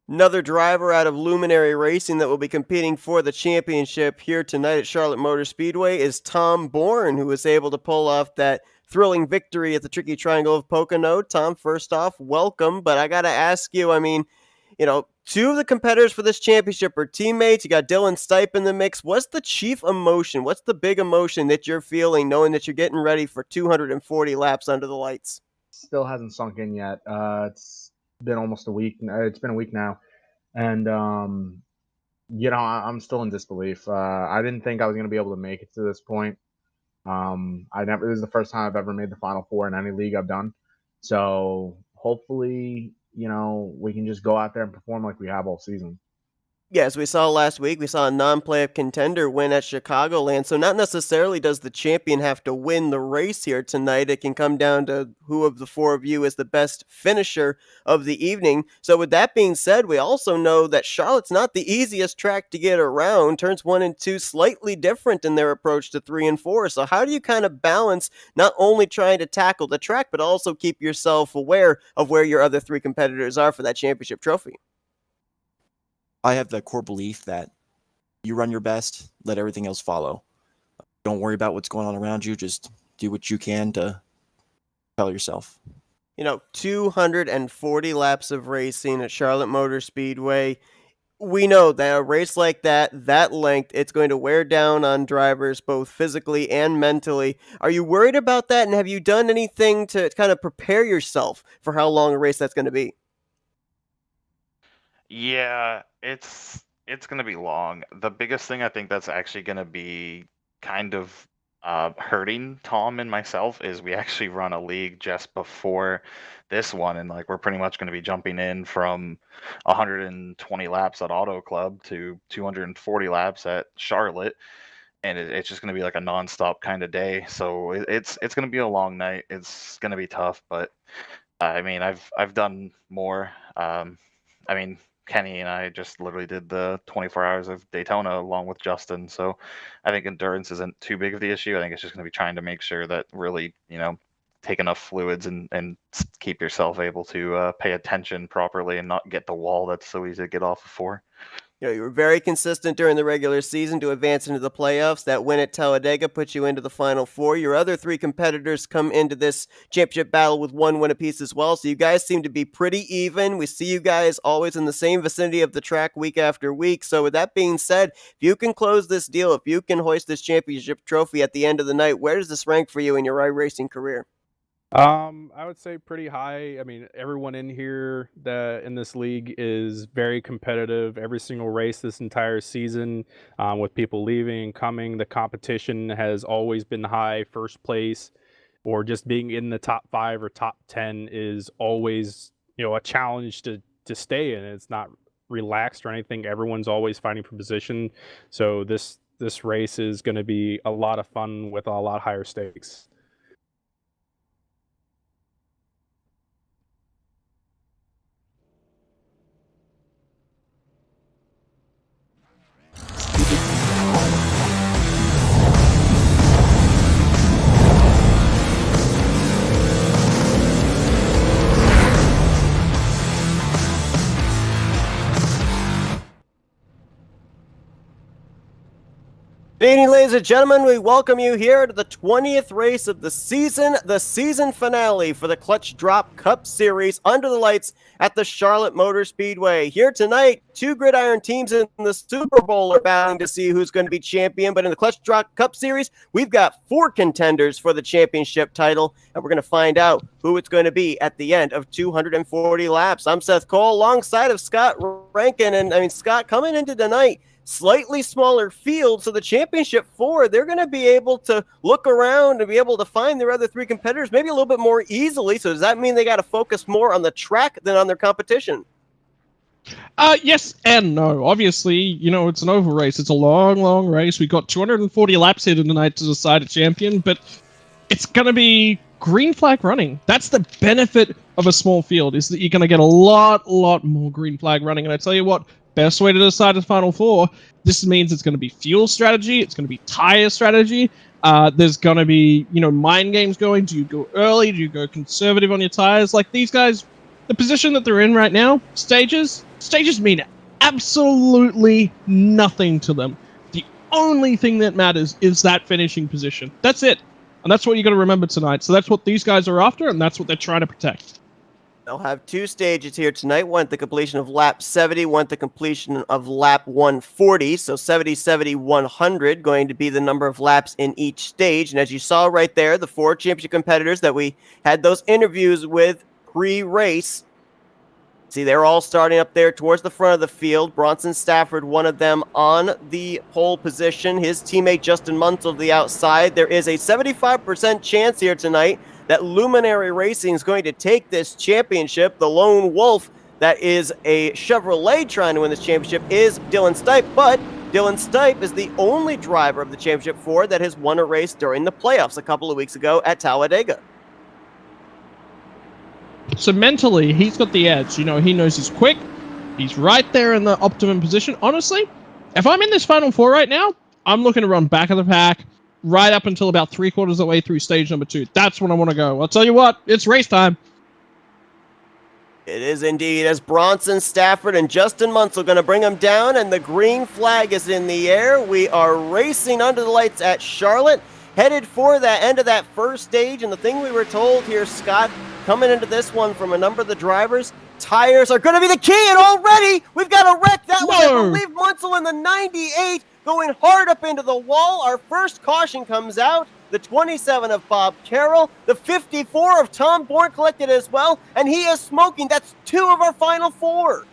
Another driver out of Luminary Racing that will be competing for the championship here tonight at Charlotte Motor Speedway is Tom Bourne, who was able to pull off that thrilling victory at the Tricky Triangle of Pocono. Tom, first off, welcome. But I got to ask you, two of the competitors for this championship are teammates. You got Dylan Stipe in the mix. What's the chief emotion? What's the big emotion that you're feeling knowing that you're getting ready for 240 laps under the lights? Still hasn't sunk in yet. It's been almost a week. It's been a week now, and I'm still in disbelief. I didn't think I was going to be able to make it to this point. This is the first time I've ever made the Final Four in any league I've done. So hopefully, we can just go out there and perform like we have all season. Yeah, as we saw last week, we saw a non-playoff contender win at Chicagoland. So not necessarily does the champion have to win the race here tonight. It can come down to who of the four of you is the best finisher of the evening. So with that being said, we also know that Charlotte's not the easiest track to get around. Turns 1 and 2 slightly different in their approach to 3 and 4. So how do you kind of balance not only trying to tackle the track, but also keep yourself aware of where your other three competitors are for that championship trophy? I have the core belief that you run your best, let everything else follow. Don't worry about what's going on around you. Just do what you can to tell yourself. 240 laps of racing at Charlotte Motor Speedway. We know that a race like that length, it's going to wear down on drivers both physically and mentally. Are you worried about that? And have you done anything to kind of prepare yourself for how long a race that's going to be? Yeah, it's going to be long. The biggest thing I think that's actually going to be kind of hurting Tom and myself is we actually run a league just before this one, and we're pretty much going to be jumping in from 120 laps at Auto Club to 240 laps at Charlotte, and it's just going to be like a nonstop kind of day. So it's going to be a long night. It's going to be tough, but I've done more. Kenny and I just literally did the 24 hours of Daytona along with Justin. So I think endurance isn't too big of the issue. I think it's just going to be trying to make sure that really, take enough fluids and keep yourself able to pay attention properly and not get the wall that's so easy to get off of for. You were very consistent during the regular season to advance into the playoffs. That win at Talladega put you into the Final Four. Your other three competitors come into this championship battle with one win apiece as well. So you guys seem to be pretty even. We see you guys always in the same vicinity of the track week after week. So with that being said, if you can close this deal, if you can hoist this championship trophy at the end of the night, where does this rank for you in your iRacing career? I would say pretty high. I mean, everyone in here in this league is very competitive. Every single race this entire season, with people leaving, coming, the competition has always been high. First place or just being in the top 5 or top 10 is always, a challenge to stay in. It's not relaxed or anything. Everyone's always fighting for position. So this race is going to be a lot of fun with a lot higher stakes. Good evening, ladies and gentlemen. We welcome you here to the 20th race of the season finale for the Clutch Drop Cup Series under the lights at the Charlotte Motor Speedway. Here tonight, two gridiron teams in the Super Bowl are battling to see who's going to be champion, but in the Clutch Drop Cup Series, we've got 4 contenders for the championship title, and we're going to find out who it's going to be at the end of 240 laps. I'm Seth Cole alongside of Scott Rankin, and Scott, coming into tonight, slightly smaller field, so the championship 4, they're going to be able to look around and be able to find their other 3 competitors maybe a little bit more easily. So does that mean they got to focus more on the track than on their competition? Yes and no. Obviously, it's an oval race. It's a long, long race. We've got 240 laps here tonight to decide a champion, but it's going to be green flag running. That's the benefit of a small field, is that you're going to get a lot more green flag running. And I tell you what, best way to decide the Final Four, this means it's going to be fuel strategy, it's going to be tire strategy, there's going to be, mind games going. Do you go early? Do you go conservative on your tires? Like these guys, the position that they're in right now, stages, Stages mean absolutely nothing to them. The only thing that matters is that finishing position. That's it. And that's what you got to remember tonight. So that's what these guys are after, and that's what they're trying to protect. They'll have two stages here tonight. One at the completion of lap 70, one at the completion of lap 140. So 70, 70, 100 going to be the number of laps in each stage. And as you saw right there, the 4 championship competitors that we had those interviews with pre-race, see, they're all starting up there towards the front of the field. Bronson Stafford, one of them on the pole position. His teammate Justin Munsell to the outside. There is a 75% chance here tonight that Luminary Racing is going to take this championship. The lone wolf that is a Chevrolet trying to win this championship is Dylan Stipe, but Dylan Stipe is the only driver of the championship Ford that has won a race during the playoffs a couple of weeks ago at Talladega. So mentally, he's got the edge. You know, he knows he's quick. He's right there in the optimum position. Honestly, if I'm in this Final Four right now, I'm looking to run back of the pack right up until about 3/4 of the way through stage number 2. That's when I want to go. I'll tell you what, it's race time. It is indeed, as Bronson Stafford and Justin Munsell going to bring him down, and the green flag is in the air. We are racing under the lights at Charlotte, headed for that end of that first stage. And the thing we were told here, Scott, coming into this one from a number of the drivers, tires are going to be the key, and already we've got a wreck. That was, I believe, Munsell in the 98 going hard up into the wall. Our first caution comes out. The 27 of Bob Carroll, the 54 of Tom Bourne collected as well, and he is smoking. That's 2 of our final 4.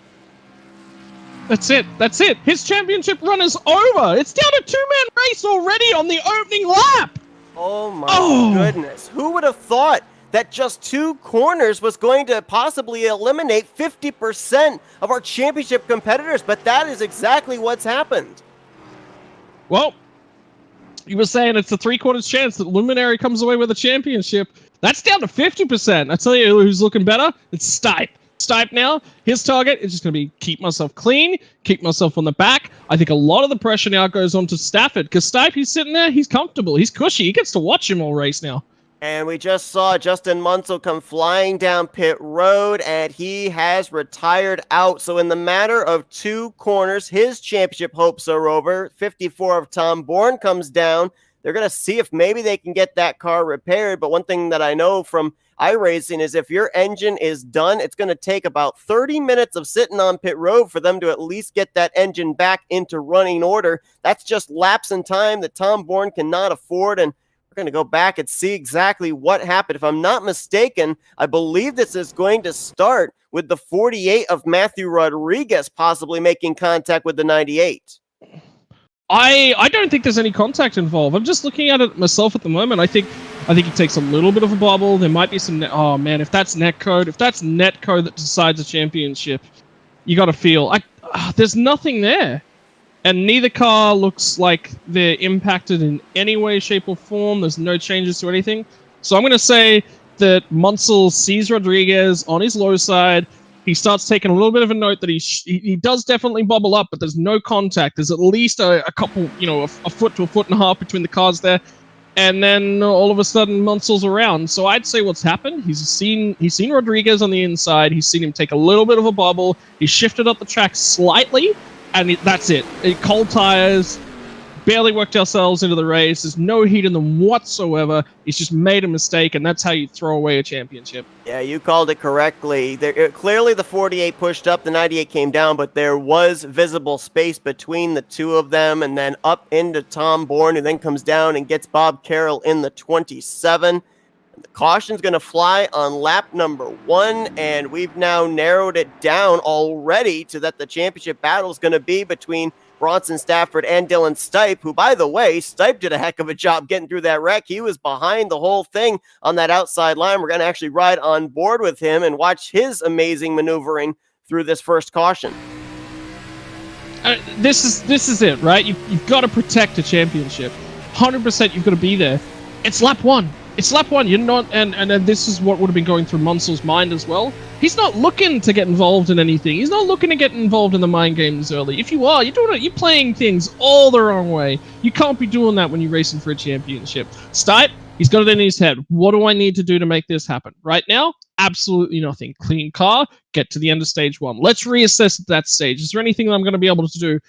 That's it. That's it. His championship run is over. It's down to 2-man race already on the opening lap. Oh my goodness. Who would have thought that just 2 corners was going to possibly eliminate 50% of our championship competitors? But that is exactly what's happened. Well, you were saying it's a 3/4 chance that Luminary comes away with a championship. That's down to 50%. I tell you who's looking better. It's Stipe. Stipe now, his target is just going to be keep myself clean, keep myself on the back. I think a lot of the pressure now goes on to Stafford, because Stipe, he's sitting there, he's comfortable, he's cushy, he gets to watch him all race now. And we just saw Justin Munsell come flying down pit road, and he has retired out. So in the matter of 2 corners, his championship hopes are over. 54 of Tom Bourne comes down. They're going to see if maybe they can get that car repaired. But one thing that I know from iRacing is if your engine is done, it's going to take about 30 minutes of sitting on pit road for them to at least get that engine back into running order. That's just lapse in time that Tom Bourne cannot afford, and we're going to go back and see exactly what happened. If I'm not mistaken, I believe this is going to start with the 48 of Matthew Rodriguez possibly making contact with the 98. I don't think there's any contact involved. I'm just looking at it myself at the moment. I think he takes a little bit of a bobble. There might be some... Oh, man, if that's netcode that decides a championship, you got to feel... there's nothing there. And neither car looks like they're impacted in any way, shape, or form. There's no changes to anything. So I'm going to say that Munsell sees Rodriguez on his low side. He starts taking a little bit of a note that he does definitely bobble up, but there's no contact. There's at least a couple, a foot to a foot and a half between the cars there. And then all of a sudden, Munsell's around. So I'd say what's happened, he's seen Rodriguez on the inside. He's seen him take a little bit of a bobble. He shifted up the track slightly. And that's it. Cold tires, barely worked ourselves into the race. There's no heat in them whatsoever. He's just made a mistake, and that's how you throw away a championship. Yeah, you called it correctly. Clearly the 48 pushed up, the 98 came down, but there was visible space between the 2 of them, and then up into Tom Bourne, who then comes down and gets Bob Carroll in the 27. The caution's going to fly on lap number 1, and we've now narrowed it down already to that the championship battle is going to be between Bronson Stafford and Dylan Stipe, who, by the way, Stipe did a heck of a job getting through that wreck. He was behind the whole thing on that outside line. We're going to actually ride on board with him and watch his amazing maneuvering through this first caution. This is it, right? You've got to protect a championship. 100% you've got to be there. It's lap 1. It's lap 1. You're not, and this is what would have been going through Munsell's mind as well. He's not looking to get involved in anything. He's not looking to get involved in the mind games early. If you are, you're playing things all the wrong way. You can't be doing that when you're racing for a championship. Stipe, he's got it in his head. What do I need to do to make this happen? Right now, absolutely nothing. Clean car, get to the end of stage 1. Let's reassess at that stage. Is there anything that I'm going to be able to do?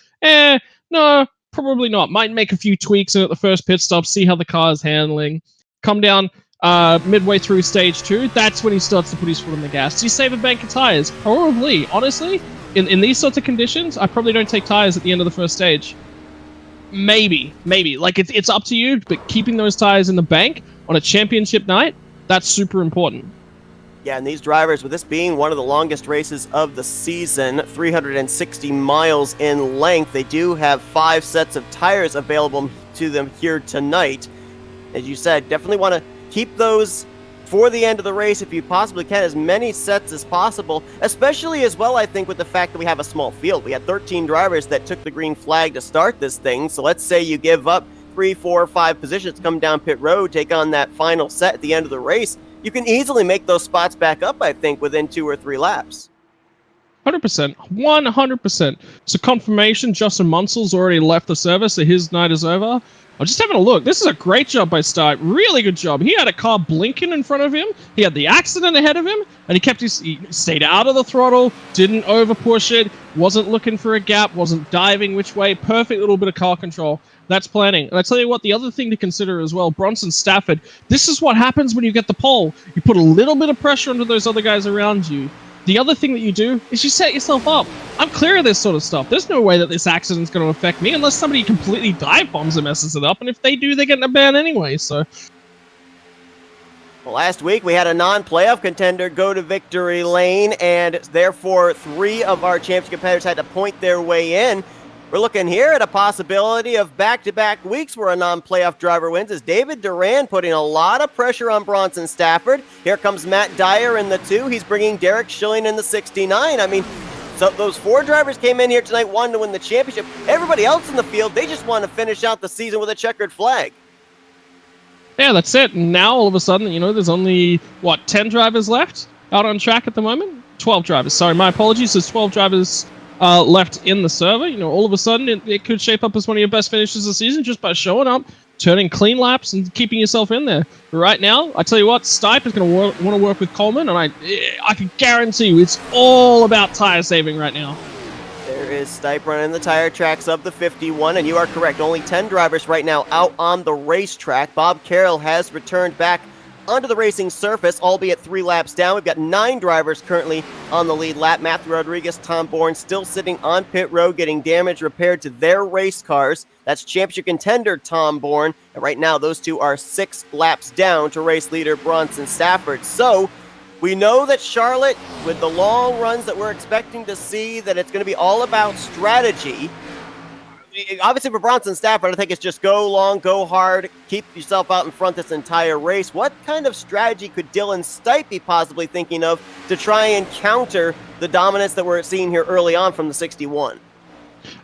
No, probably not. Might make a few tweaks in at the first pit stop, see how the car is handling. Come down midway through stage 2. That's when he starts to put his foot on the gas. Do you save a bank of tires? Probably. Honestly, in these sorts of conditions, I probably don't take tires at the end of the first stage. Maybe. Like, it's up to you, but keeping those tires in the bank on a championship night, that's super important. Yeah, and these drivers, with this being one of the longest races of the season, 360 miles in length, they do have 5 sets of tires available to them here tonight. As you said, definitely want to keep those for the end of the race if you possibly can, as many sets as possible, especially as well, I think, with the fact that we have a small field. We had 13 drivers that took the green flag to start this thing, so let's say you give up 3, 4, 5 positions, come down pit road, take on that final set at the end of the race, you can easily make those spots back up, I think, within 2 or 3 laps. 100%. 100%. So confirmation, Justin Munsel's already left the service, so his night is over. I'm just having a look. This is a great job by Stipe. Really good job. He had a car blinking in front of him. He had the accident ahead of him, and he stayed out of the throttle, didn't over push it, wasn't looking for a gap, wasn't diving which way. Perfect little bit of car control. That's planning. And I tell you what, the other thing to consider as well, Bronson Stafford, this is what happens when you get the pole. You put a little bit of pressure onto those other guys around you. The other thing that you do is you set yourself up. I'm clear of this sort of stuff. There's no way that this accident's going to affect me unless somebody completely dive bombs and messes it up. And if they do, they're getting a ban anyway. So, well, last week we had a non-playoff contender go to victory lane, and therefore 3 of our championship competitors had to point their way in. We're looking here at a possibility of back-to-back weeks where a non-playoff driver wins, as David Duran putting a lot of pressure on Bronson Stafford. Here comes Matt Dyer in the 2. He's bringing Derek Schilling in the 69. I mean, so those 4 drivers came in here tonight wanting to win the championship. Everybody else in the field, they just want to finish out the season with a checkered flag. yeah, that's it. And now, all of a sudden, there's only, 10 drivers left out on track at the moment? 12 drivers. Sorry, my apologies. There's 12 drivers left in the server. All of a sudden it could shape up as one of your best finishes of the season just by showing up, turning clean laps, and keeping yourself in there. But right now, I tell you what, Stipe is going to want to work with Coleman, and I can guarantee you it's all about tire saving right now. There is Stipe running the tire tracks of the 51, and you are correct. Only 10 drivers right now out on the racetrack. Bob Carroll has returned back onto the racing surface, albeit 3 laps down. We've got 9 drivers currently on the lead lap. Matthew Rodriguez, Tom Bourne still sitting on pit road getting damage repaired to their race cars. That's championship contender Tom Bourne. And right now, those 2 are 6 laps down to race leader Bronson Stafford. So we know that Charlotte, with the long runs that we're expecting to see, that it's going to be all about strategy. Obviously, for Bronson Stafford, I think it's just go long, go hard, keep yourself out in front this entire race. What kind of strategy could Dylan Stipe be possibly thinking of to try and counter the dominance that we're seeing here early on from the 61?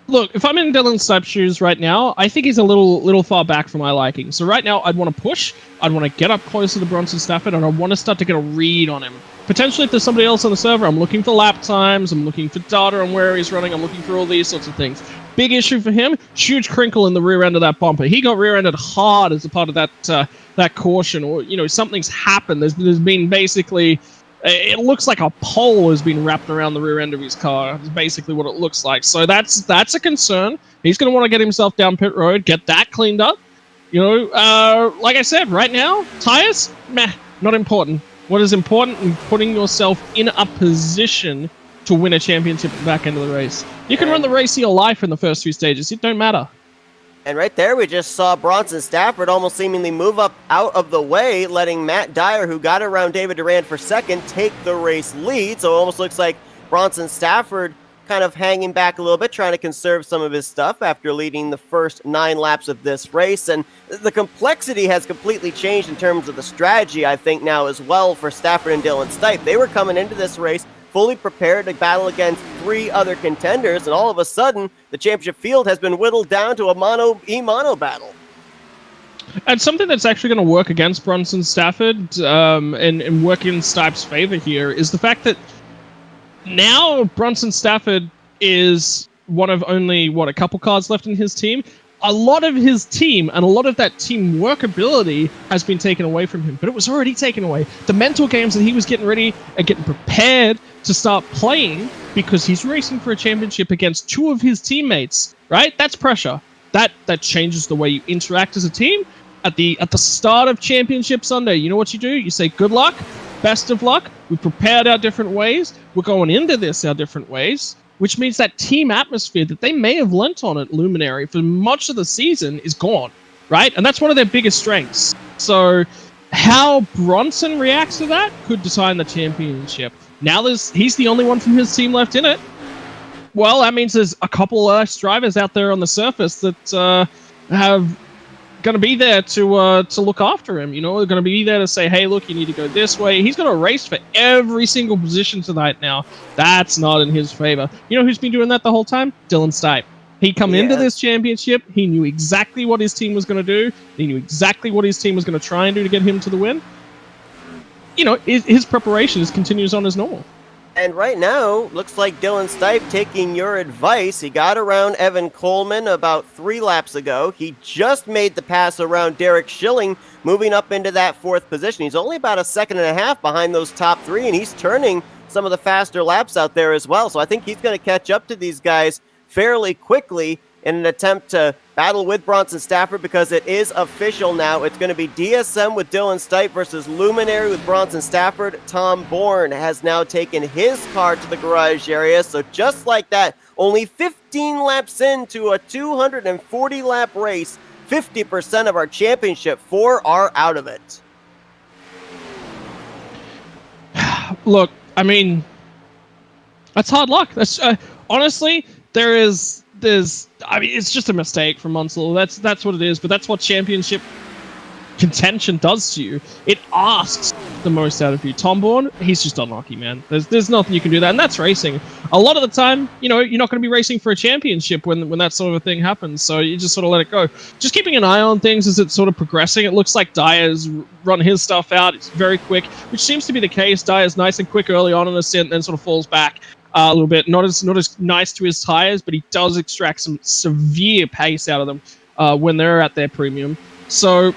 Look, if I'm in Dylan Stipe's shoes right now, I think he's a little far back for my liking. So right now, I'd want to push, I'd want to get up closer to Bronson Stafford, and I want to start to get a read on him. Potentially, if there's somebody else on the server, I'm looking for lap times, I'm looking for data on where he's running, I'm looking for all these sorts of things. Big issue for him, huge crinkle in the rear end of that bumper. He got rear-ended hard as a part of that caution, or, something's happened. There's been basically... It looks like a pole has been wrapped around the rear end of his car. It's basically what it looks like. So that's a concern. He's going to want to get himself down pit road, get that cleaned up. Like I said, right now, tires, not important. What is important is putting yourself in a position to win a championship at the back end of the race. You can run the race of your life in the first 2 stages. It don't matter. And right there, we just saw Bronson Stafford almost seemingly move up out of the way, letting Matt Dyer, who got around David Duran for second, take the race lead. So it almost looks like Bronson Stafford kind of hanging back a little bit, trying to conserve some of his stuff after leading the first 9 laps of this race. And the complexity has completely changed in terms of the strategy, I think, now as well for Stafford and Dylan Stipe. They were coming into this race fully prepared to battle against 3 other contenders, and all of a sudden, the championship field has been whittled down to a mono battle. And something that's actually going to work against Bronson Stafford and work in Stipe's favor here is the fact that now Bronson Stafford is one of only, a couple cars left in his team. a lot of his team and a lot of that team workability has been taken away from him, but it was already taken away. The mental games that he was getting ready and getting prepared to start playing because he's racing for a championship against two of his teammates, right? That's pressure. That changes the way you interact as a team. At the start of Championship Sunday, you know what you do? You say, good luck, best of luck. We prepared our different ways. We're going into this our different ways, which means that team atmosphere that they may have lent on at Luminary for much of the season is gone, right? And that's one of their biggest strengths. So how Bronson reacts to that could decide the championship. Now he's the only one from his team left in it. Well, that means there's a couple less drivers out there on the surface that have going to be there to look after him. You know, they're going to be there to say, hey, look, you need to go this way. He's going to race for every single position tonight now. That's not in his favor. You know who's been doing that the whole time? Dylan Stipe. He come into this championship. He knew exactly what his team was going to do. He knew exactly what his team was going to try and do to get him to the win. You know, his preparation continues on as normal. And right now, looks like Dylan Stipe taking your advice. He got around Evan Coleman about 3 laps ago. He just made the pass around Derek Schilling, moving up into that 4th position. He's only about a second and a half behind those top 3, and he's turning some of the faster laps out there as well. So I think he's going to catch up to these guys fairly quickly in an attempt to battle with Bronson Stafford, because it is official now. It's going to be DSM with Dylan Stipe versus Luminary with Bronson Stafford. Tom Bourne has now taken his car to the garage area. So just like that, only 15 laps into a 240-lap race, 50% of our championship 4 are out of it. Look, I mean, that's hard luck. That's honestly, I mean, it's just a mistake from Munsell. That's what it is. But that's what championship contention does to you. It asks the most out of you. Tom Bourne, he's just unlucky, man. There's nothing you can do that, and that's racing. A lot of the time, you know, you're not going to be racing for a championship when that sort of a thing happens. So you just sort of let it go. Just keeping an eye on things as it's sort of progressing. It looks like Dyer's run his stuff out. It's very quick, which seems to be the case. Dyer's nice and quick early on in the stint, then sort of falls back a little bit. Not as nice to his tires, but he does extract some severe pace out of them when they're at their premium. So,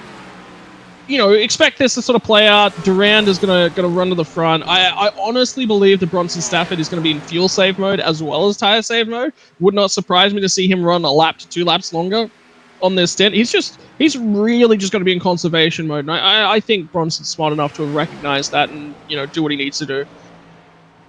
you know, expect this to sort of play out. Durand is gonna run to the front. I honestly believe that Bronson Stafford is going to be in fuel save mode as well as tire save mode. Would not surprise me to see him run a lap to 2 laps longer on this stint. He's really just going to be in conservation mode, and I think Bronson's smart enough to have recognized that and, you know, do what he needs to do.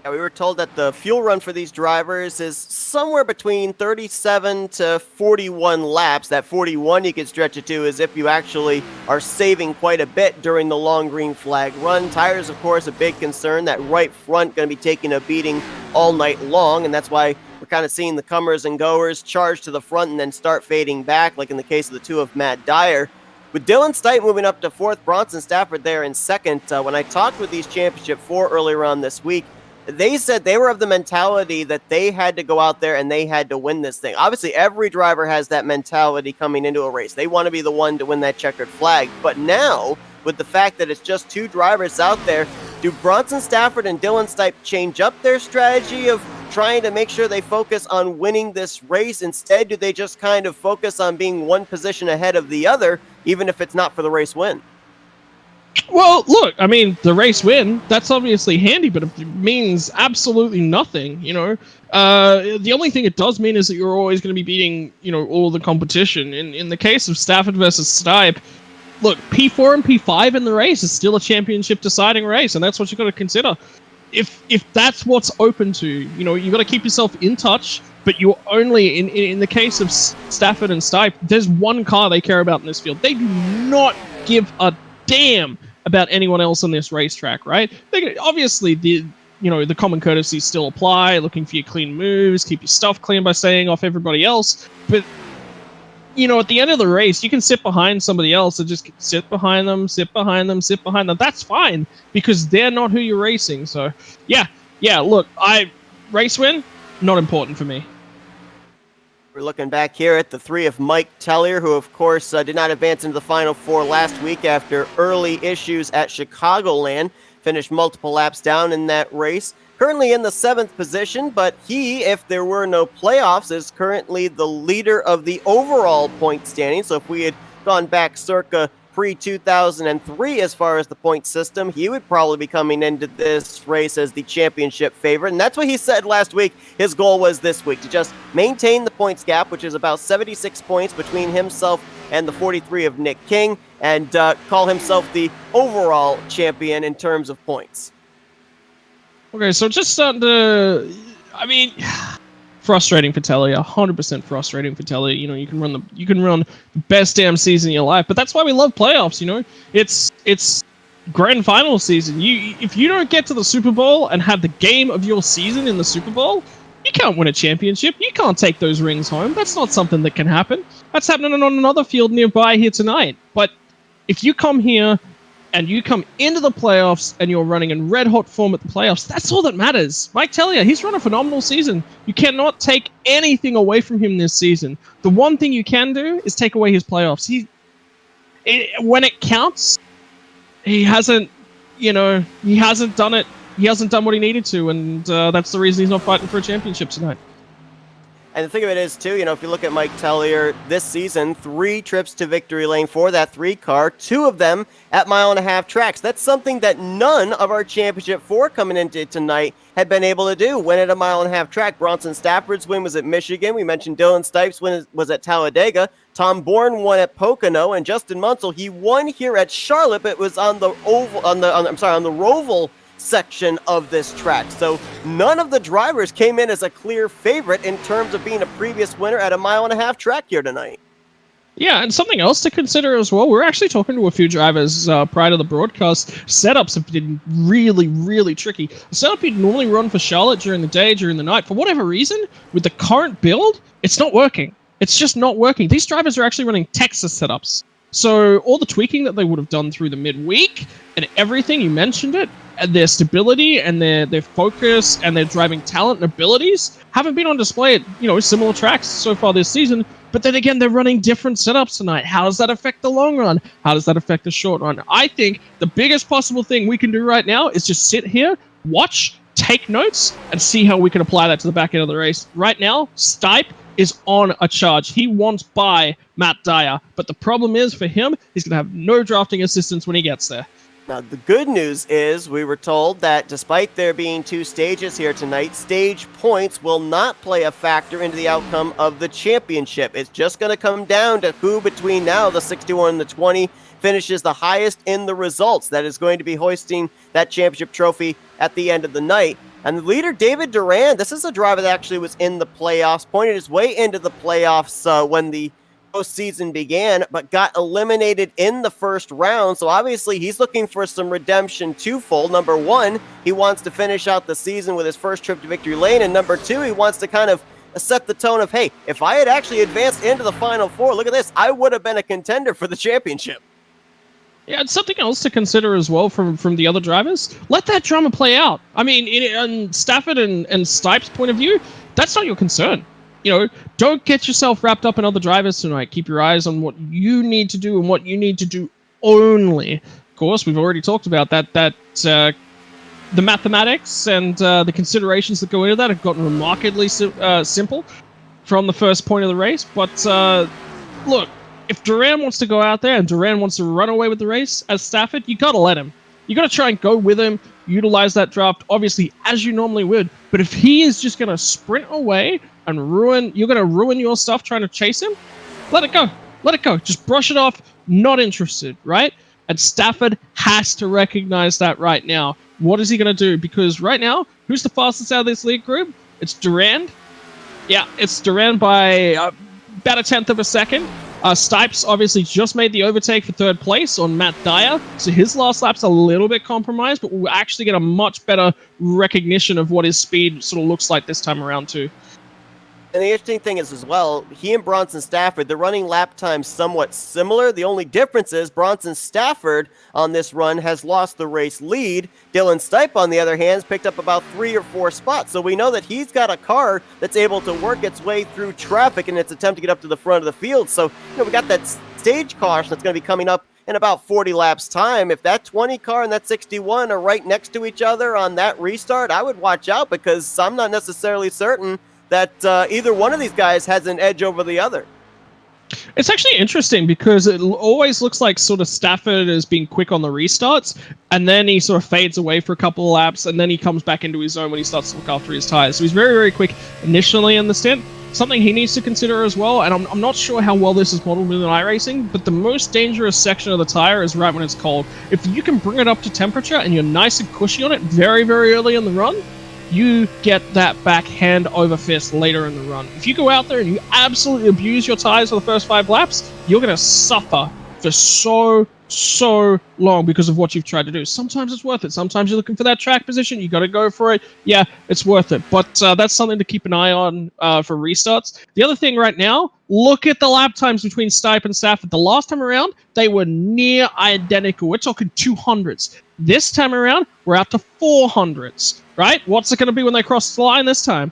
Yeah, we were told that the fuel run for these drivers is somewhere between 37 to 41 laps. That 41 you could stretch it to as if you actually are saving quite a bit during the long green flag run. Tires, of course, a big concern. That right front going to be taking a beating all night long, and that's why we're kind of seeing the comers and goers charge to the front and then start fading back, like in the case of the 2 of Matt Dyer. With Dylan Stipe moving up to 4th, Bronson Stafford there in 2nd. When I talked with these Championship 4 earlier on this week, they said they were of the mentality that they had to go out there and they had to win this thing. Obviously, every driver has that mentality coming into a race. They want to be the one to win that checkered flag. But now, with the fact that it's just 2 drivers out there, do Bronson Stafford and Dylan Stipe change up their strategy of trying to make sure they focus on winning this race? Instead, do they just kind of focus on being one position ahead of the other, even if it's not for the race win? Well, look, I mean, the race win, that's obviously handy, but it means absolutely nothing, you know. The only thing it does mean is that you're always going to be beating, you know, all the competition. In the case of Stafford versus Stipe, look, P4 and P5 in the race is still a championship deciding race, and that's what you've got to consider. If that's what's open to, you know, you've got to keep yourself in touch, but you're only, in the case of Stafford and Stipe, there's one car they care about in this field. They do not give a damn about anyone else on this racetrack, right? Obviously, the common courtesies still apply, looking for your clean moves, keep your stuff clean by staying off everybody else, but, you know, at the end of the race, you can sit behind somebody else and just sit behind them. That's fine, because they're not who you're racing. So, yeah, look, race win, not important for me. We're looking back here at the 3 of Mike Tellier, who, of course, did not advance into the Final 4 last week after early issues at Chicagoland. finished multiple laps down in that race. Currently in the 7th position, but he, if there were no playoffs, is currently the leader of the overall point standing. So if we had gone back circa pre-2003 as far as the point system, he would probably be coming into this race as the championship favorite. And that's what he said last week. His goal was this week to just maintain the points gap, which is about 76 points between himself and the 43 of Nick King, and call himself the overall champion in terms of points. Okay, so just starting to, I mean, frustrating for Telly, 100% frustrating for Telly. You know, you can run the best damn season of your life, but that's why we love playoffs. You know, it's grand final season. If you don't get to the Super Bowl and have the game of your season in the Super Bowl, you can't win a championship. You can't take those rings home. That's not something that can happen. That's happening on another field nearby here tonight. But if you come here and you come into the playoffs and you're running in red-hot form at the playoffs, that's all that matters. Mike Tellier, he's run a phenomenal season. You cannot take anything away from him this season. The one thing you can do is take away his playoffs. When it counts, he hasn't done it. He hasn't done what he needed to, and that's the reason he's not fighting for a championship tonight. And the thing of it is, too, if you look at Mike Tellier this season, 3 trips to victory lane for that 3 car, 2 of them at 1.5 mile tracks. That's something that none of our championship 4 coming into tonight had been able to do. Win at a 1.5 mile track. Bronson Stafford's win was at Michigan. We mentioned Dylan Stipes' win was at Talladega. Tom Bourne won at Pocono, and Justin Munsell, he won here at Charlotte, but it was on the Roval section of this track. So none of the drivers came in as a clear favorite in terms of being a previous winner at a 1.5 mile track here tonight. Yeah, and something else to consider as well, we're actually talking to a few drivers prior to the broadcast. Setups have been really, really tricky. The setup you'd normally run for Charlotte during the day, during the night, for whatever reason, with the current build, it's not working. It's just not working. These drivers are actually running Texas setups. So all the tweaking that they would have done through the midweek and everything, you mentioned it, and their stability and their focus and their driving talent and abilities haven't been on display at, similar tracks so far this season. But then again, they're running different setups tonight. How does that affect the long run? How does that affect the short run? I think the biggest possible thing we can do right now is just sit here, watch, take notes, and see how we can apply that to the back end of the race. Right now, Stipe is on a charge. He wants by Matt Dyer. But the problem is, for him, he's going to have no drafting assistance when he gets there. Now, the good news is we were told that despite there being 2 stages here tonight, stage points will not play a factor into the outcome of the championship. It's just going to come down to who between now, the 61 and the 20, finishes the highest in the results. That is going to be hoisting that championship trophy at the end of the night. And the leader, David Duran, this is a driver that actually was in the playoffs, pointed his way into the playoffs when the postseason began, but got eliminated in the first round. So obviously he's looking for some redemption twofold. Number 1, he wants to finish out the season with his first trip to victory lane. And number 2, he wants to kind of set the tone of, hey, if I had actually advanced into the Final Four, look at this, I would have been a contender for the championship. Yeah, and something else to consider as well from the other drivers. Let that drama play out. I mean, in Stafford and Stipe's point of view, that's not your concern. Don't get yourself wrapped up in other drivers tonight. Keep your eyes on what you need to do and what you need to do only. Of course, we've already talked about that the mathematics and the considerations that go into that have gotten remarkably simple from the first point of the race. But look, if Duran wants to go out there and Duran wants to run away with the race as Stafford, you got to let him. You got to try and go with him, utilize that draft, obviously, as you normally would. But if he is just going to sprint away and you're going to ruin your stuff trying to chase him, let it go. Let it go. Just brush it off. Not interested, right? And Stafford has to recognize that right now. What is he going to do? Because right now, who's the fastest out of this league group? It's Duran. Yeah, it's Duran by about 1/10 of a second. Stipes obviously just made the overtake for 3rd place on Matt Dyer, so his last lap's a little bit compromised, but we'll actually get a much better recognition of what his speed sort of looks like this time around too. And the interesting thing is as well, he and Bronson Stafford, they're running lap times somewhat similar. The only difference is Bronson Stafford on this run has lost the race lead. Dylan Stipe, on the other hand, has picked up about 3 or 4 spots. So we know that he's got a car that's able to work its way through traffic in its attempt to get up to the front of the field. So, we got that stage caution that's going to be coming up in about 40 laps time. If that 20 car and that 61 are right next to each other on that restart, I would watch out, because I'm not necessarily certain that either one of these guys has an edge over the other. It's actually interesting because it always looks like sort of Stafford is being quick on the restarts, and then he sort of fades away for a couple of laps, and then he comes back into his zone when he starts to look after his tires. So he's very, very quick initially in the stint. Something he needs to consider as well, and I'm not sure how well this is modeled within iRacing, but the most dangerous section of the tire is right when it's cold. If you can bring it up to temperature and you're nice and cushy on it very, very early in the run, you get that back hand over fist later in the run. If you go out there and you absolutely abuse your tires for the first 5 laps, you're going to suffer for so long because of what you've tried to do. Sometimes it's worth it. Sometimes you're looking for that track position. You got to go for it. Yeah, it's worth it. But that's something to keep an eye on for restarts. The other thing right now, look at the lap times between Stipe and Stafford. The last time around, they were near identical. We're talking 200s. This time around, we're out to 400s, right? What's it going to be when they cross the line this time?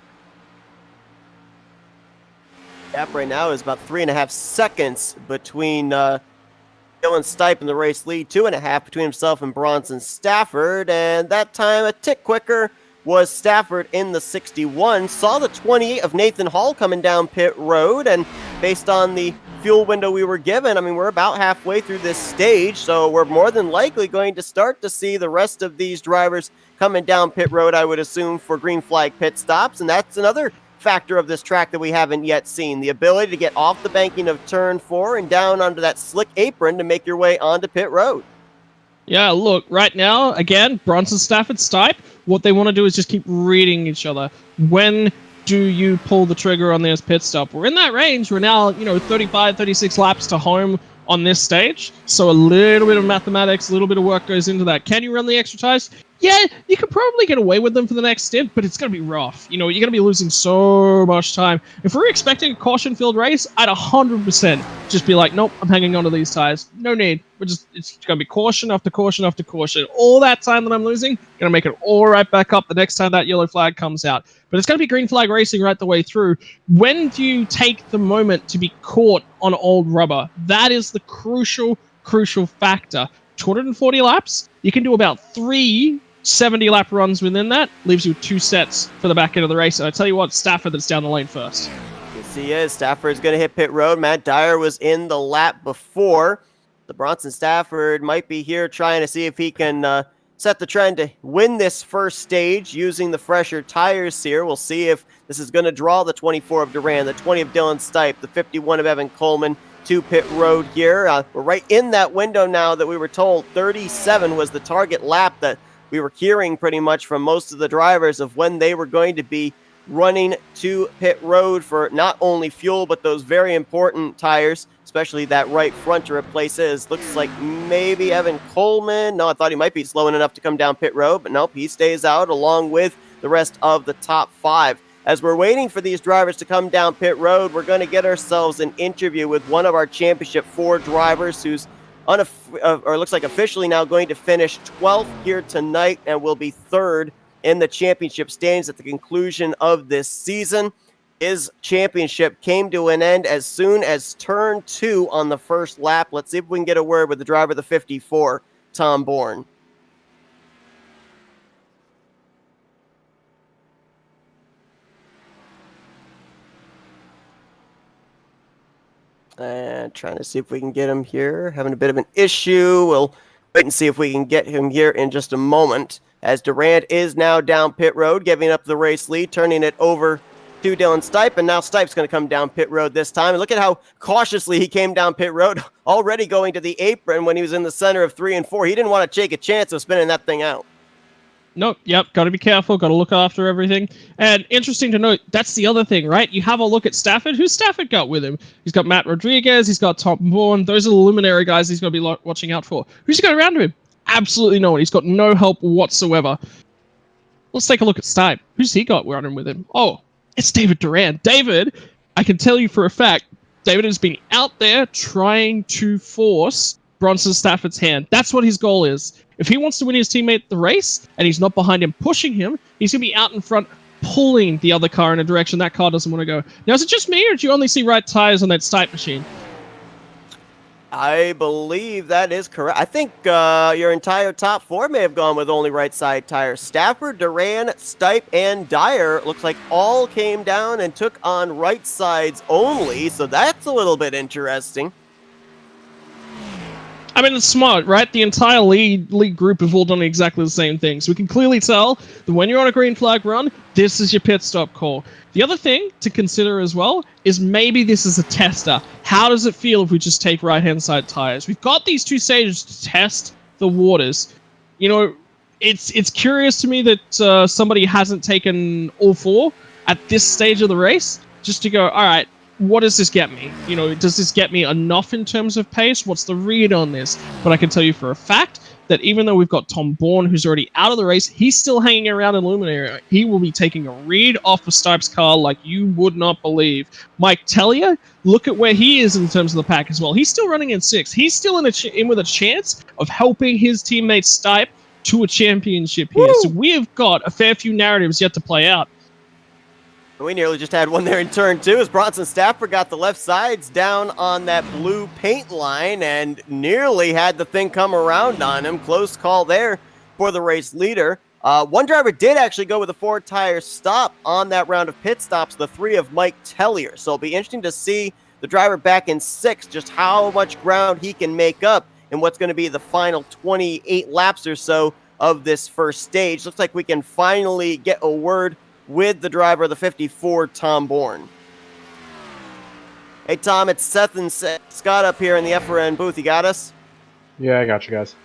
Gap right now is about 3.5 seconds between Dylan Stipe in the race lead, 2.5 between himself and Bronson Stafford, and that time a tick quicker was Stafford in the 61. Saw the 28 of Nathan Hall coming down pit road, and based on the fuel window we were given, I mean, we're about halfway through this stage, so we're more than likely going to start to see the rest of these drivers coming down pit road, I would assume, for green flag pit stops, and that's another factor of this track that we haven't yet seen, the ability to get off the banking of turn 4 and down onto that slick apron to make your way onto pit road. Yeah, look, right now, again, Bronson Stafford, Stipe, what they want to do is just keep reading each other. When do you pull the trigger on this pit stop? We're in that range. We're now, 35, 36 laps to home on this stage. So a little bit of mathematics, a little bit of work goes into that. Can you run the extra tires? Yeah, you could probably get away with them for the next stint, but it's going to be rough. You're going to be losing so much time. If we're expecting a caution-filled race, I'd 100% just be like, nope, I'm hanging on to these tires. No need. It's going to be caution after caution after caution. All that time that I'm losing, going to make it all right back up the next time that yellow flag comes out. But it's going to be green flag racing right the way through. When do you take the moment to be caught on old rubber? That is the crucial factor. 240 laps, you can do about 3 70-lap runs within that, leaves you 2 sets for the back end of the race. And I tell you what, Stafford that's down the lane first. Yes, he is. Stafford's going to hit pit road. Matt Dyer was in the lap before. The Bronson Stafford might be here trying to see if he can set the trend to win this first stage using the fresher tires here. We'll see if this is going to draw the 24 of Duran, the 20 of Dylan Stipe, the 51 of Evan Coleman to pit road here. We're right in that window now that we were told 37 was the target lap that we were hearing pretty much from most of the drivers of when they were going to be running to pit road for not only fuel, but those very important tires, especially that right front to replace his. Looks like maybe Evan Coleman. No, I thought he might be slow enough to come down pit road, but nope, he stays out along with the rest of the top 5. As we're waiting for these drivers to come down pit road, we're going to get ourselves an interview with one of our Championship 4 drivers who's looks like officially now going to finish 12th here tonight and will be 3rd in the championship standings at the conclusion of this season. His championship came to an end as soon as turn 2 on the first lap. Let's see if we can get a word with the driver of the 54, Tom Bourne. And trying to see if we can get him here. Having a bit of an issue. We'll wait and see if we can get him here in just a moment. As Durant is now down pit road, giving up the race lead, turning it over to Dylan Stipe. And now Stipe's going to come down pit road this time. And look at how cautiously he came down pit road, already going to the apron when he was in the center of 3 and 4. He didn't want to take a chance of spinning that thing out. Nope, yep, got to be careful, got to look after everything. And interesting to note, that's the other thing, right? You have a look at Stafford. Who's Stafford got with him? He's got Matt Rodriguez, he's got Tom Bourne. Those are the luminary guys he's going to be watching out for. Who's he got around him? Absolutely no one. He's got no help whatsoever. Let's take a look at Stipe. Who's he got running with him? Oh, it's David Duran. David, I can tell you for a fact, David has been out there trying to force Bronson Stafford's hand. That's what his goal is. If he wants to win his teammate the race, and he's not behind him pushing him, he's going to be out in front pulling the other car in a direction that car doesn't want to go. Now, is it just me, or do you only see right tires on that Stipe machine? I believe that is correct. I think your entire top four may have gone with only right side tires. Stafford, Duran, Stipe, and Dyer looks like all came down and took on right sides only, so that's a little bit interesting. I mean, it's smart, right? The entire league group have all done exactly the same thing. So we can clearly tell that when you're on a green flag run, this is your pit stop call. The other thing to consider as well is maybe this is a tester. How does it feel if we just take right-hand side tires? We've got these two stages to test the waters. You know, it's curious to me that somebody hasn't taken all four at this stage of the race, just to go, all right, what does this get me? You know, does this get me enough in terms of pace? What's the read on this? But I can tell you for a fact that even though we've got Tom Bourne, who's already out of the race, he's still hanging around in Luminary. He will be taking a read off of Stipe's car like you would not believe. Mike Tellier, look at where he is in terms of the pack as well. He's still running in 6th. He's still in with a chance of helping his teammate Stipe to a championship here. Woo! So we have got a fair few narratives yet to play out. We nearly just had one there in turn 2 as Bronson Stafford got the left sides down on that blue paint line and nearly had the thing come around on him. Close call there for the race leader. One driver did actually go with a 4-tire stop on that round of pit stops, the 3 of Mike Tellier. So it'll be interesting to see the driver back in 6th, just how much ground he can make up in what's going to be the final 28 laps or so of this first stage. Looks like we can finally get a word with the driver of the 54, Tom Bourne. Hey, Tom, it's Seth and Scott up here in the FRN booth. You got us? Yeah, I got you guys.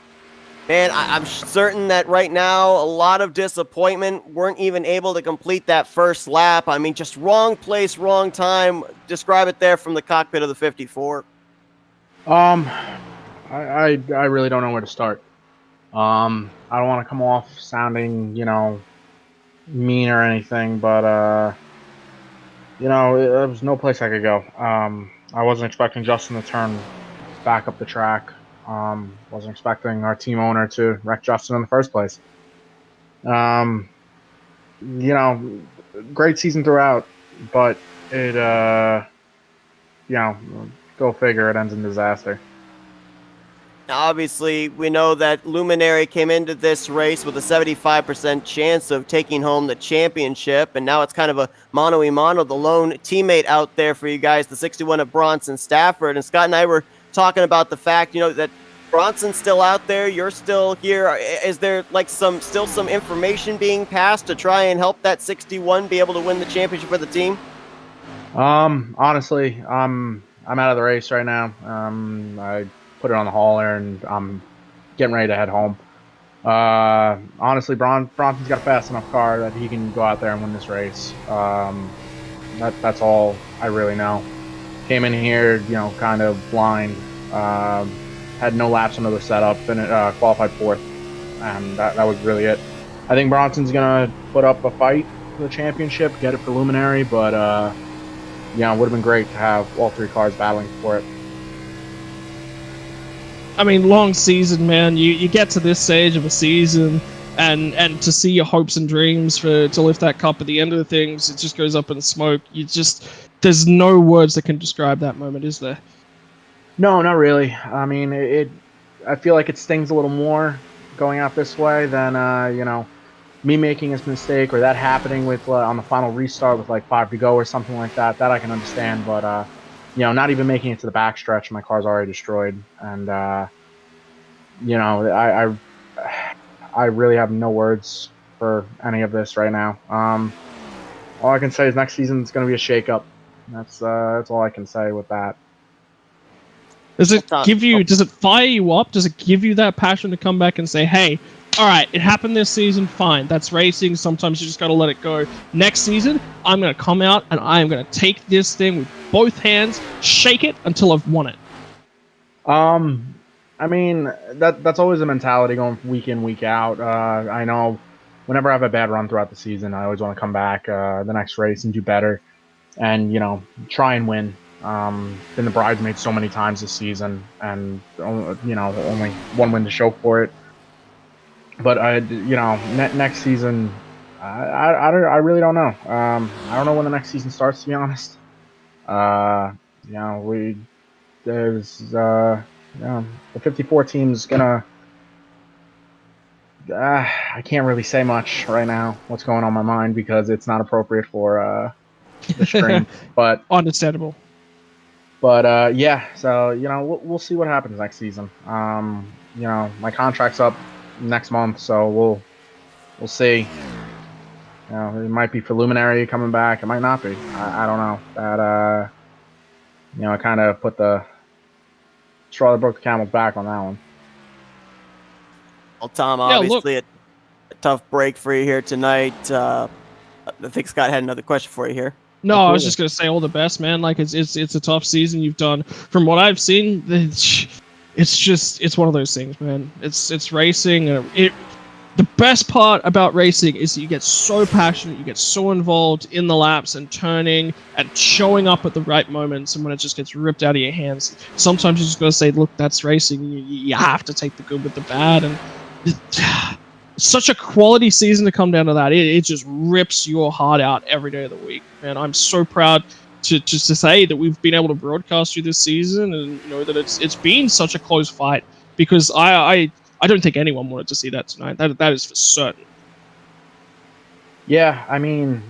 Man, I'm certain that right now, a lot of disappointment. Weren't even able to complete that first lap. I mean, just wrong place, wrong time. Describe it there from the cockpit of the 54. I really don't know where to start. I don't want to come off sounding, mean or anything, but there was no place I could go. I wasn't expecting Justin to turn back up the track. Wasn't expecting our team owner to wreck Justin in the first place. Great season throughout, but it go figure, it ends in disaster. Now, obviously, we know that Luminary came into this race with a 75% chance of taking home the championship, and now it's kind of a mano-a-mano, the lone teammate out there for you guys, the 61 of Bronson Stafford. And Scott and I were talking about the fact, that Bronson's still out there, you're still here. Is there still some information being passed to try and help that 61 be able to win the championship for the team? Honestly, I'm out of the race right now. I put it on the hauler, and I'm getting ready to head home. Honestly, Bronson's got a fast enough car that he can go out there and win this race. That's all I really know. Came in here, kind of blind. Had no laps under the setup, and qualified 4th, and that was really it. I think Bronson's gonna put up a fight for the championship, get it for Luminary, but it would have been great to have all 3 cars battling for it. I mean, long season, man. You get to this stage of a season, and to see your hopes and dreams to lift that cup at the end of the things, it just goes up in smoke. There's no words that can describe that moment, is there? No, not really. I mean, I feel like it stings a little more going out this way than me making this mistake or that happening with on the final restart with 5 to go or something like that. That I can understand, but not even making it to the backstretch, my car's already destroyed, and I really have no words for any of this right now. All I can say is next season is going to be a shakeup. That's all I can say with that. Does it does it fire you up? Does it give you that passion to come back and say, hey, all right, it happened this season, fine. That's racing. Sometimes you just got to let it go. Next season, I'm going to come out and I am going to take this thing with both hands, shake it until I've won it. I mean, that's always a mentality going week in, week out. I know whenever I have a bad run throughout the season, I always want to come back the next race and do better and, try and win. Been the bridesmaid so many times this season, and only one win to show for it. But next season, I really don't know. I don't know when the next season starts, to be honest. There's the 54 team's gonna. I can't really say much right now. What's going on in my mind because it's not appropriate for the stream. But Understandable. Yeah. So we'll see what happens next season. My contract's up next month, so we'll see. It might be for Luminary coming back. It might not be. I don't know. That I kind of put the straw that broke the camel's back on that one. Well, Tom, Yeah, obviously a tough break for you here tonight. I think Scott had another question for you here. No, I was just gonna say all the best, man. Like it's a tough season you've done. From what I've seen, it's one of those things, man. It's racing, and the best part about racing is that you get so passionate, you get so involved in the laps and turning and showing up at the right moments, and when it just gets ripped out of your hands, sometimes you just gotta say, look, that's racing. You have to take the good with the bad, and such a quality season to come down to that. It just rips your heart out every day of the week, man. I'm so proud to say that we've been able to broadcast you this season, and that it's been such a close fight, because I don't think anyone wanted to see that tonight. That is for certain. Yeah, I mean,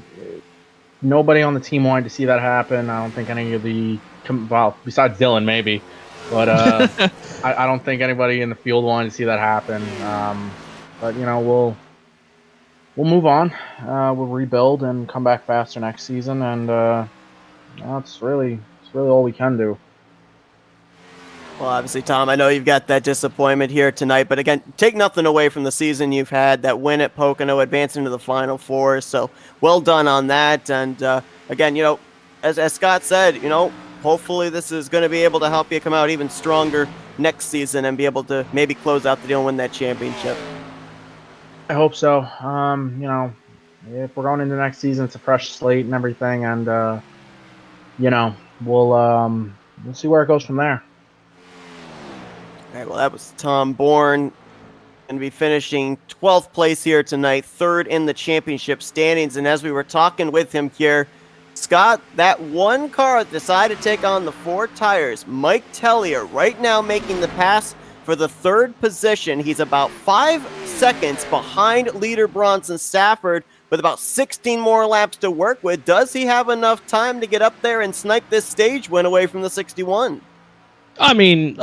nobody on the team wanted to see that happen. I don't think any of besides Dylan maybe, but I don't think anybody in the field wanted to see that happen. But we'll move on. We'll rebuild and come back faster next season, and it's really all we can do. Well, obviously, Tom, I know you've got that disappointment here tonight, but again, take nothing away from the season you've had, that win at Pocono, advancing to the Final Four, so well done on that. And again, as Scott said, hopefully this is going to be able to help you come out even stronger next season and be able to maybe close out the deal and win that championship. I hope so. If we're going into next season, it's a fresh slate and everything, and we'll see where it goes from there. All right, well, that was Tom Bourne. Going to be finishing 12th place here tonight, third in the championship standings. And as we were talking with him here, Scott, that one car that decided to take on the 4 tires, Mike Tellier, right now making the pass for the 3rd position. He's about 5 seconds behind leader Bronson Stafford with about 16 more laps to work with. Does he have enough time to get up there and snipe this stage win away from the 61? I mean,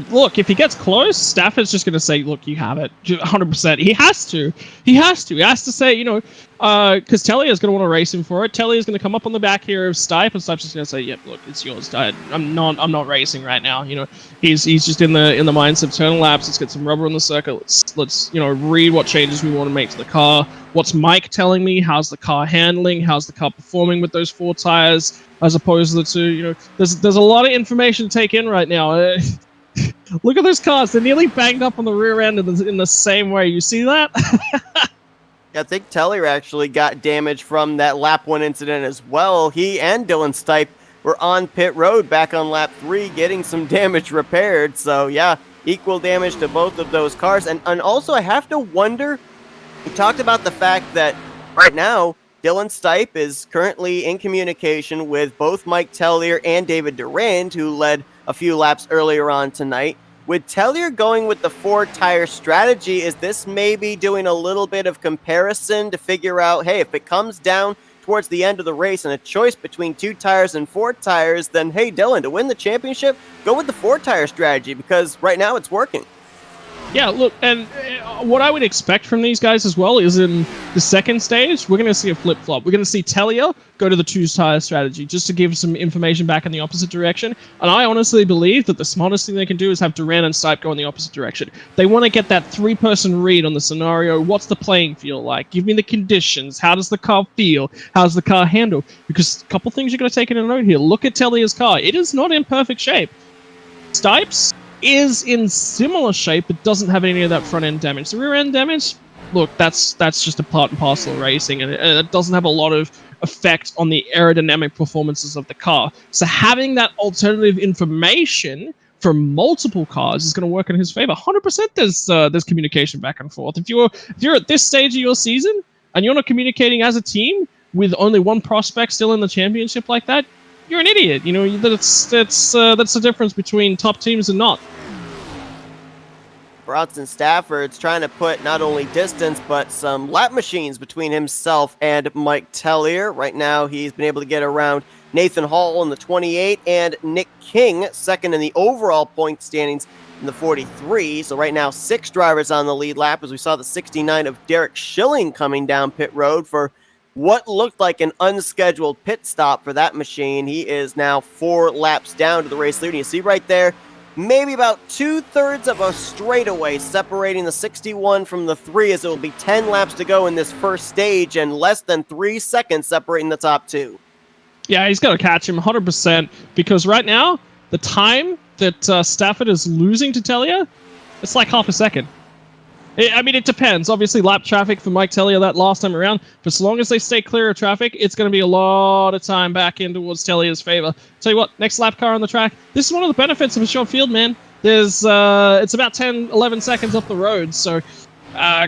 look, if he gets close, Stafford's just going to say, look, you have it. 100%. He has to. He has to say, because Telly is going to want to race him for it. Telly is going to come up on the back here of Stipe, and Stipe's just going to say, yep, look, it's yours. I'm not racing right now. He's just in the mindset of turning laps. Let's get some rubber on the circuit. Let's read what changes we want to make to the car. What's Mike telling me? How's the car handling? How's the car performing with those 4 tires? As opposed to the 2, there's a lot of information to take in right now. Look at those cars; they're nearly banged up on the rear end in the same way. You see that? I think Tellier actually got damage from that lap 1 incident as well. He and Dylan Stipe were on pit road back on lap 3, getting some damage repaired. So yeah, equal damage to both of those cars. And also, I have to wonder. We talked about the fact that right now, Dylan Stipe is currently in communication with both Mike Tellier and David Durand, who led a few laps earlier on tonight. With Tellier going with the 4-tire strategy, is this maybe doing a little bit of comparison to figure out, hey, if it comes down towards the end of the race and a choice between 2 tires and 4 tires, then hey, Dylan, to win the championship, go with the 4-tire strategy, because right now it's working. Yeah, look, and what I would expect from these guys as well is in the second stage, we're going to see a flip-flop. We're going to see Tellier go to the 2-tire strategy just to give some information back in the opposite direction. And I honestly believe that the smartest thing they can do is have Durand and Stipe go in the opposite direction. They want to get that 3-person read on the scenario. What's the playing field like? Give me the conditions. How does the car feel? How's the car handle? Because a couple things you're going to take into note here. Look at Tellier's car. It is not in perfect shape. Stipe's is in similar shape, but doesn't have any of that front end damage. The rear end damage, look, that's just a part and parcel of racing, and it doesn't have a lot of effect on the aerodynamic performances of the car. So having that alternative information from multiple cars is going to work in his favor. 100% there's communication back and forth. If you're at this stage of your season and you're not communicating as a team with only one prospect still in the championship like that, you're an idiot. That's the difference between top teams and not. Bronson Stafford's trying to put not only distance, but some lap machines between himself and Mike Tellier. Right now, he's been able to get around Nathan Hall in the 28 and Nick King, second in the overall point standings in the 43. So right now, 6 drivers on the lead lap as we saw the 69 of Derek Schilling coming down pit road for what looked like an unscheduled pit stop for that machine. He is now 4 laps down to the race leader. You see right there, maybe about 2/3 of a straightaway separating the 61 from the 3, as it will be 10 laps to go in this first stage and less than 3 seconds separating the top 2. Yeah, he's got to catch him 100%, because right now, the time that Stafford is losing to Tellier, it's like half a second. I mean, it depends. Obviously, lap traffic for Mike Tellier that last time around, but as long as they stay clear of traffic, it's going to be a lot of time back in towards Tellier's favor. Tell you what, next lap car on the track, this is one of the benefits of a short field, man. There's, it's about 10, 11 seconds off the road, so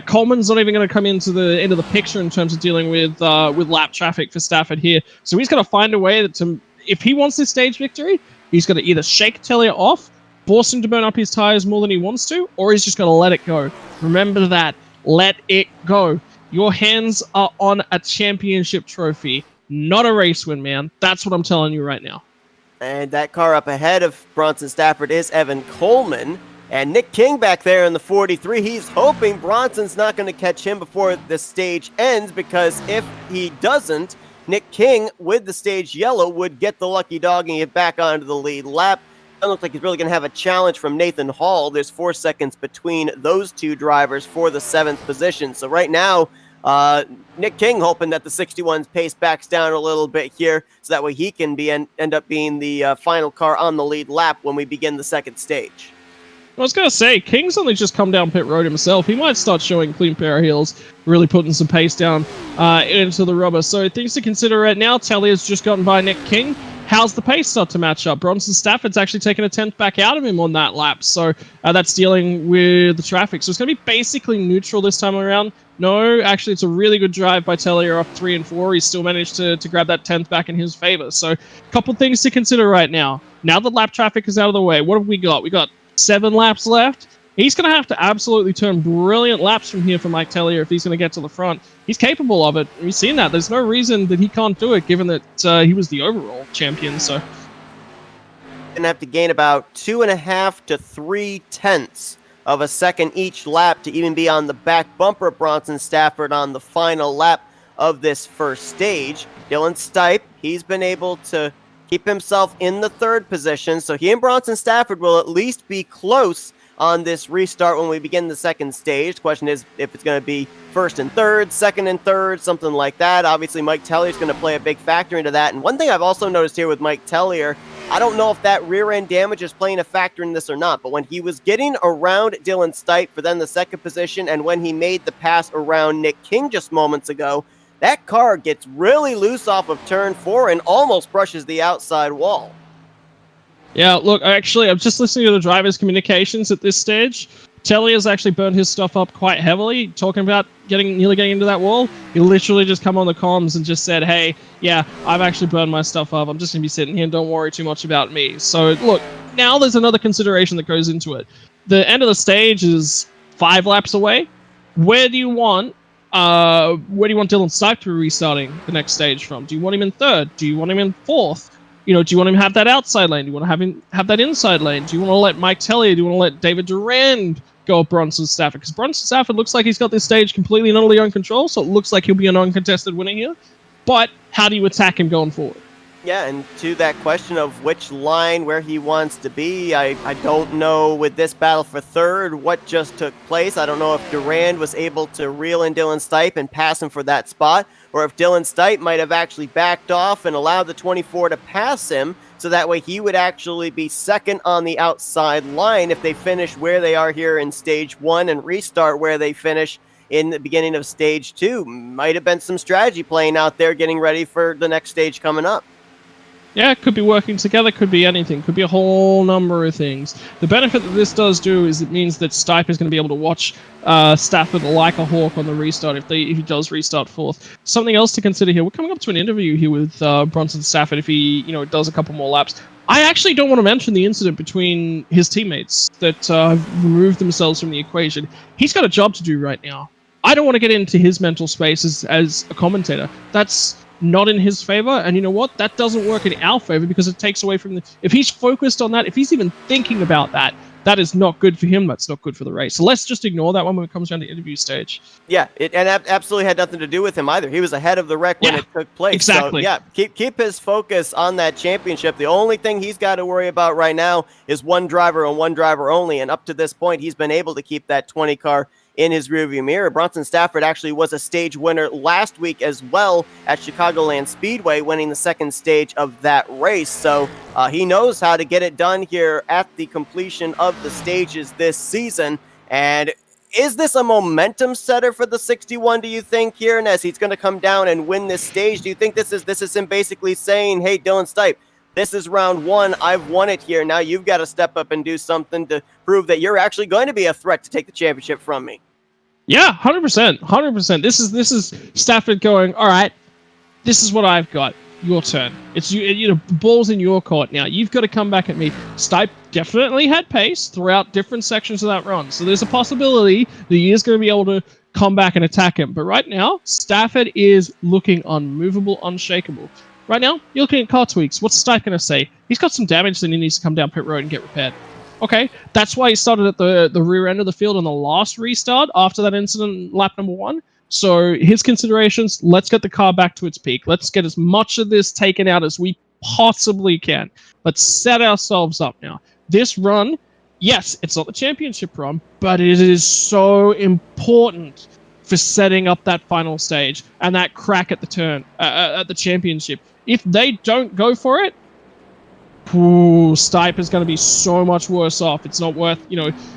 Coleman's not even going to come into the picture in terms of dealing with lap traffic for Stafford here. So he's got to find a way to, if he wants this stage victory, he's got to either shake Tellier off, force him to burn up his tires more than he wants to, or he's just going to let it go. Remember that. Let it go. Your hands are on a championship trophy, not a race win, man. That's what I'm telling you right now. And that car up ahead of Bronson Stafford is Evan Coleman. And Nick King back there in the 43, he's hoping Bronson's not going to catch him before the stage ends, because if he doesn't, Nick King, with the stage yellow, would get the lucky dog and get back onto the lead lap. Doesn't look like he's really going to have a challenge from Nathan Hall. There's 4 seconds between those 2 drivers for the 7th position. So right now, Nick King hoping that the 61's pace backs down a little bit here, so that way he can end up being the final car on the lead lap when we begin the second stage. I was going to say, King's only just come down pit road himself. He might start showing clean pair of heels, really putting some pace down into the rubber. So things to consider right now. Tellier's just gotten by Nick King. How's the pace start to match up? Bronson Stafford's actually taken a 10th back out of him on that lap, so that's dealing with the traffic. So it's going to be basically neutral this time around. No, actually, it's a really good drive by Tellier off 3 and 4. He's still managed to grab that 10th back in his favor. So a couple things to consider right now. Now that lap traffic is out of the way, what have we got? We got 7 laps left. He's going to have to absolutely turn brilliant laps from here for Mike Tellier if he's going to get to the front. He's capable of it. We've seen that. There's no reason that he can't do it, given that he was the overall champion. So, going to have to gain about 2.5 to 3 tenths of a second each lap to even be on the back bumper of Bronson Stafford on the final lap of this first stage. Dylan Stipe, he's been able to keep himself in the 3rd position, so he and Bronson Stafford will at least be close on this restart when we begin the second stage. The question is if it's going to be 1st and 3rd, 2nd and 3rd, something like that. Obviously, Mike Tellier is going to play a big factor into that. And one thing I've also noticed here with Mike Tellier, I don't know if that rear end damage is playing a factor in this or not, but when he was getting around Dylan Stipe for then the 2nd position, and when he made the pass around Nick King just moments ago, that car gets really loose off of turn 4 and almost brushes the outside wall. yeah, look, actually, I'm just listening to the driver's communications at this stage. Tellier's actually burned his stuff up quite heavily, talking about nearly getting into that wall. He literally just come on the comms and just said, hey, yeah, I've actually burned my stuff up. I'm just going to be sitting here and don't worry too much about me. So, look, now there's another consideration that goes into it. The end of the stage is 5 laps away. Where do you want Dylan Stipe to be restarting the next stage from? Do you want him in 3rd? Do you want him in 4th? You know, do you want him to have that outside lane? Do you want to have him have that inside lane? Do you want to let Mike Tellier? Do you want to let David Durand go with Bronson Stafford? Because Bronson Stafford looks like he's got this stage completely and utterly under control, so it looks like he'll be an uncontested winner here. But how do you attack him going forward? Yeah, and to that question of which line where he wants to be, I don't know with this battle for 3rd what just took place. I don't know if Durand was able to reel in Dylan Stipe and pass him for that spot, or if Dylan Stipe might have actually backed off and allowed the 24 to pass him, so that way he would actually be 2nd on the outside line if they finish where they are here in stage 1 and restart where they finish in the beginning of stage 2. Might have been some strategy playing out there getting ready for the next stage coming up. Yeah, it could be working together, could be anything, could be a whole number of things. The benefit that this does do is it means that Stipe is going to be able to watch Stafford like a hawk on the restart if he does restart fourth. Something else to consider here, we're coming up to an interview here with Bronson Stafford if he does a couple more laps. I actually don't want to mention the incident between his teammates that have removed themselves from the equation. He's got a job to do right now. I don't want to get into his mental space as a commentator. That's not in his favor, and you know what? That doesn't work in our favor because it takes away from if he's focused on that, if he's even thinking about that, that is not good for him. That's not good for the race. So let's just ignore that one when it comes down to interview stage. Yeah, it absolutely had nothing to do with him either. He was ahead of the wreck when it took place. Exactly. So, yeah, keep his focus on that championship. The only thing he's got to worry about right now is one driver and one driver only. And up to this point, he's been able to keep that 20 car in his rearview mirror. Bronson Stafford actually was a stage winner last week as well at Chicagoland Speedway, winning the second stage of that race. So he knows how to get it done here at the completion of the stages this season. And is this a momentum setter for the 61, do you think, here? And as he's going to come down and win this stage, do you think this is him basically saying, hey, Dylan Stipe, this is round one. I've won it here. Now you've got to step up and do something to prove that you're actually going to be a threat to take the championship from me? Yeah, 100%. 100%. This is Stafford going, all right, this is what I've got. Your turn. It's the ball's in your court now. You've got to come back at me. Stipe definitely had pace throughout different sections of that run. So there's a possibility that he is going to be able to come back and attack him. But right now, Stafford is looking unmovable, unshakable. Right now, you're looking at car tweaks. What's Stipe going to say? He's got some damage that he needs to come down pit road and get repaired. Okay, that's why he started at the rear end of the field on the last restart after that incident, lap number 1. So his considerations, let's get the car back to its peak. Let's get as much of this taken out as we possibly can. Let's set ourselves up now. This run, yes, it's not the championship run, but it is so important for setting up that final stage and that crack at the turn, at the championship. If they don't go for it, Stipe is going to be so much worse off. It's not worth,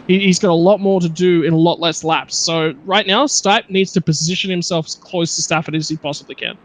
he's got a lot more to do in a lot less laps. So right now, Stipe needs to position himself as close to Stafford as he possibly can.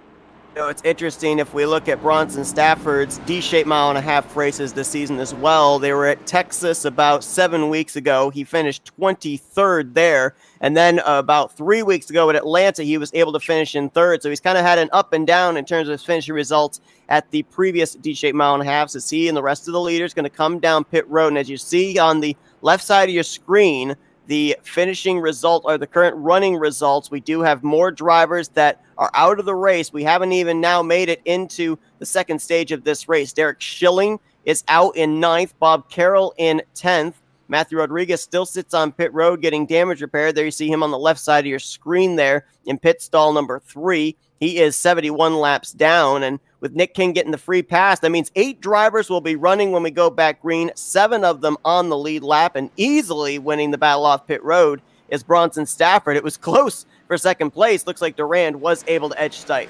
It's interesting if we look at Bronson Stafford's D-shaped mile-and-a-half races this season as well. They were at Texas about 7 weeks ago. He finished 23rd there. And then about 3 weeks ago at Atlanta, he was able to finish in third. So he's kind of had an up and down in terms of his finishing results at the previous D-shaped mile-and-a-halves. As he and the rest of the leaders going to come down pit road. And as you see on the left side of your screen, the finishing result or the current running results, we do have more drivers that are out of the race. We haven't even now made it into the second stage of this race. Derek Schilling is out in 9th, Bob Carroll in 10th. Matthew Rodriguez still sits on pit road getting damage repaired. There you see him on the left side of your screen there in pit stall number 3. He is 71 laps down, and with Nick King getting the free pass, that means 8 drivers will be running when we go back green, 7 of them on the lead lap, and easily winning the battle off pit road is Bronson Stafford. It was close for second place. Looks like Durand was able to edge Stipe.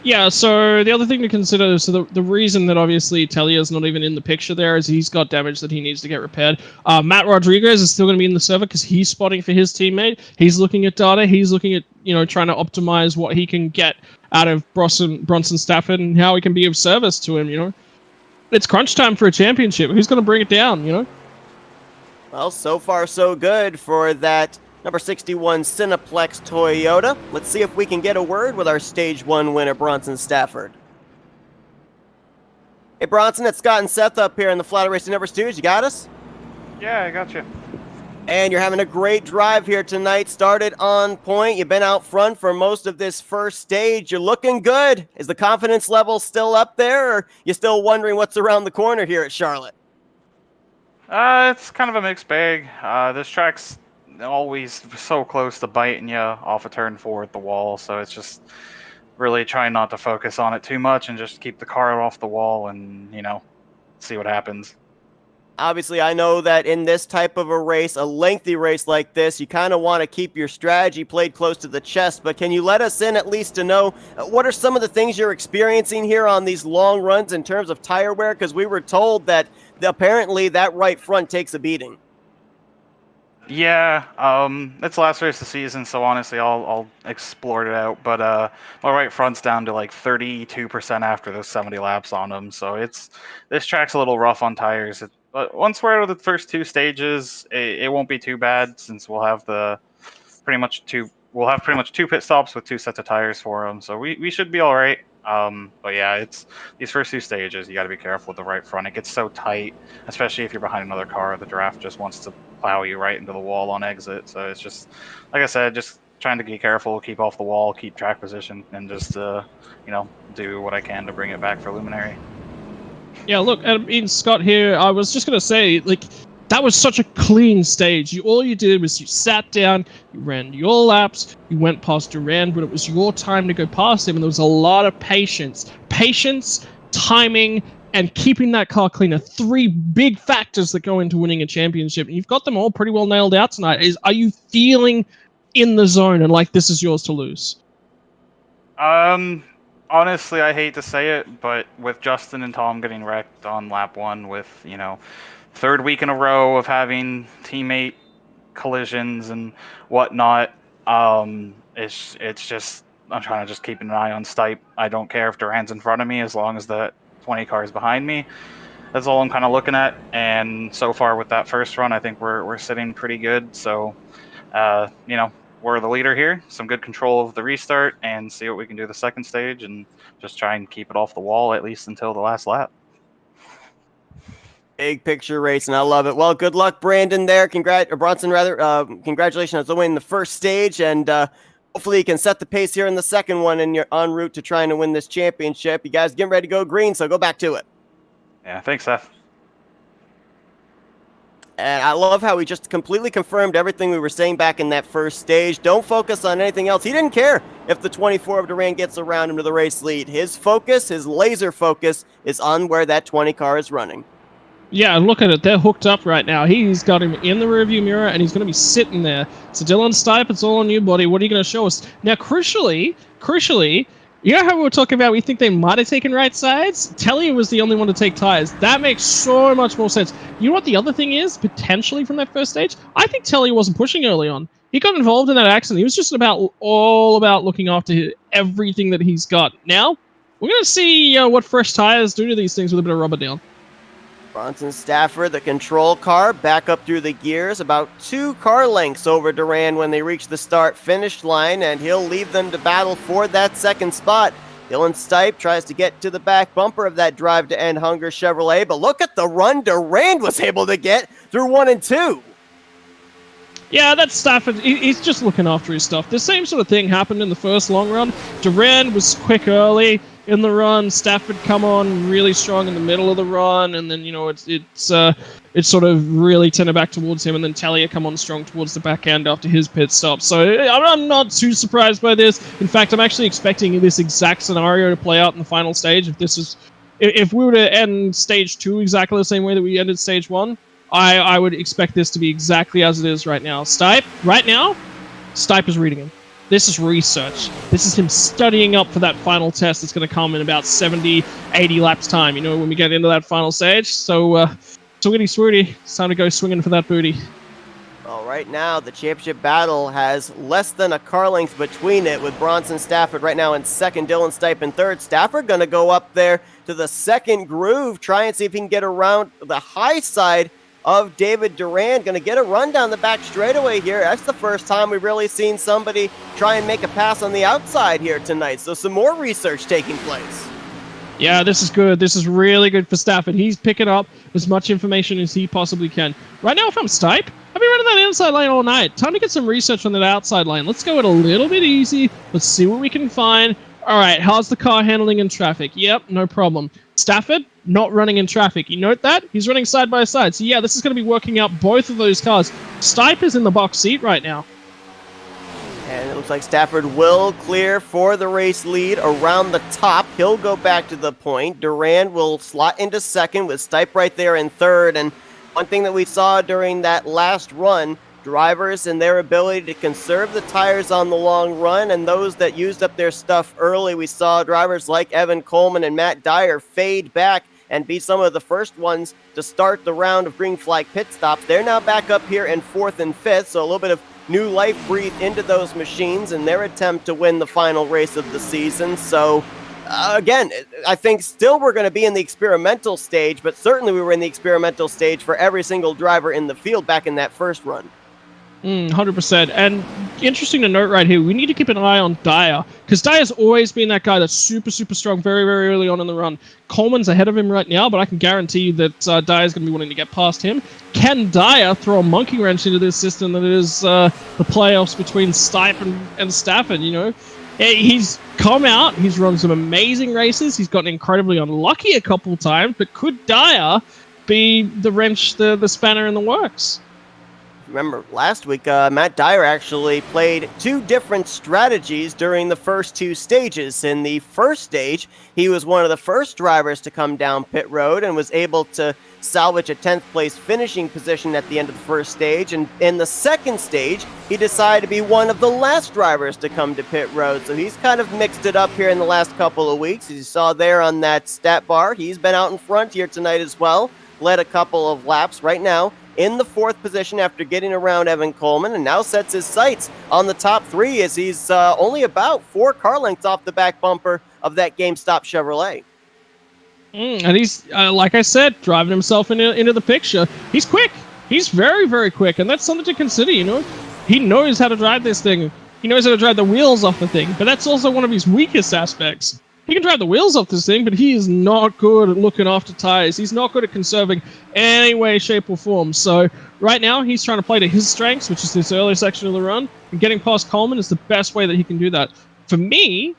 Yeah, so the other thing to consider, so the reason that obviously Talia's not even in the picture there is he's got damage that he needs to get repaired. Matt Rodriguez is still going to be in the server because he's spotting for his teammate. He's looking at data. He's looking at, trying to optimize what he can get out of Bronson Stafford and how he can be of service to him, It's crunch time for a championship. Who's going to bring it down, Well, so far so good for that number 61 Cineplex Toyota. Let's see if we can get a word with our Stage 1 winner, Bronson Stafford. Hey, Bronson, it's Scott and Seth up here in the Flatout Racing Network studios. You got us? Yeah, I got you. And you're having a great drive here tonight. Started on point. You've been out front for most of this first stage. You're looking good. Is the confidence level still up there, or you still wondering what's around the corner here at Charlotte? It's kind of a mixed bag. This track's always so close to biting you off a turn 4 at the wall, so it's just really trying not to focus on it too much and just keep the car off the wall and see what happens. Obviously, I know that in this type of a race, a lengthy race like this, you kind of want to keep your strategy played close to the chest, but can you let us in at least to know what are some of the things you're experiencing here on these long runs in terms of tire wear? Because we were told that apparently that right front takes a beating. Yeah, it's the last race of the season, so honestly, I'll explore it out. But my right front's down to like 32% after those 70 laps on them, so this track's a little rough on tires. But once we're out of the first two stages, it won't be too bad since we'll have pretty much two pit stops with two sets of tires for them, so we should be all right. But yeah, it's these first two stages. You got to be careful with the right front. It gets so tight, especially if you're behind another car. The draft just wants to plow you right into the wall on exit. So it's just, like I said, just trying to be careful, keep off the wall, keep track position, and just do what I can to bring it back for Luminary. Yeah, look, Scott here, I was just going to say, like, that was such a clean stage. All you did was you sat down, you ran your laps, you went past Durand, but it was your time to go past him, and there was a lot of patience. Patience, timing, and keeping that car clean are three big factors that go into winning a championship, and you've got them all pretty well nailed out tonight. Are you feeling in the zone and like this is yours to lose? Honestly, I hate to say it, but with Justin and Tom getting wrecked on lap 1 with, third week in a row of having teammate collisions and whatnot, it's just, I'm trying to just keep an eye on Stipe. I don't care if Durand's in front of me as long as the 20 cars behind me. That's all I'm kind of looking at. And so far with that first run, I think we're sitting pretty good. So, we're the leader here. Some good control of the restart and see what we can do the second stage and just try and keep it off the wall at least until the last lap. Big picture racing. I love it. Well, good luck, Brandon, there. Bronson, rather. Congratulations on winning the first stage, and hopefully you can set the pace here in the second one, and you're en route to trying to win this championship. You guys getting ready to go green, so go back to it. Yeah, thanks, Seth. And I love how he just completely confirmed everything we were saying back in that first stage. Don't focus on anything else. He didn't care if the 24 of Durand gets around him to the race lead. His focus, his laser focus, is on where that 20 car is running. Yeah, look at it. They're hooked up right now. He's got him in the rearview mirror, and he's going to be sitting there. So Dylan Stipe, it's all on you, buddy. What are you going to show us? Now, crucially, you know how we were talking about we think they might have taken right sides? Telly was the only one to take tires. That makes so much more sense. You know what the other thing is, potentially from that first stage? I think Telly wasn't pushing early on. He got involved in that accident. He was just all about looking after everything that he's got. Now, we're going to see what fresh tires do to these things with a bit of rubber down. Bronson Stafford, the control car, back up through the gears, about 2 car lengths over Durand when they reach the start-finish line, and he'll leave them to battle for that second spot. Dylan Stipe tries to get to the back bumper of that Drive to End Hunger Chevrolet, but look at the run Durand was able to get through 1 and 2. Yeah, that's Stafford. He's just looking after his stuff. The same sort of thing happened in the first long run. Durand was quick early in the run. Stafford come on really strong in the middle of the run, and then it's sort of really tended back towards him, and then Talia come on strong towards the back end after his pit stop. So I'm not too surprised by this. In fact, I'm actually expecting this exact scenario to play out in the final stage. If we were to end stage 2 exactly the same way that we ended stage 1, I would expect this to be exactly as it is right now. Stipe is reading him. This is research. This is him studying up for that final test that's going to come in about 70, 80 laps time, when we get into that final stage. So, Swooty, it's time to go swinging for that booty. Well, right now, the championship battle has less than a car length between it, with Bronson Stafford right now in second, Dylan Stipe in third. Stafford going to go up there to the second groove, try and see if he can get around the high side of David Durand. Going to get a run down the back straightaway here. That's the first time we've really seen somebody try and make a pass on the outside here tonight. So some more research taking place. Yeah, this is good. This is really good for Stafford. He's picking up as much information as he possibly can. Right now, if I'm Stipe, I've been running that inside lane all night. Time to get some research on that outside lane. Let's go it a little bit easy. Let's see what we can find. All right, how's the car handling in traffic? Yep, no problem. Stafford, not running in traffic. You note that? He's running side by side. So yeah, this is going to be working out both of those cars. Stipe is in the box seat right now. And it looks like Stafford will clear for the race lead around the top. He'll go back to the point. Durand will slot into second with Stipe right there in third. And one thing that we saw during that last run, drivers and their ability to conserve the tires on the long run, and those that used up their stuff early, we saw drivers like Evan Coleman and Matt Dyer fade back and be some of the first ones to start the round of green flag pit stops. They're now back up here in 4th and 5th, so a little bit of new life breathed into those machines in their attempt to win the final race of the season. So again, I think still we're going to be in the experimental stage, but certainly we were in the experimental stage for every single driver in the field back in that first run. 100%. And interesting to note right here, we need to keep an eye on Dyer, because Dyer's always been that guy that's super, super strong very, very early on in the run. Coleman's ahead of him right now, but I can guarantee you that Dyer's going to be wanting to get past him. Can Dyer throw a monkey wrench into this system that is the playoffs between Stipe and Stafford, you know? He's come out, he's run some amazing races, he's gotten incredibly unlucky a couple times, but could Dyer be the wrench, the spanner in the works? Remember, last week, Matt Dyer actually played 2 different strategies during the first 2 stages. In the first stage, he was one of the first drivers to come down pit road and was able to salvage a 10th place finishing position at the end of the first stage. And in the second stage, he decided to be one of the last drivers to come to pit road. So he's kind of mixed it up here in the last couple of weeks. As you saw there on that stat bar, he's been out in front here tonight as well. Led a couple of laps right now in the 4th position after getting around Evan Coleman, and now sets his sights on the top 3 as he's only about 4 car lengths off the back bumper of that GameStop Chevrolet. And he's, like I said, driving himself into the picture. He's quick. He's very, very quick, and that's something to consider, you know. He knows how to drive this thing. He knows how to drive the wheels off the thing, but that's also one of his weakest aspects. He can drive the wheels off this thing, but he is not good at looking after tires. He's not good at conserving any way, shape, or form. So right now, he's trying to play to his strengths, which is this early section of the run. And getting past Coleman is the best way that he can do that. For me,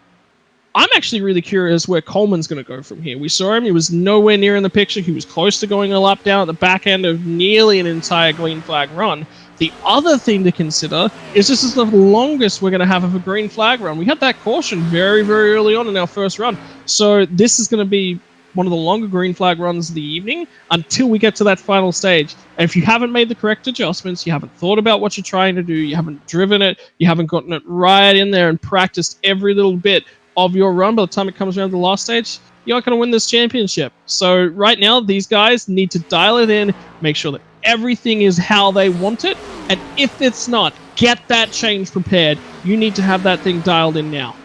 I'm actually really curious where Coleman's going to go from here. We saw him. He was nowhere near in the picture. He was close to going a lap down at the back end of nearly an entire green flag run. The other thing to consider is this is the longest we're going to have of a green flag run. We had that caution very, very early on in our first run. So this is going to be one of the longer green flag runs of the evening until we get to that final stage. And if you haven't made the correct adjustments, you haven't thought about what you're trying to do, you haven't driven it, you haven't gotten it right in there and practiced every little bit of your run, by the time it comes around to the last stage, you're not going to win this championship. So right now, these guys need to dial it in, make sure that everything is how they want it, and if it's not, get that change prepared. You need to have that thing dialed in now.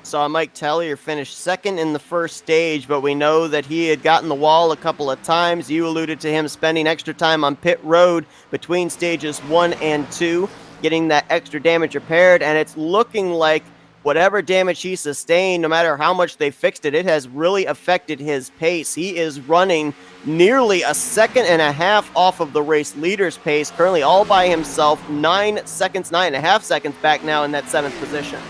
Saw Mike Tellier finish 2nd in the first stage, but we know that he had gotten the wall a couple of times. You alluded to him spending extra time on pit road between stages 1 and 2, getting that extra damage repaired, and it's looking like whatever damage he sustained, no matter how much they fixed it, it has really affected his pace. He is running nearly a 1.5 seconds off of the race leader's pace, currently all by himself, 9.5 seconds back now in that 7th position.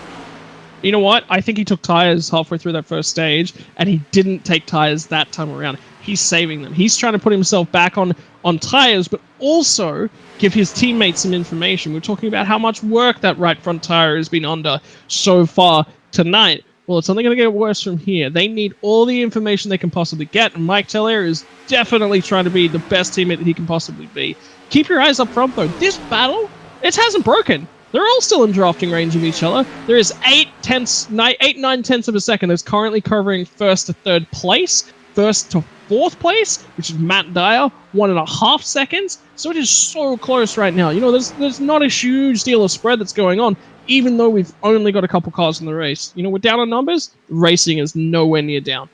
You know what? I think he took tires halfway through that first stage, and he didn't take tires that time around. He's saving them. He's trying to put himself back on tires, but also give his teammates some information. We're talking about how much work that right front tire has been under so far tonight. Well, it's only going to get worse from here. They need all the information they can possibly get, and Mike Tellier is definitely trying to be the best teammate that he can possibly be. Keep your eyes up front, though. This battle, it hasn't broken. They're all still in drafting range of each other. There is 9/10 of a second that's currently covering 1st to 3rd place. 1st to 4th place, which is Matt Dyer, 1.5 seconds. So it is so close right now. You know, there's not a huge deal of spread that's going on, even though we've only got a couple cars in the race. You know, we're down on numbers. Racing is nowhere near down.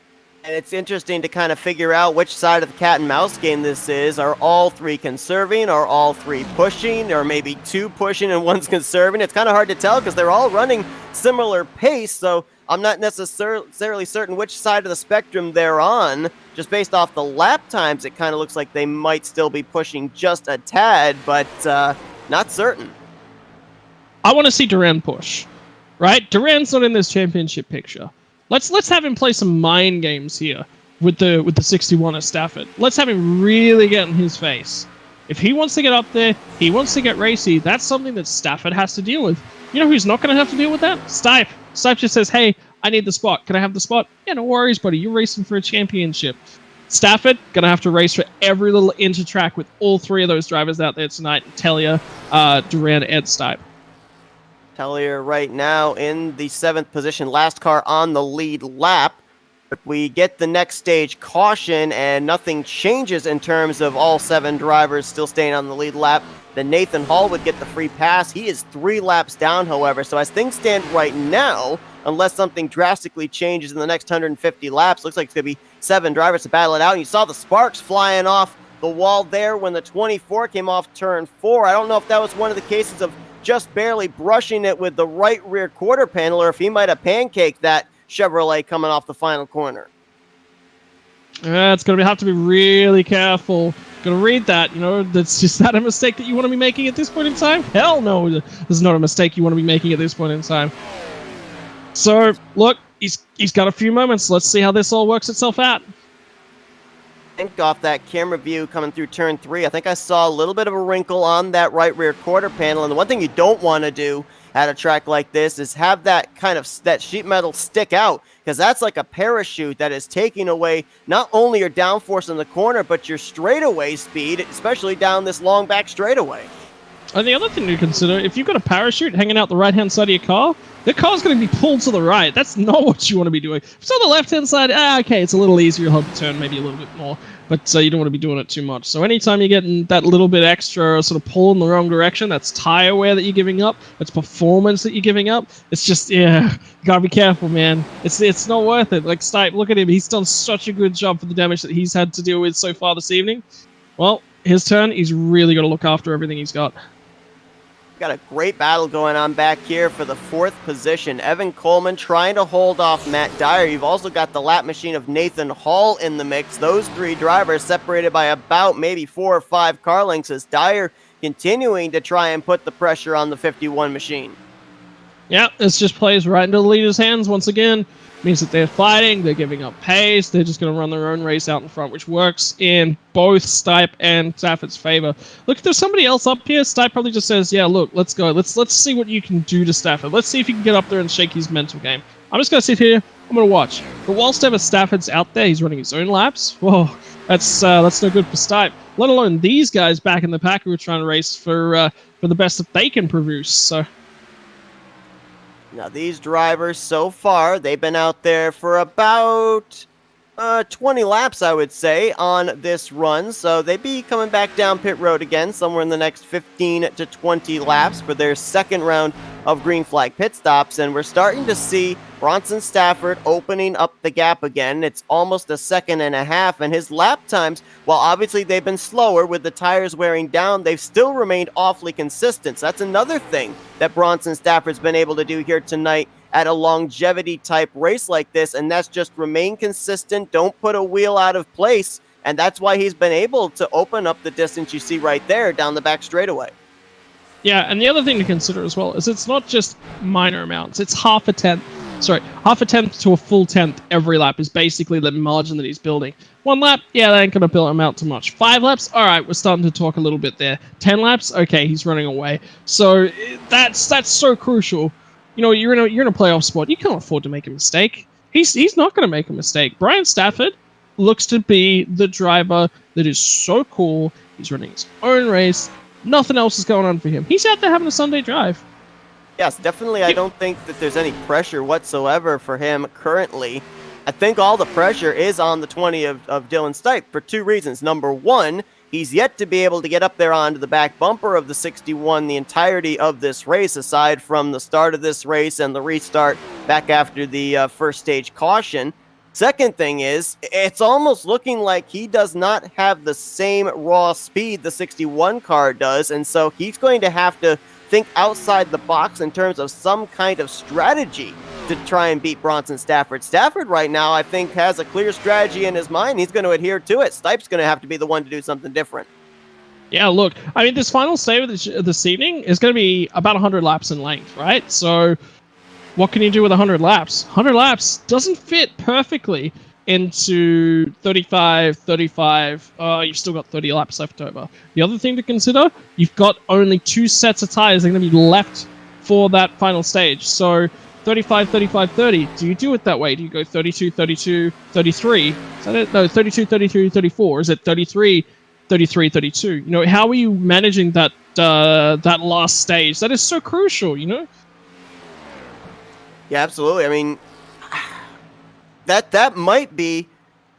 And it's interesting to kind of figure out which side of the cat and mouse game this is. Are all 3 conserving? Are all 3 pushing? Or maybe 2 pushing and 1's conserving? It's kind of hard to tell because they're all running similar pace. So I'm not necessarily certain which side of the spectrum they're on. Just based off the lap times, it kind of looks like they might still be pushing just a tad, but not certain. I want to see Duran push, right? Duran's not in this championship picture. Let's have him play some mind games here with the 61 at Stafford. Let's have him really get in his face. If he wants to get up there, he wants to get racy, that's something that Stafford has to deal with. You know who's not going to have to deal with that? Stipe. Stipe just says, hey, I need the spot. Can I have the spot? Yeah, no worries, buddy. You're racing for a championship. Stafford, going to have to race for every little inch of track with all 3 of those drivers out there tonight. Tellier, Duran, and Stipe. Tellier right now in the 7th position, last car on the lead lap. We get the next stage caution and nothing changes in terms of all 7 drivers still staying on the lead lap, then Nathan Hall would get the free pass. He is 3 laps down, however. So as things stand right now, unless something drastically changes in the next 150 laps, looks like it's going to be 7 drivers to battle it out. And you saw the sparks flying off the wall there when the 24 came off turn 4. I don't know if that was one of the cases of just barely brushing it with the right rear quarter panel, or if he might have pancaked that Chevrolet coming off the final corner. It's going to have to be really careful. Going to read that, that's just not a mistake that you want to be making at this point in time? Hell no, this is not a mistake you want to be making at this point in time. So, look, he's got a few moments. Let's see how this all works itself out. I think off that camera view coming through turn 3, I think I saw a little bit of a wrinkle on that right rear quarter panel. And the one thing you don't want to do at a track like this is have that kind of that sheet metal stick out, because that's like a parachute that is taking away not only your downforce in the corner, but your straightaway speed, especially down this long back straightaway. And the other thing to consider, if you've got a parachute hanging out the right-hand side of your car, the car's going to be pulled to the right. That's not what you want to be doing. If it's on the left-hand side, okay, it's a little easier. You'll have to turn maybe a little bit more, but you don't want to be doing it too much. So anytime you're getting that little bit extra sort of pull in the wrong direction, that's tire wear that you're giving up, that's performance that you're giving up. It's just, you got to be careful, man. It's not worth it. Like, Stipe, look at him. He's done such a good job for the damage that he's had to deal with so far this evening. Well, his turn, he's really got to look after everything he's got. Got a great battle going on back here for the 4th position. Evan Coleman trying to hold off Matt Dyer. You've also got the lap machine of Nathan Hall in the mix. Those 3 drivers separated by about maybe 4 or 5 car lengths, as Dyer continuing to try and put the pressure on the 51 machine. Yeah, this just plays right into the leader's hands once again. Means that they're fighting, they're giving up pace, they're just going to run their own race out in front, which works in both Stipe and Stafford's favor. Look, if there's somebody else up here, Stipe probably just says, yeah, look, let's go. Let's see what you can do to Stafford. Let's see if you can get up there and shake his mental game. I'm just going to sit here, I'm going to watch. But whilst ever Stafford's out there, he's running his own laps. Whoa, that's no good for Stipe. Let alone these guys back in the pack who are trying to race for the best that they can produce. So. Now, these drivers so far, they've been out there for about 20 laps, I would say, on this run. So they'd be coming back down pit road again somewhere in the next 15 to 20 laps for their second round of green flag pit stops. And we're starting to see Bronson Stafford opening up the gap again. It's almost a second and a half. And his lap times, while obviously they've been slower with the tires wearing down, they've still remained awfully consistent. So that's another thing that Bronson Stafford's been able to do here tonight at a longevity type race like this, and that's just remain consistent, don't put a wheel out of place, and that's why he's been able to open up the distance you see right there down the back straightaway. Yeah, and the other thing to consider as well is it's not just minor amounts, it's half a tenth to a full tenth every lap is basically the margin that he's building. 1 lap, yeah, that ain't going to amount to much. 5 laps, all right, we're starting to talk a little bit there. 10 laps, okay, he's running away. So that's so crucial. You're in a playoff spot. You can't afford to make a mistake. He's not going to make a mistake. Brian Stafford looks to be the driver that is so cool. He's running his own race. Nothing else is going on for him. He's out there having a Sunday drive. Yes, definitely. I don't think that there's any pressure whatsoever for him currently. I think all the pressure is on the 20 of Dylan Stipe for 2 reasons. Number 1, he's yet to be able to get up there onto the back bumper of the 61 the entirety of this race, aside from the start of this race and the restart back after the first stage caution. Second thing is, it's almost looking like he does not have the same raw speed the 61 car does, and so he's going to have to think outside the box in terms of some kind of strategy to try and beat Bronson Stafford. Stafford right now, I think, has a clear strategy in his mind. He's going to adhere to it. Stipe's going to have to be the one to do something different. Yeah, look, I mean, this final stage of this evening is going to be about 100 laps in length, right? So what can you do with 100 laps? 100 laps doesn't fit perfectly into 35. You've still got 30 laps left over. The other thing to consider, you've got only 2 sets of tires that are going to be left for that final stage. So 35, 30. Do you do it that way? Do you go 32, 33? Is that it? No, 32, 34. Is it 33, 32? How are you managing that last stage? That is so crucial, Yeah, absolutely. I mean, that might be,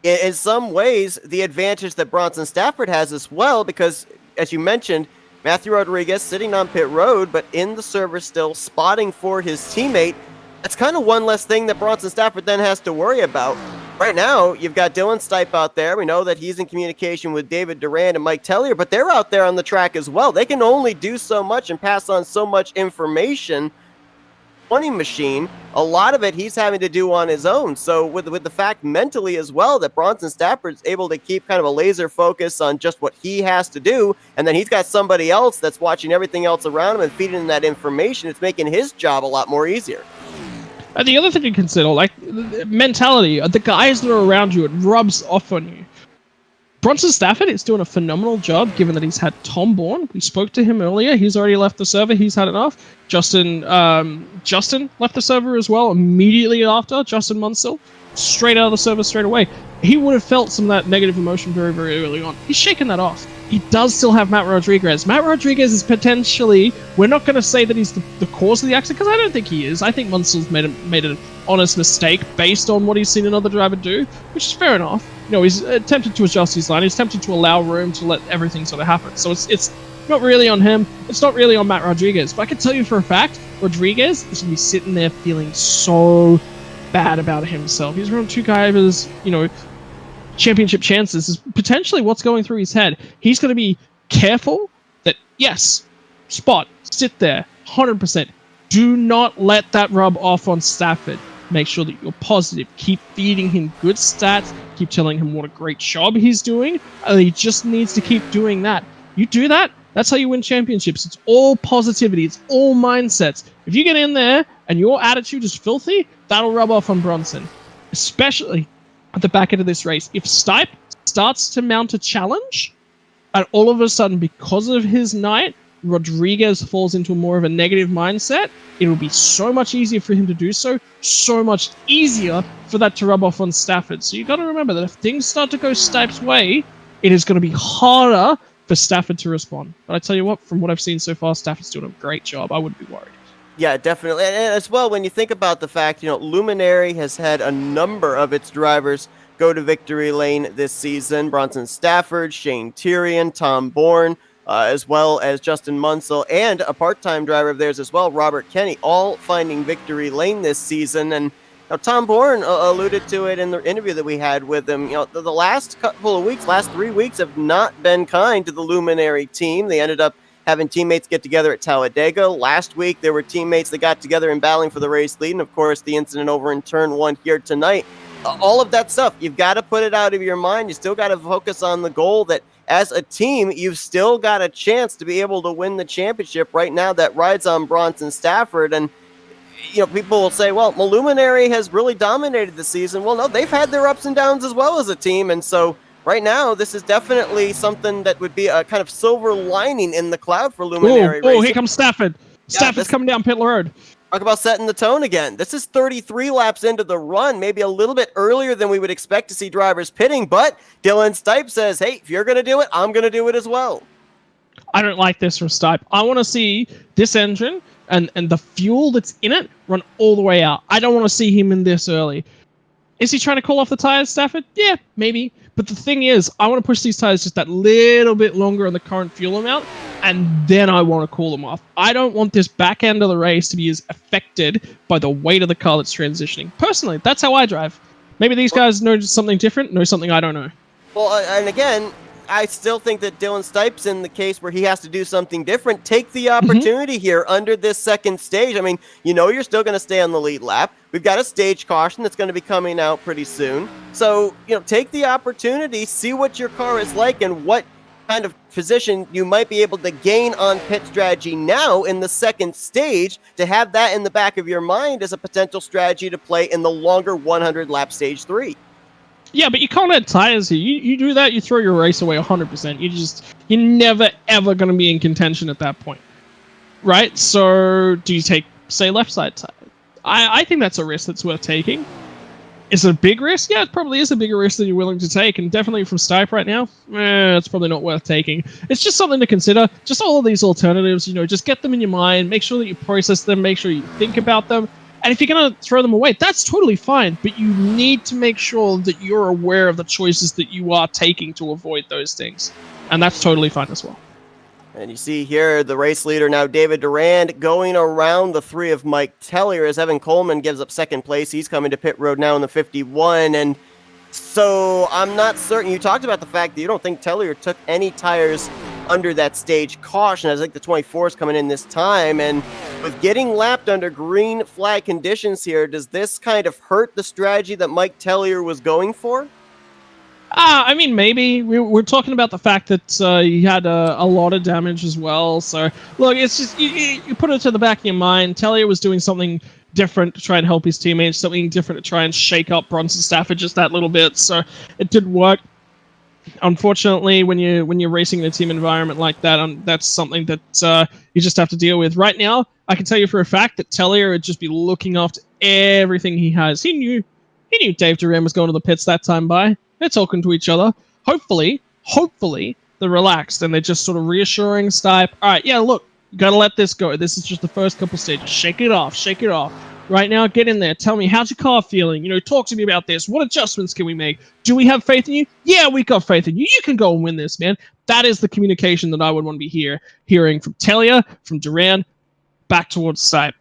in some ways, the advantage that Bronson Stafford has as well, because, as you mentioned, Matthew Rodriguez sitting on pit road, but in the service still, spotting for his teammate. That's kind of one less thing that Bronson Stafford then has to worry about. Right now, you've got Dylan Stipe out there. We know that he's in communication with David Durand and Mike Tellier, but they're out there on the track as well. They can only do so much and pass on so much information. 20 machine, a lot of it he's having to do on his own. So with the fact mentally as well that Bronson Stafford's able to keep kind of a laser focus on just what he has to do, and then he's got somebody else that's watching everything else around him and feeding him that information, it's making his job a lot more easier. And the other thing to consider, like mentality, the guys that are around you, it rubs off on you. Bronson Stafford is doing a phenomenal job, given that he's had Tom Bourne. We spoke to him earlier. He's already left the server. He's had enough. Justin left the server as well immediately after. Justin Munsell, straight out of the server straight away. He would have felt some of that negative emotion very, very early on. He's shaken that off. He does still have Matt Rodriguez. Matt Rodriguez is potentially, we're not going to say that he's the cause of the accident, because I don't think he is. I think Munsell's made an honest mistake based on what he's seen another driver do, which is fair enough. You know, he's attempted to adjust his line. He's attempted to allow room to let everything sort of happen. So it's not really on him. It's not really on Matt Rodriguez. But I can tell you for a fact, Rodriguez is going to be sitting there feeling so bad about himself. He's around two drivers, you know, championship chances is potentially what's going through his head. He's going to be careful that, yes, spot, sit there, 100%. Do not let that rub off on Stafford. Make sure that you're positive. Keep feeding him good stats. Keep telling him what a great job he's doing. And he just needs to keep doing that. You do that, that's how you win championships. It's all positivity. It's all mindsets. If you get in there and your attitude is filthy, that'll rub off on Bronson. Especially at the back end of this race. If Stipe starts to mount a challenge, and all of a sudden, because of his night, Rodriguez falls into more of a negative mindset, it will be so much easier for him to do so much easier for that to rub off on Stafford. So you got to remember that if things start to go Stipe's way, it is going to be harder for Stafford to respond. But I tell you what, from what I've seen so far, Stafford's doing a great job. I wouldn't be worried. Yeah, definitely. And as well, when you think about the fact, you know, Luminary has had a number of its drivers go to victory lane this season. Bronson Stafford, Shane Tyrion, Tom Bourne, as well as Justin Munsell, and a part-time driver of theirs as well, Robert Kenny, all finding victory lane this season. And now, Tom Bourne alluded to it in the interview that we had with him. You know, the last couple of weeks, last 3 weeks, have not been kind to the Luminary team. They ended up having teammates get together at Talladega. Last week, there were teammates that got together and battling for the race lead. And, of course, the incident over in Turn 1 here tonight. All of that stuff, you've got to put it out of your mind. You still got to focus on the goal that, as a team, you've still got a chance to be able to win the championship. Right now, that rides on Bronson Stafford. And, you know, people will say, well, Luminary has really dominated the season. Well, no, they've had their ups and downs as well as a team. And so right now, this is definitely something that would be a kind of silver lining in the cloud for Luminary Racing. Oh, here comes Stafford. Stafford's coming down pit road. Talk about setting the tone again. This is 33 laps into the run, maybe a little bit earlier than we would expect to see drivers pitting, but Dylan Stipe says, hey, if you're going to do it, I'm going to do it as well. I don't like this from Stipe. I want to see this engine and the fuel that's in it run all the way out. I don't want to see him in this early. Is he trying to cool off the tires, Stafford? Yeah, maybe. But the thing is, I want to push these tires just that little bit longer on the current fuel amount, and then I want to cool them off. I don't want this back end of the race to be as affected by the weight of the car that's transitioning. Personally, that's how I drive. Maybe these guys know something different, know something I don't know. Well, and again, I still think that Dylan Stipe's in the case where he has to do something different. Take the opportunity here under this second stage. I mean, you know you're still going to stay on the lead lap. We've got a stage caution that's going to be coming out pretty soon. So, you know, take the opportunity, see what your car is like and what kind of position you might be able to gain on pit strategy now in the second stage, to have that in the back of your mind as a potential strategy to play in the longer 100 lap stage 3. Yeah, but you can't add tires here. You do that, you throw your race away 100%. You're never, ever going to be in contention at that point. Right? So, do you take, say, left side tires? I think that's a risk that's worth taking. Is it a big risk? Yeah, it probably is a bigger risk than you're willing to take. And definitely from Stipe right now, it's probably not worth taking. It's just something to consider. Just all of these alternatives, you know, just get them in your mind. Make sure that you process them. Make sure you think about them. And if you're going to throw them away, that's totally fine. But you need to make sure that you're aware of the choices that you are taking to avoid those things. And that's totally fine as well. And you see here the race leader now, David Durand, going around the 3 of Mike Tellier as Evan Coleman gives up second place. He's coming to pit road now in the 51. And so I'm not certain. You talked about the fact that you don't think Tellier took any tires under that stage caution. I think the 24 is coming in this time. And with getting lapped under green flag conditions here, does this kind of hurt the strategy that Mike Tellier was going for? I mean, maybe. We're talking about the fact that he had a lot of damage as well. So, look, it's just, you put it to the back of your mind. Tellier was doing something different to try and help his teammates, something different to try and shake up Bronson Stafford just that little bit. So, it did work. Unfortunately, when you're racing in a team environment like that, that's something that you just have to deal with. Right now, I can tell you for a fact that Tellier would just be looking after everything he has. He knew Dave Durand was going to the pits that time by. They're talking to each other. Hopefully, they're relaxed and they're just sort of reassuring Stipe. All right, yeah, look, you got to let this go. This is just the first couple stages. Shake it off. Right now, get in there. Tell me, how's your car feeling? Talk to me about this. What adjustments can we make? Do we have faith in you? Yeah, we got faith in you. You can go and win this, man. That is the communication that I would want to be hearing from Tellier, from Durand, back towards Stipe.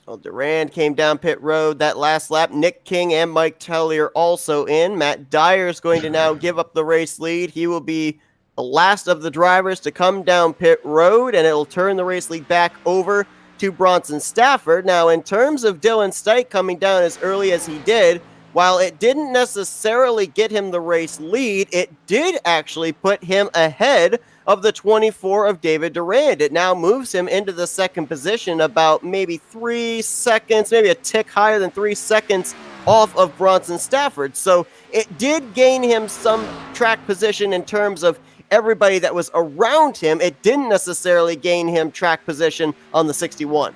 Well, Durand came down pit road that last lap. Nick King and Mike Tellier also in. Matt Dyer is going to now give up the race lead. He will be the last of the drivers to come down pit road, and it'll turn the race lead back over to Bronson Stafford. Now, in terms of Dylan Stipe coming down as early as he did, while it didn't necessarily get him the race lead, it did actually put him ahead of the 24 of David Durand. It now moves him into the second position about maybe 3 seconds, maybe a tick higher than 3 seconds off of Bronson Stafford. So it did gain him some track position in terms of everybody that was around him. It didn't necessarily gain him track position on the 61.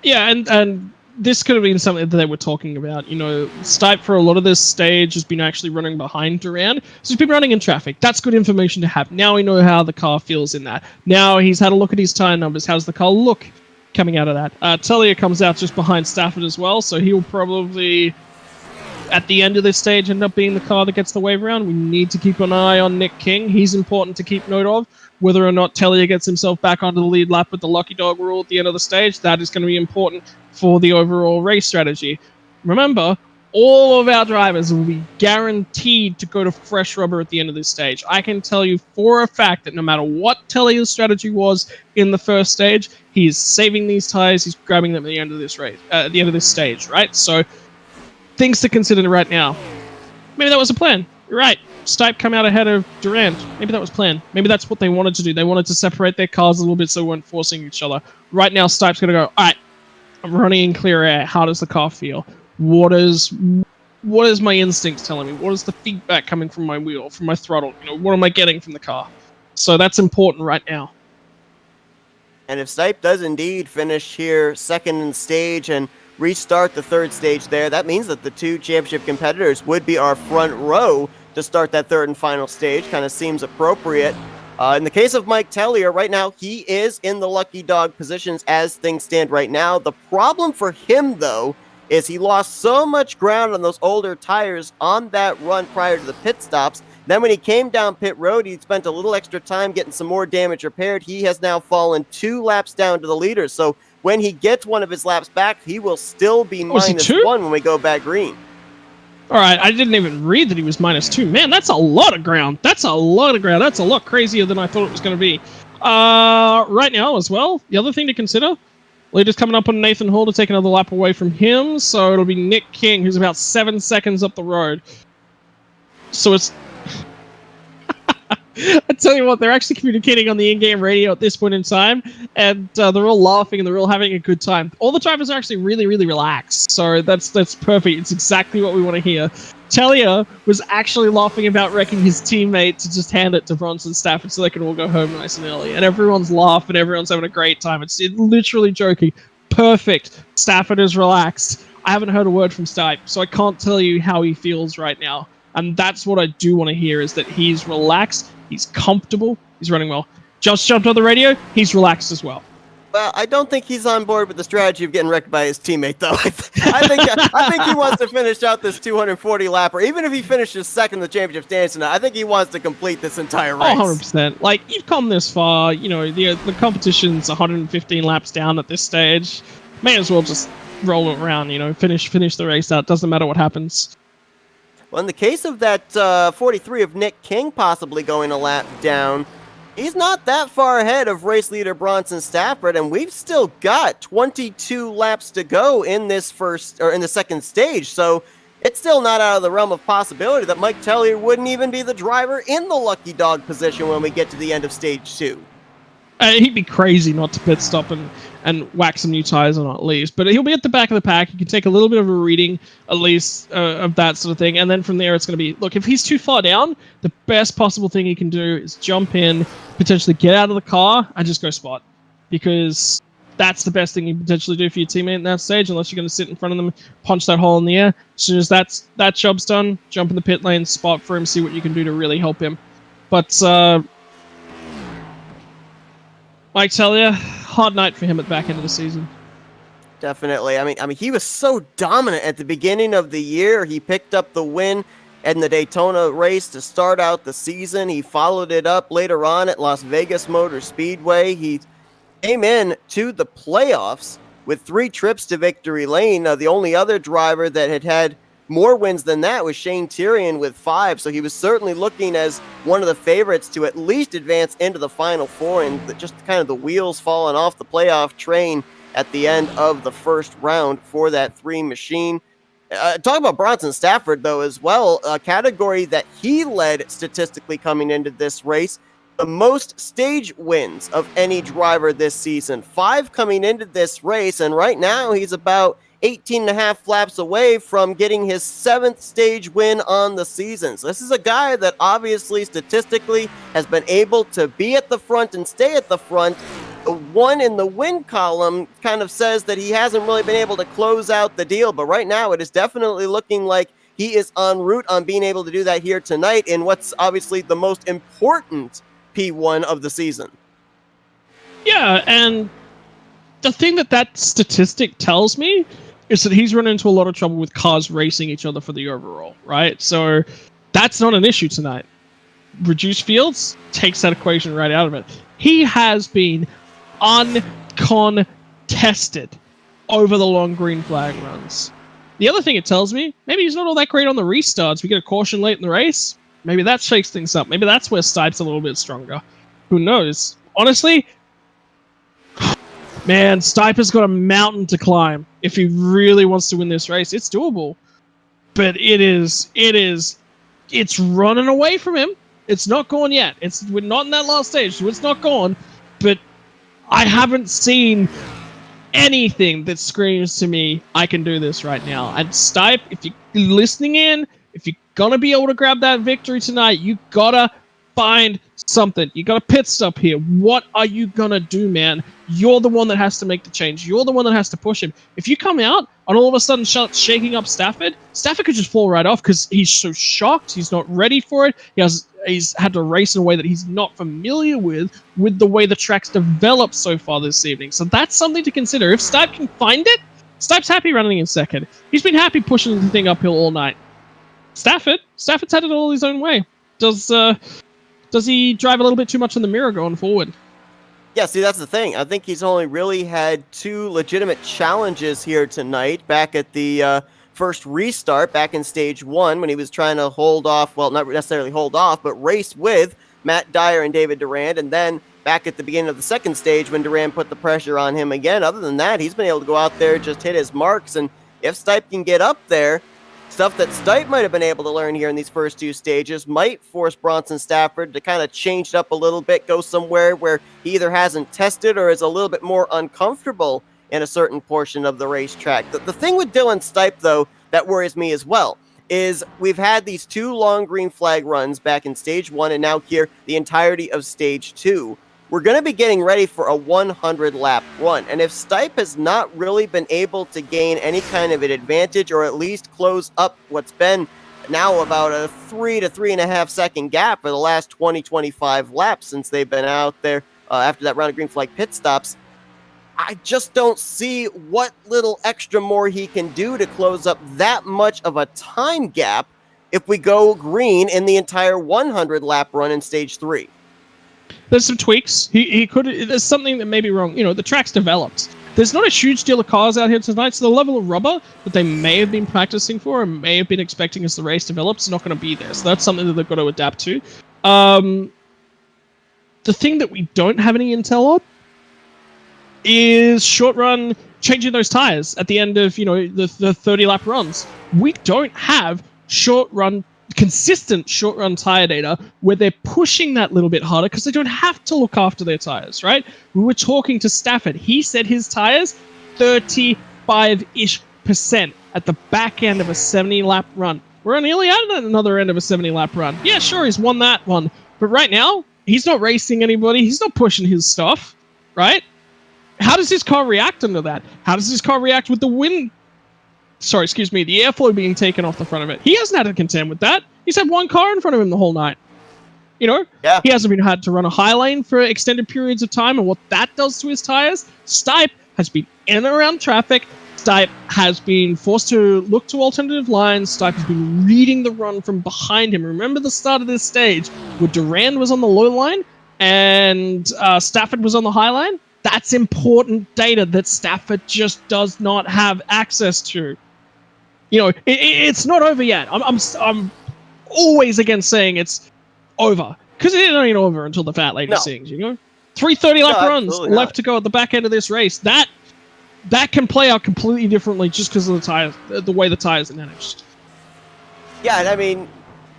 Yeah, and this could have been something that they were talking about. Stipe for a lot of this stage has been actually running behind Durand. So he's been running in traffic. That's good information to have. Now we know how the car feels in that. Now he's had a look at his tire numbers. How's the car look coming out of that? Tellier comes out just behind Stafford as well, so he'll probably, at the end of this stage, end up being the car that gets the wave around. We need to keep an eye on Nick King. He's important to keep note of. Whether or not Tellier gets himself back onto the lead lap with the lucky dog rule at the end of the stage, that is going to be important for the overall race strategy. Remember, all of our drivers will be guaranteed to go to fresh rubber at the end of this stage. I can tell you for a fact that no matter what Tellier's strategy was in the first stage, he is saving these tires, he's grabbing them at the end of this race, at the end of this stage, right? So, things to consider right now. Maybe that was a plan. You're right. Stipe come out ahead of Durand. Maybe that was planned. Maybe that's what they wanted to do. They wanted to separate their cars a little bit so they weren't forcing each other. Right now, Stipe's going to go, all right, I'm running in clear air. How does the car feel? What is my instincts telling me? What is the feedback coming from my wheel, from my throttle? What am I getting from the car? So that's important right now. And if Stipe does indeed finish here second in stage and restart the third stage there, that means that the 2 championship competitors would be our front row to start that third and final stage. Kind of seems appropriate. In the case of Mike Tellier, right now, he is in the lucky dog positions as things stand right now. The problem for him, though, is he lost so much ground on those older tires on that run prior to the pit stops. Then when he came down pit road, he spent a little extra time getting some more damage repaired. He has now fallen 2 laps down to the leader. So when he gets one of his laps back, he will still be -1 when we go back green. All right, I didn't even read that he was -2. Man, that's a lot of ground. That's a lot crazier than I thought it was going to be. Right now as well, the other thing to consider, leader's coming up on Nathan Hall to take another lap away from him, so it'll be Nick King, who's about 7 seconds up the road. So it's... I tell you what, they're actually communicating on the in-game radio at this point in time, and they're all laughing and they're all having a good time. All the drivers are actually really, really relaxed, so that's perfect. It's exactly what we want to hear. Tellier was actually laughing about wrecking his teammate to just hand it to Bronson Stafford so they can all go home nice and early, and everyone's laughing, everyone's having a great time. It's literally joking. Perfect. Stafford is relaxed. I haven't heard a word from Stipe, so I can't tell you how he feels right now. And that's what I do want to hear, is that he's relaxed, he's comfortable, he's running well. Just jumped on the radio, he's relaxed as well. Well, I don't think he's on board with the strategy of getting wrecked by his teammate, though. I think he wants to finish out this 240 lapper. Even if he finishes second in the championship standings tonight, I think he wants to complete this entire race. 100%. Like, you've come this far, you know, the competition's 115 laps down at this stage. May as well just roll it around, you know, finish the race out. Doesn't matter what happens. Well, in the case of that 43 of Nick King possibly going a lap down, he's not that far ahead of race leader Bronson Stafford, and we've still got 22 laps to go in this in the second stage. So it's still not out of the realm of possibility that Mike Tellier wouldn't even be the driver in the lucky dog position when we get to the end of stage 2. He'd be crazy not to pit stop and whack some new tires on at least. But he'll be at the back of the pack. He can take a little bit of a reading, at least, of that sort of thing. And then from there, it's going to be, look, if he's too far down, the best possible thing he can do is jump in, potentially get out of the car, and just go spot. Because that's the best thing you can potentially do for your teammate in that stage, unless you're going to sit in front of them, punch that hole in the air. As soon as that job's done, jump in the pit lane, spot for him, see what you can do to really help him. But Mike Tellier, hard night for him at the back end of the season. Definitely. I mean, he was so dominant at the beginning of the year. He picked up the win in the Daytona race to start out the season. He followed it up later on at Las Vegas Motor Speedway. He came in to the playoffs with 3 trips to victory lane. The only other driver that had more wins than that was Shane Tyrion with 5, so he was certainly looking as one of the favorites to at least advance into the Final Four, and just kind of the wheels falling off the playoff train at the end of the first round for that 3 machine. Talking about Bronson Stafford, though, as well, a category that he led statistically coming into this race, the most stage wins of any driver this season. 5 coming into this race, and right now he's about 18 and a half laps away from getting his 7th stage win on the season. So this is a guy that obviously statistically has been able to be at the front and stay at the front. The 1 in the win column kind of says that he hasn't really been able to close out the deal, but right now it is definitely looking like he is en route on being able to do that here tonight in what's obviously the most important P1 of the season. Yeah, and the thing that statistic tells me is that he's run into a lot of trouble with cars racing each other for the overall, right? So that's not an issue tonight. Reduced fields takes that equation right out of it. He has been uncontested over the long green flag runs. The other thing it tells me, maybe he's not all that great on the restarts. We get a caution late in the race. Maybe that shakes things up. Maybe that's where Stipe's a little bit stronger. Who knows? Honestly, man, Stipe has got a mountain to climb if he really wants to win this race. It's doable, but it's running away from him. It's not gone yet. We're not in that last stage, so it's not gone. But I haven't seen anything that screams to me, I can do this right now. And Stipe, if you're listening in, if you're gonna be able to grab that victory tonight, you gotta find something. You got a pit stop here. What are you gonna do, man? You're the one that has to make the change. You're the one that has to push him. If you come out and all of a sudden start shaking up Stafford could just fall right off because he's so shocked. He's not ready for it. He's had to race in a way that he's not familiar with the way the track's developed so far this evening. So that's something to consider. If Stipe can find it, Stipe's happy running in second. He's been happy pushing the thing uphill all night. Stafford's had it all his own way. Does he drive a little bit too much in the mirror going forward? Yeah, see, that's the thing. I think he's only really had 2 legitimate challenges here tonight. Back at the first restart, back in stage 1, when he was trying to hold off, well, not necessarily hold off, but race with Matt Dyer and David Durand. And then back at the beginning of the second stage when Durand put the pressure on him again. Other than that, he's been able to go out there, just hit his marks. And if Stipe can get up there, stuff that Stipe might have been able to learn here in these first 2 stages might force Bronson Stafford to kind of change it up a little bit, go somewhere where he either hasn't tested or is a little bit more uncomfortable in a certain portion of the racetrack. The thing with Dylan Stipe, though, that worries me as well, is we've had these 2 long green flag runs back in stage 1 and now here the entirety of stage 2. We're going to be getting ready for a 100-lap run. And if Stipe has not really been able to gain any kind of an advantage or at least close up what's been now about a 3 to 3.5 second gap for the last 20-25 laps since they've been out there after that round of green flag pit stops, I just don't see what little extra more he can do to close up that much of a time gap if we go green in the entire 100 lap run in stage 3. There's some tweaks. He could. There's something that may be wrong. The track's developed. There's not a huge deal of cars out here tonight, so the level of rubber that they may have been practicing for and may have been expecting as the race develops is not going to be there. So that's something that they've got to adapt to. The thing that we don't have any intel on is short run changing those tires at the end of the 30 lap runs. We don't have consistent short run tire data where they're pushing that little bit harder because they don't have to look after their tires, right? We were talking to Stafford. He said his tires 35-ish% at the back end of a 70 lap run. We're nearly at another end of a 70 lap run. Yeah, sure, he's won that one, but right now he's not racing anybody. He's not pushing his stuff, right? How does his car react under that? How does his car react with the wind? Sorry, excuse me, the airflow being taken off the front of it. He hasn't had to contend with that. He's had one car in front of him the whole night. Yeah. He hasn't been had to run a high lane for extended periods of time, and what that does to his tires. Stipe has been in and around traffic. Stipe has been forced to look to alternative lines. Stipe has been reading the run from behind him. Remember the start of this stage where Durand was on the low line and Stafford was on the high line? That's important data that Stafford just does not have access to. It's not over yet. I'm always against saying it's over because it ain't over until the fat lady sings. 330 lap runs left to go at the back end of this race. That can play out completely differently just because of the tires, the way the tires are managed. Yeah, and I mean,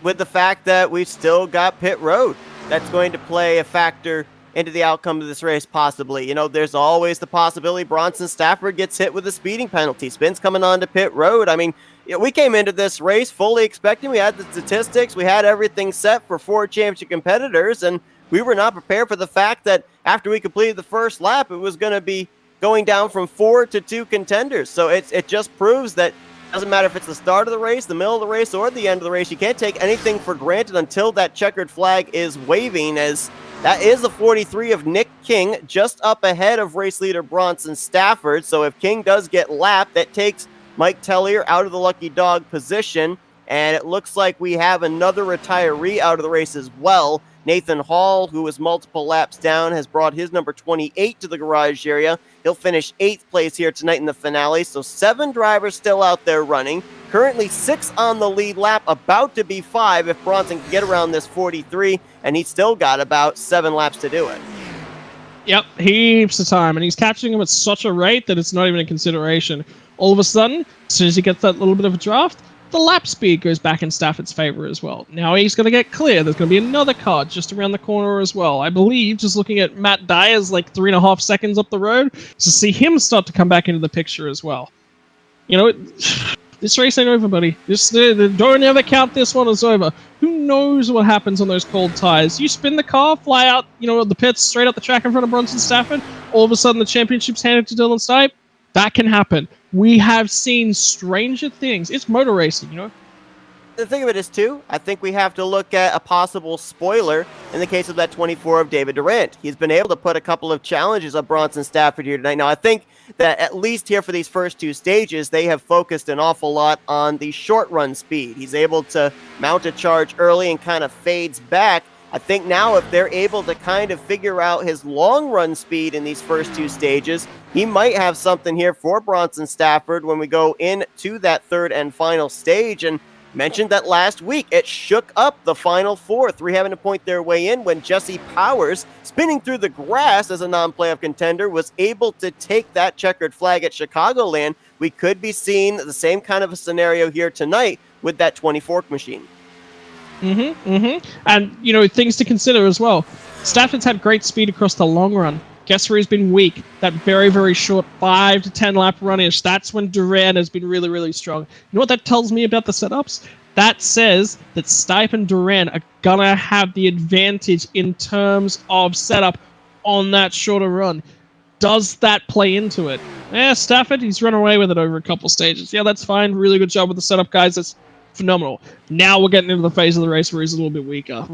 with the fact that we've still got pit road, that's going to play a factor into the outcome of this race, possibly. There's always the possibility Bronson Stafford gets hit with a speeding penalty. Spin's coming on to pit road. I mean, we came into this race fully expecting, we had the statistics, we had everything set for 4 championship competitors, and we were not prepared for the fact that after we completed the first lap, it was going to be going down from 4 to 2 contenders. So it just proves that it doesn't matter if it's the start of the race, the middle of the race, or the end of the race. You can't take anything for granted until that checkered flag is waving, as that is the 43 of Nick King, just up ahead of race leader Bronson Stafford. So if King does get lapped, that takes Mike Tellier out of the lucky dog position, and it looks like we have another retiree out of the race as well. Nathan Hall, who was multiple laps down, has brought his number 28 to the garage area. He'll finish 8th place here tonight in the finale. So 7 drivers still out there running. Currently 6 on the lead lap, about to be 5 if Bronson can get around this 43, and he's still got about 7 laps to do it. Yep, heaps of time, and he's catching him at such a rate that it's not even a consideration. All of a sudden, as soon as he gets that little bit of a draft, the lap speed goes back in Stafford's favor as well. Now he's going to get clear. There's going to be another car just around the corner as well. I believe, just looking at Matt Dyer's 3.5 seconds up the road, to see him start to come back into the picture as well. This race ain't over, buddy. Don't ever count this one as over. Who knows what happens on those cold tires? You spin the car, fly out, the pits, straight out the track in front of Bronson Stafford. All of a sudden, the championship's handed to Dylan Stipe. That can happen. We have seen stranger things. It's motor racing, The thing of it is, too, I think we have to look at a possible spoiler in the case of that 24 of David Durant. He's been able to put a couple of challenges on Bronson Stafford here tonight. Now, I think that at least here for these first 2 stages, they have focused an awful lot on the short run speed. He's able to mount a charge early and kind of fades back. I think now if they're able to kind of figure out his long run speed in these first 2 stages, he might have something here for Bronson Stafford when we go into that 3rd and final stage. And mentioned that last week, it shook up the final 4, 3 having to point their way in when Jesse Powers, spinning through the grass as a non-playoff contender, was able to take that checkered flag at Chicagoland. We could be seeing the same kind of a scenario here tonight with that 24 machine. And, things to consider as well. Stafford's had great speed across the long run. Guess where he's been weak? That very, very short 5 to 10 lap run-ish. That's when Durand has been really, really strong. You know what that tells me about the setups? That says that Stipe and Durand are gonna have the advantage in terms of setup on that shorter run. Does that play into it? Stafford, he's run away with it over a couple stages. Yeah, that's fine. Really good job with the setup, guys. phenomenal. Now we're getting into the phase of the race where he's a little bit weaker.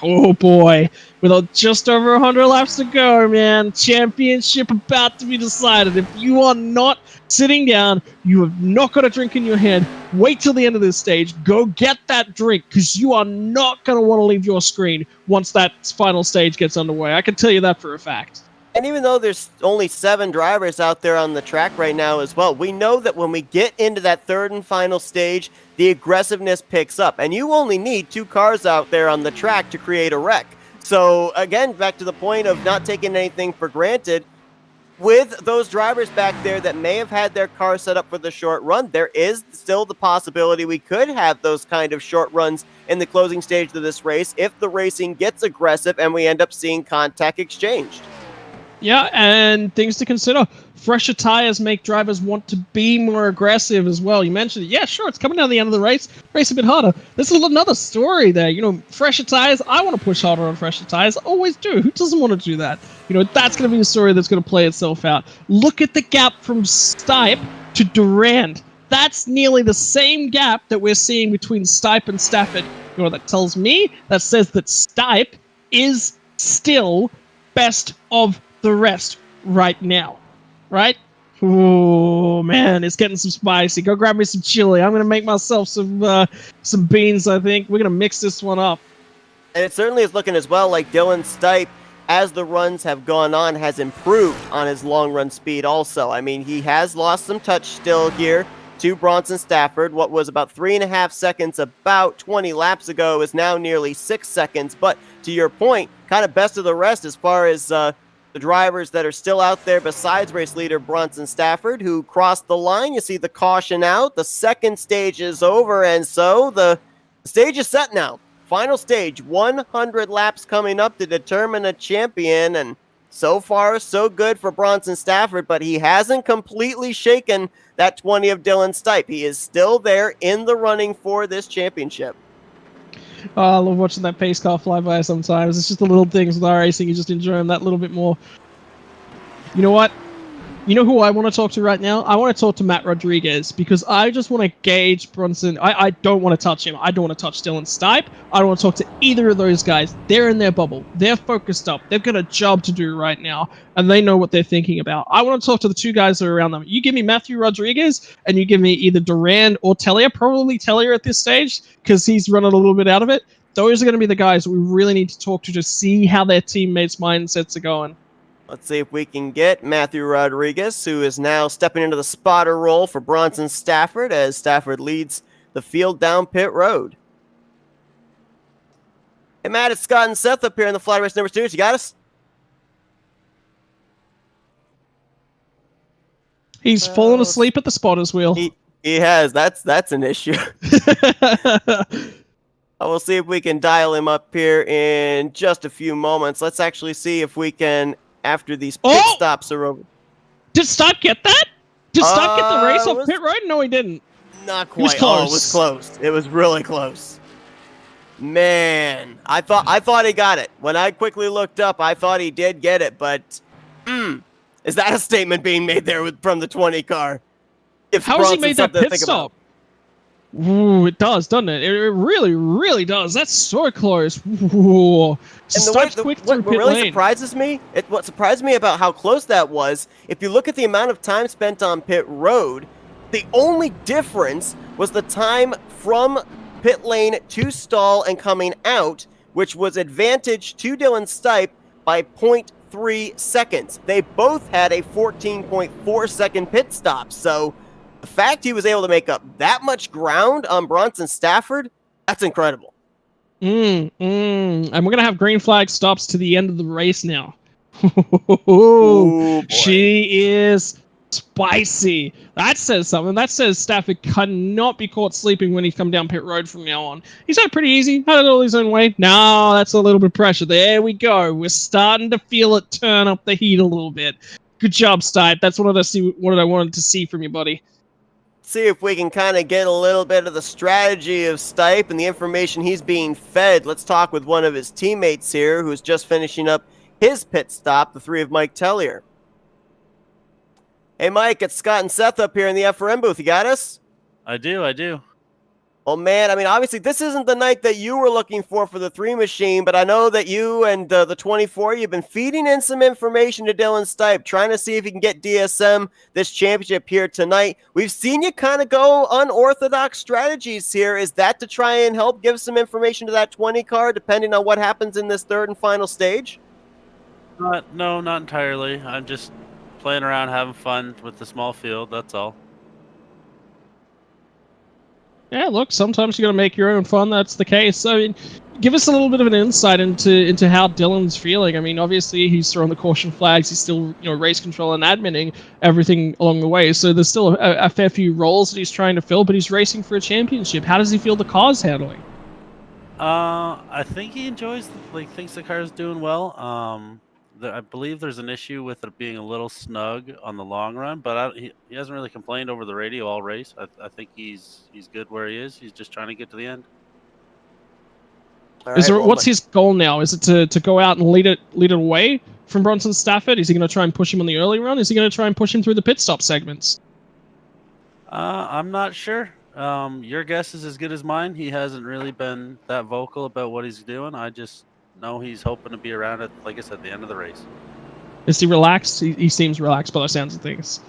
Oh boy. With just over 100 laps to go, man. Championship about to be decided. If you are not sitting down, you have not got a drink in your hand, wait till the end of this stage. Go get that drink, because you are not going to want to leave your screen once that final stage gets underway. I can tell you that for a fact. And even though there's only 7 drivers out there on the track right now as well, we know that when we get into that third and final stage, the aggressiveness picks up. And you only need 2 cars out there on the track to create a wreck. So again, back to the point of not taking anything for granted, with those drivers back there that may have had their car set up for the short run, there is still the possibility we could have those kind of short runs in the closing stage of this race if the racing gets aggressive and we end up seeing contact exchanged. Yeah, and things to consider. Fresher tires make drivers want to be more aggressive as well. You mentioned it. Yeah, sure, it's coming down the end of the race. Race a bit harder. There's another story there. You know, fresher tires, I want to push harder on fresher tires. I always do. Who doesn't want to do that? You know, that's going to be a story that's going to play itself out. Look at the gap from Stipe to Durand. That's nearly the same gap that we're seeing between Stipe and Stafford. You know what that tells me? That says that Stipe is still best of the rest right now, right? Oh man, it's getting some spicy. Go grab me some chili. I'm gonna make myself some beans. I think we're gonna mix this one up. And it certainly is looking as well like Dylan Stipe, as the runs have gone on, has improved on his long run speed also. I mean, he has lost some touch still here to Bronson Stafford. What was about 3.5 seconds about 20 laps ago is now nearly 6 seconds. But to your point, kind of best of the rest as far as the drivers that are still out there besides race leader Bronson Stafford, who crossed the line. You see the caution out. The second stage is over, and so the stage is set now. Final stage, 100 laps coming up to determine a champion, and so far, so good for Bronson Stafford, but he hasn't completely shaken that 20 of Dylan Stipe. He is still there in the running for this championship. Oh, I love watching that pace car fly by sometimes. It's just the little things with iRacing. You just enjoy them that little bit more. You know what? You know who I want to talk to right now? I want to talk to Matt Rodriguez, because I just want to gauge Bronson. I don't want to touch him. I don't want to touch Dylan Stipe. I don't want to talk to either of those guys. They're in their bubble. They're focused up. They've got a job to do right now, and they know what they're thinking about. I want to talk to the 2 guys that are around them. You give me Matthew Rodriguez, and you give me either Durand or Tellier. Probably Tellier at this stage, because he's running a little bit out of it. Those are going to be the guys that we really need to talk to see how their teammates' mindsets are going. Let's see if we can get Matthew Rodriguez, who is now stepping into the spotter role for Bronson Stafford as Stafford leads the field down pit road. Hey, Matt, it's Scott and Seth up here in the Flatout Racing Network studios. You got us? He's fallen asleep at the spotter's wheel. He has. That's an issue. We'll see if we can dial him up here in just a few moments. Let's actually see if we can, after these pit stops are over. Did Stipe get that? Did Stipe get the race off pit road? No, he didn't. Not quite. It was close. Oh, it was close. It was really close. Man, I thought he got it. When I quickly looked up, I thought he did get it, but is that a statement being made there from the 20 car? How has he made that pit stop? Ooh, it does, doesn't it? It really, really does. That's so close. Ooh. What really surprises me, what surprised me about how close that was, if you look at the amount of time spent on pit road, the only difference was the time from pit lane to stall and coming out, which was advantage to Dylan Stipe by 0.3 seconds. They both had a 14.4 second pit stop, so the fact he was able to make up that much ground on Bronson Stafford, that's incredible. And we're going to have green flag stops to the end of the race now. Ooh, she is spicy. That says something. That says Stafford cannot be caught sleeping when he's come down pit road from now on. He's had it pretty easy. Had it all his own way. No, that's a little bit of pressure. There we go. We're starting to feel it turn up the heat a little bit. Good job, Stipe. That's what I wanted to see from you, buddy. See if we can kind of get a little bit of the strategy of Stipe and the information he's being fed. Let's talk with one of his teammates here who's just finishing up his pit stop, the 3 of Mike Tellier. Hey, Mike, it's Scott and Seth up here in the F4M booth. You got us? I do. Well, man, I mean, obviously, this isn't the night that you were looking for the 3 machine, but I know that you and the 24, you've been feeding in some information to Dylan Stipe, trying to see if he can get DSM this championship here tonight. We've seen you kind of go unorthodox strategies here. Is that to try and help give some information to that 20 car, depending on what happens in this third and final stage? No, not entirely. I'm just playing around, having fun with the small field, that's all. Yeah, look, sometimes you got to make your own fun. That's the case. I mean, give us a little bit of an insight into how Dylan's feeling. I mean, obviously he's throwing the caution flags. He's still, race control and adminning everything along the way. So there's still a fair few roles that he's trying to fill, but he's racing for a championship. How does he feel the car's handling? I think he enjoys, thinks the car's doing well. I believe there's an issue with it being a little snug on the long run, but he hasn't really complained over the radio all race. I think he's good where he is. He's just trying to get to the end. What's his goal now? Is it to go out and lead it away from Bronson Stafford? Is he going to try and push him on the early run? Is he going to try and push him through the pit stop segments? I'm not sure. Your guess is as good as mine. He hasn't really been that vocal about what he's doing. I just know he's hoping to be around at, like I said, the end of the race. Is he relaxed? He seems relaxed by the sounds of things.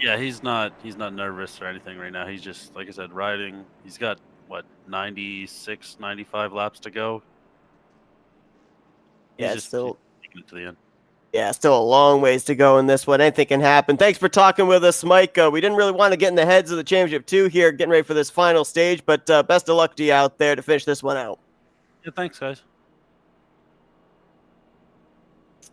Yeah, he's not nervous or anything right now. He's just, like I said, riding. He's got, 96, 95 laps to go. Yeah, still taking it to the end. Yeah, still a long ways to go in this one. Anything can happen. Thanks for talking with us, Mike. We didn't really want to get in the heads of the championship 2 here, getting ready for this final stage, but best of luck to you out there to finish this one out. Yeah, thanks, guys.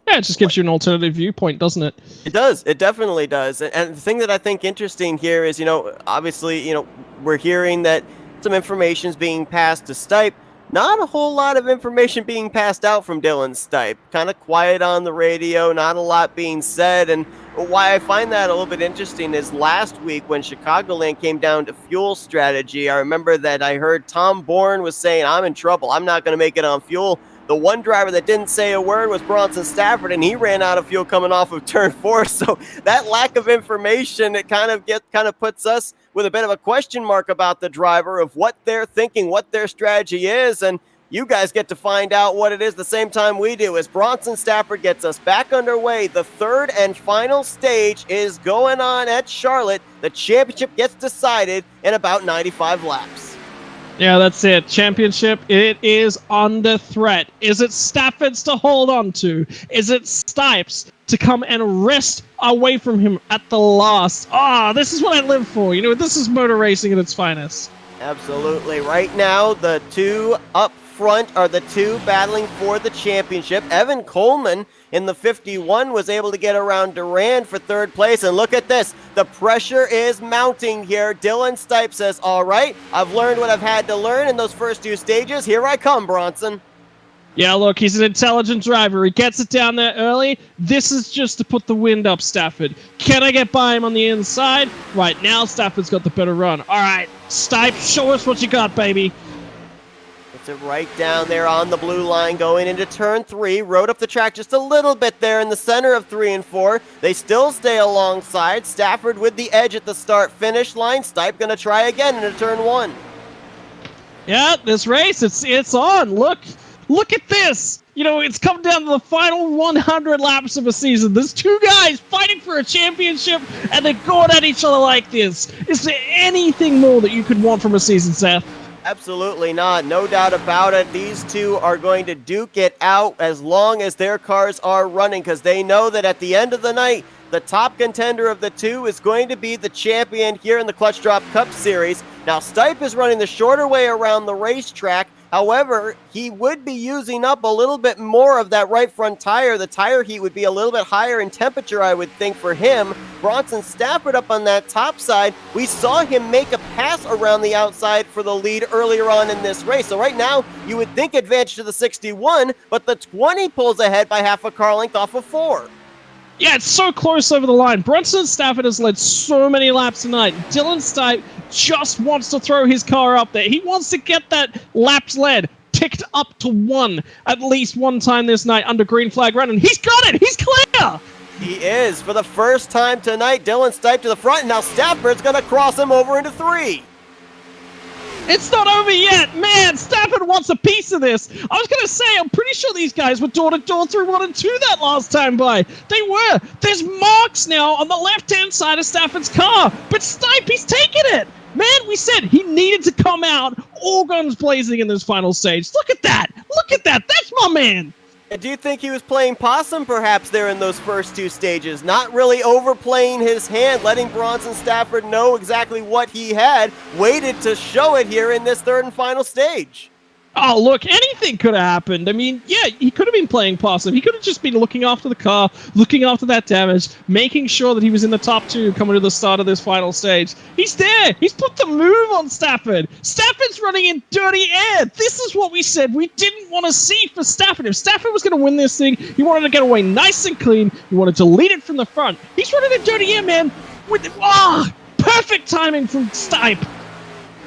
Yeah, it just gives you an alternative viewpoint, doesn't it? It does. It definitely does. And the thing that I think interesting here is, obviously, we're hearing that some information is being passed to Stipe. Not a whole lot of information being passed out from Dylan Stipe. Kind of quiet on the radio, not a lot being said. And why I find that a little bit interesting is last week when Chicagoland came down to fuel strategy, I remember that I heard Tom Bourne was saying, I'm in trouble. I'm not going to make it on fuel. The one driver that didn't say a word was Bronson Stafford, and he ran out of fuel coming off of turn 4. So that lack of information, it kind of puts us with a bit of a question mark about the driver of what they're thinking, what their strategy is, and you guys get to find out what it is the same time we do. As Bronson Stafford gets us back underway, the third and final stage is going on at Charlotte. The championship gets decided in about 95 laps. Yeah, that's it. Championship, it is under threat. Is it Stafford's to hold on to? Is it Stipe's to come and wrest away from him at the last? This is what I live for. This is motor racing at its finest. Absolutely. Right now, the two up front are the two battling for the championship. Evan Coleman in the 51 was able to get around Durand for third place. And look at this. The pressure is mounting here. Dylan Stipe says, all right, I've learned what I've had to learn in those first 2 stages. Here I come, Bronson. Yeah, look, he's an intelligent driver. He gets it down there early. This is just to put the wind up Stafford. Can I get by him on the inside? Right, now Stafford's got the better run. All right, Stipe, show us what you got, baby. It's it right down there on the blue line going into turn 3. Rode up the track just a little bit there in the center of 3 and 4. They still stay alongside. Stafford with the edge at the start-finish line. Stipe going to try again into turn 1. Yeah, this race, it's on. Look at this. It's come down to the final 100 laps of a season. There's 2 guys fighting for a championship, and they're going at each other like this. Is there anything more that you could want from a season, Seth? Absolutely not. No doubt about it. These two are going to duke it out as long as their cars are running, because they know that at the end of the night, the top contender of the 2 is going to be the champion here in the Clutch Drop Cup Series. Now, Stipe is running the shorter way around the racetrack. However, he would be using up a little bit more of that right front tire. The tire heat would be a little bit higher in temperature, I would think, for him. Bronson Stafford up on that top side. We saw him make a pass around the outside for the lead earlier on in this race. So right now, you would think advantage to the 61, but the 20 pulls ahead by half a car length off of 4. Yeah, it's so close over the line. Bronson Stafford has led so many laps tonight. Dylan Stipe just wants to throw his car up there. He wants to get that laps led ticked up to 1 at least one time this night under green flag run, and he's got it. He's clear. He is. For the first time tonight, Dylan Stipe to the front, and now Stafford's going to cross him over into 3. It's not over yet. Man, Stafford wants a piece of this. I was going to say, I'm pretty sure these guys were door-to-door through 1 and 2 that last time by. They were. There's marks now on the left-hand side of Stafford's car. But Stipe, he's taking it. Man, we said he needed to come out all guns blazing in this final stage. Look at that. Look at that. That's my man. Do you think he was playing possum perhaps there in those first 2 stages? Not really overplaying his hand, letting Bronson Stafford know exactly what he had, waited to show it here in this 3rd and final stage. Oh, look, anything could have happened. I mean, yeah, he could have been playing possum. He could have just been looking after the car, looking after that damage, making sure that he was in the top 2 coming to the start of this final stage. He's there. He's put the move on Stafford. Stafford's running in dirty air. This is what we said we didn't want to see for Stafford. If Stafford was going to win this thing, he wanted to get away nice and clean. He wanted to lead it from the front. He's running in dirty air, man. Perfect timing from Stipe.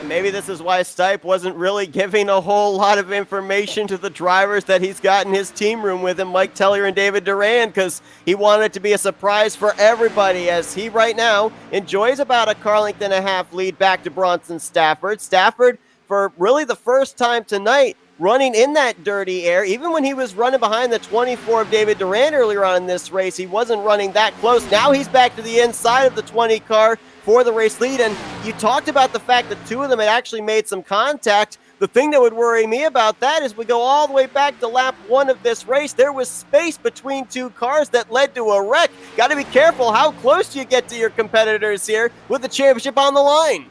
Maybe this is why Stipe wasn't really giving a whole lot of information to the drivers that he's got in his team room with him, Mike Tellier and David Duran, because he wanted it to be a surprise for everybody, as he right now enjoys about a car length and a half lead back to Bronson Stafford. Stafford, for really the first time tonight, running in that dirty air. Even when he was running behind the 24 of David Duran earlier on in this race, he wasn't running that close. Now he's back to the inside of the 20 car for the race lead, and you talked about the fact that 2 of them had actually made some contact. The thing that would worry me about that is we go all the way back to lap 1 of this race. There was space between 2 cars that led to a wreck. Got to be careful how close you get to your competitors here with the championship on the line.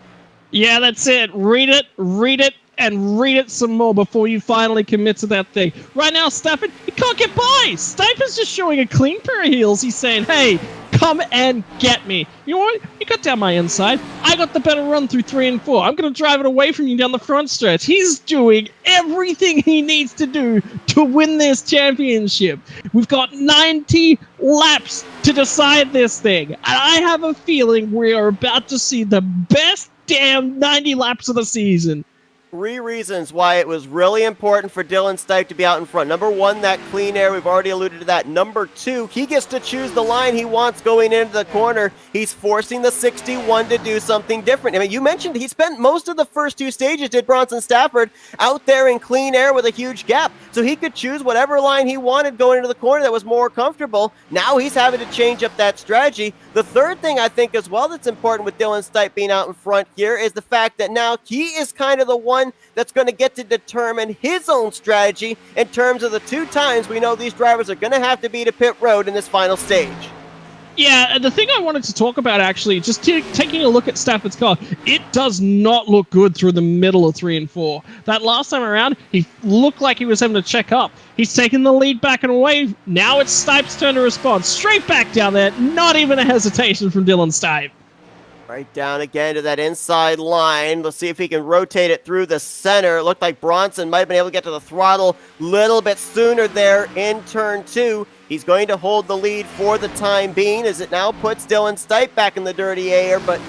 Yeah, that's it. Read it, and read it some more before you finally commit to that thing. Right now, Stafford, he can't get by. Stipe is just showing a clean pair of heels. He's saying, hey, come and get me. You know what? You got down my inside. I got the better run through 3 and 4. I'm going to drive it away from you down the front stretch. He's doing everything he needs to do to win this championship. We've got 90 laps to decide this thing. And I have a feeling we are about to see the best damn 90 laps of the season. 3 reasons why it was really important for Dylan Stipe to be out in front. Number 1, that clean air. We've already alluded to that. Number 2, he gets to choose the line he wants going into the corner. He's forcing the 61 to do something different. I mean, you mentioned he spent most of the first 2 stages, did Bronson Stafford, out there in clean air with a huge gap. So he could choose whatever line he wanted going into the corner that was more comfortable. Now he's having to change up that strategy. The third thing I think as well that's important with Dylan Stipe being out in front here is the fact that now he is kind of the one that's going to get to determine his own strategy in terms of the 2 times we know these drivers are going to have to be to pit road in this final stage. Yeah, the thing I wanted to talk about, actually, just taking a look at Stafford's car, it does not look good through the middle of 3 and 4. That last time around, he looked like he was having to check up. He's taking the lead back and away. Now it's Stipe's turn to respond. Straight back down there. Not even a hesitation from Dylan Stipe. Right down again to that inside line. Let's see if he can rotate it through the center. It looked like Bronson might have been able to get to the throttle a little bit sooner there in turn 2. He's going to hold the lead for the time being as it now puts Dylan Stipe back in the dirty air. But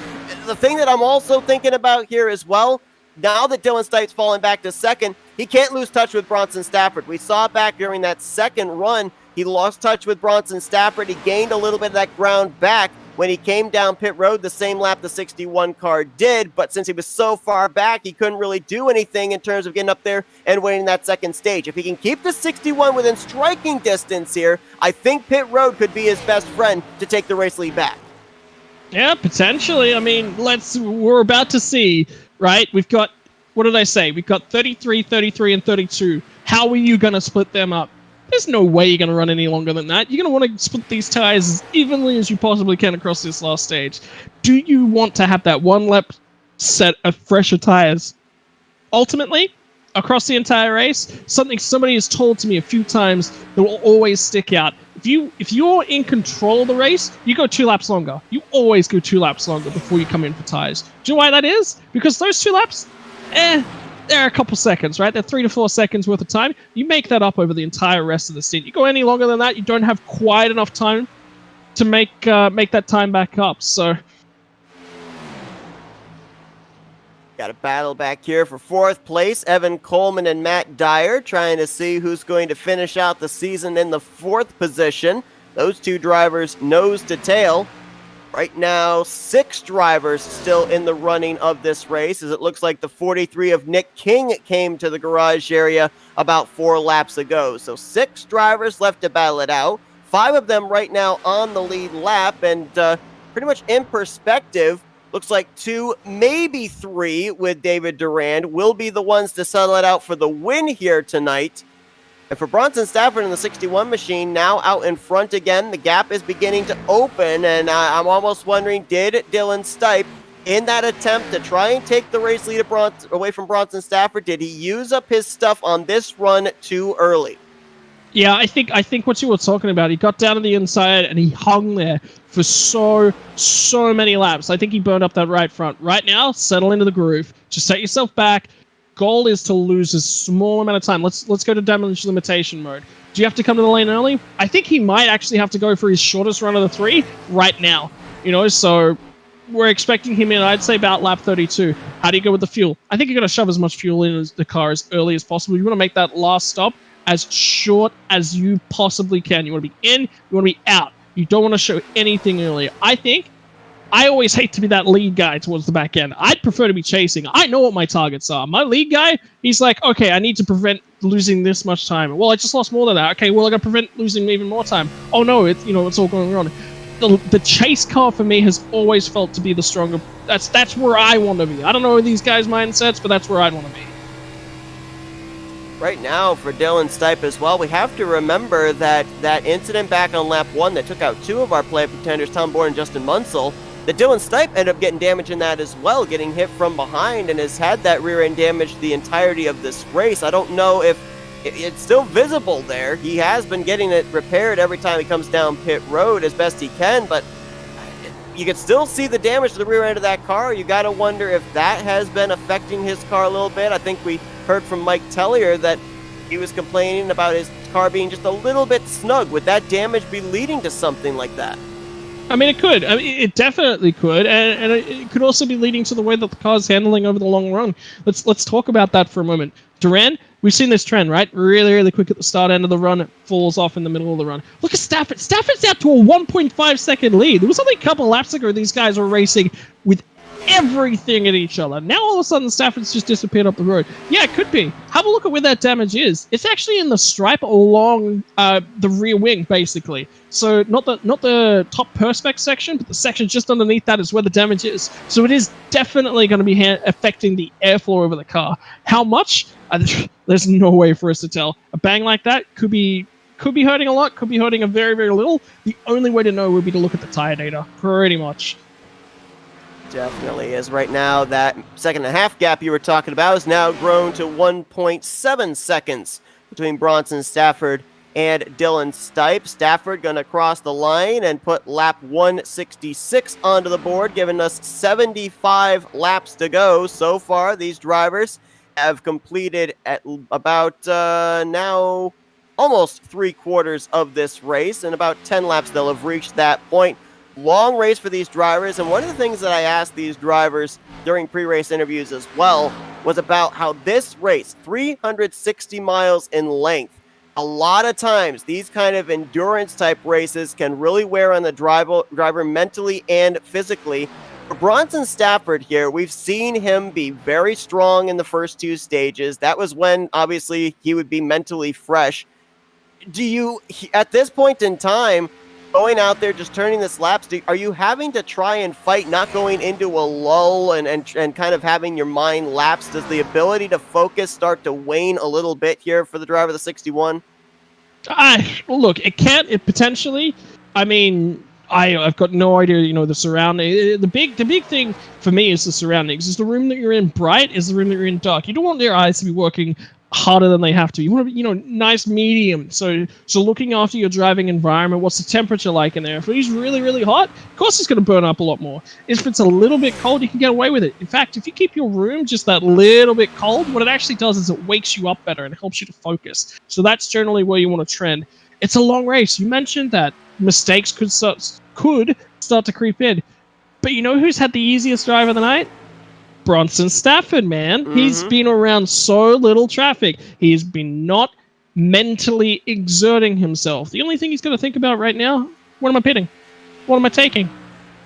the thing that I'm also thinking about here as well, now that Dylan Stipe's fallen back to second, he can't lose touch with Bronson Stafford. We saw back during that second run, he lost touch with Bronson Stafford. He gained a little bit of that ground back when he came down pit road the same lap the 61 car did, but since he was so far back, he couldn't really do anything in terms of getting up there and winning that second stage. If he can keep the 61 within striking distance here, I think pit road could be his best friend to take the race lead back. Yeah, potentially. I mean, we're about to see, right? We've got, what did I say? We've got 33, 33, and 32. How are you going to split them up? There's no way you're going to run any longer than that. You're going to want to split these tires as evenly as you possibly can across this last stage. Do you want to have that 1 lap set of fresher tires? Ultimately, across the entire race, something somebody has told to me a few times that will always stick out. If you're in control of the race, you go 2 laps longer. You always go 2 laps longer before you come in for tires. Do you know why that is? Because those 2 laps, they're a couple seconds, right? They're 3 to 4 seconds worth of time. You make that up over the entire rest of the stint. You go any longer than that, you don't have quite enough time to make that time back up. So, got a battle back here for 4th place. Evan Coleman and Matt Dyer trying to see who's going to finish out the season in the 4th position. Those 2 drivers nose to tail. Right now, 6 drivers still in the running of this race, as it looks like the 43 of Nick King came to the garage area about 4 laps ago. So 6 drivers left to battle it out. 5 of them right now on the lead lap, and pretty much in perspective, looks like 2, maybe 3 with David Durand will be the ones to settle it out for the win here tonight. And for Bronson Stafford in the 61 machine, now out in front again, the gap is beginning to open, and I'm almost wondering, did Dylan Stipe, in that attempt to try and take the race lead away from Bronson Stafford, did he use up his stuff on this run too early? Yeah, I think what you were talking about, he got down to the inside and he hung there for so many laps. I think he burned up that right front. Right now, settle into the groove. Just set yourself back. Goal is to lose a small amount of time. Let's go to damage limitation mode. Do you have to come to the lane early? I think he might actually have to go for his shortest run of the 3 right now. So we're expecting him in, I'd say, about lap 32. How do you go with the fuel? I think you're going to shove as much fuel in the car as early as possible. You want to make that last stop as short as you possibly can. You want to be in, you want to be out. You don't want to show anything earlier. I always hate to be that lead guy towards the back end. I'd prefer to be chasing. I know what my targets are. My lead guy, he's like, okay, I need to prevent losing this much time. Well, I just lost more than that. Okay, well, I got to prevent losing even more time. Oh no, it's all going wrong. The chase car for me has always felt to be the stronger. That's where I want to be. I don't know these guys' mindsets, but that's where I'd want to be. Right now, for Dylan Stipe as well, we have to remember that incident back on lap 1 that took out 2 of our play contenders, Tom Bourne and Justin Munsell, that Dylan Stipe ended up getting damage in that as well, getting hit from behind, and has had that rear end damage the entirety of this race. I don't know if it's still visible there. He has been getting it repaired every time he comes down pit road as best he can, but you can still see the damage to the rear end of that car. You got to wonder if that has been affecting his car a little bit. I think we heard from Mike Tellier that he was complaining about his car being just a little bit snug. Would that damage be leading to something like that? I mean, it could. I mean, it definitely could, and it could also be leading to the way that the car's handling over the long run. Let's talk about that for a moment. Durand, we've seen this trend, right? Really quick at the start end of the run, it falls off in the middle of the run. Look at Stafford. Stafford's out to a 1.5 second lead. There was only a couple laps ago these guys were racing with everything at each other. Now all of a sudden Stafford's just disappeared up the road. Yeah, it could be. Have a look at where that damage is. It's actually in the stripe along the rear wing, basically. So not the top perspex section, but the section just underneath that is where the damage is. So it is definitely going to be affecting the airflow over the car. How much? There's no way for us to tell. A bang like that could be hurting a lot, could be hurting a very, very little. The only way to know would be to look at the tire data, pretty much. Definitely is. Right now, that 2.5 gap you were talking about is now grown to 1.7 seconds between Bronson Stafford and Dylan Stipe. Stafford going to cross the line and put lap 166 onto the board, giving us 75 laps to go. So far, these drivers have completed at about now almost 3/4 of this race. In about 10 laps, they'll have reached that point. Long race for these drivers, and one of the things that I asked these drivers during pre-race interviews as well was about how this race, 360 miles in length, a lot of times these kind of endurance type races can really wear on the driver mentally and physically. For Bronson Stafford here, we've seen him be very strong in the first 2 stages. That was when obviously he would be mentally fresh. Do you, at this point in time, going out there, just turning this laps, are you having to try and fight, not going into a lull and kind of having your mind lapse? Does the ability to focus start to wane a little bit here for the driver of the 61? Look, it potentially. I mean, I've got no idea, the surrounding. The big thing for me is the surroundings. Is the room that you're in bright? Is the room that you're in dark? You don't want your eyes to be working harder than they have to. You want to be, nice medium. So looking after your driving environment, what's the temperature like in there? If it's really, really hot, of course it's going to burn up a lot more. If it's a little bit cold, you can get away with it. In fact, if you keep your room just that little bit cold, what it actually does is it wakes you up better and it helps you to focus. So that's generally where you want to trend. It's a long race. You mentioned that mistakes could start to creep in. But you know who's had the easiest drive of the night? Bronson Stafford, man. Mm-hmm. He's been around so little traffic. He's been not mentally exerting himself. The only thing he's got to think about right now, what am I pitting? What am I taking?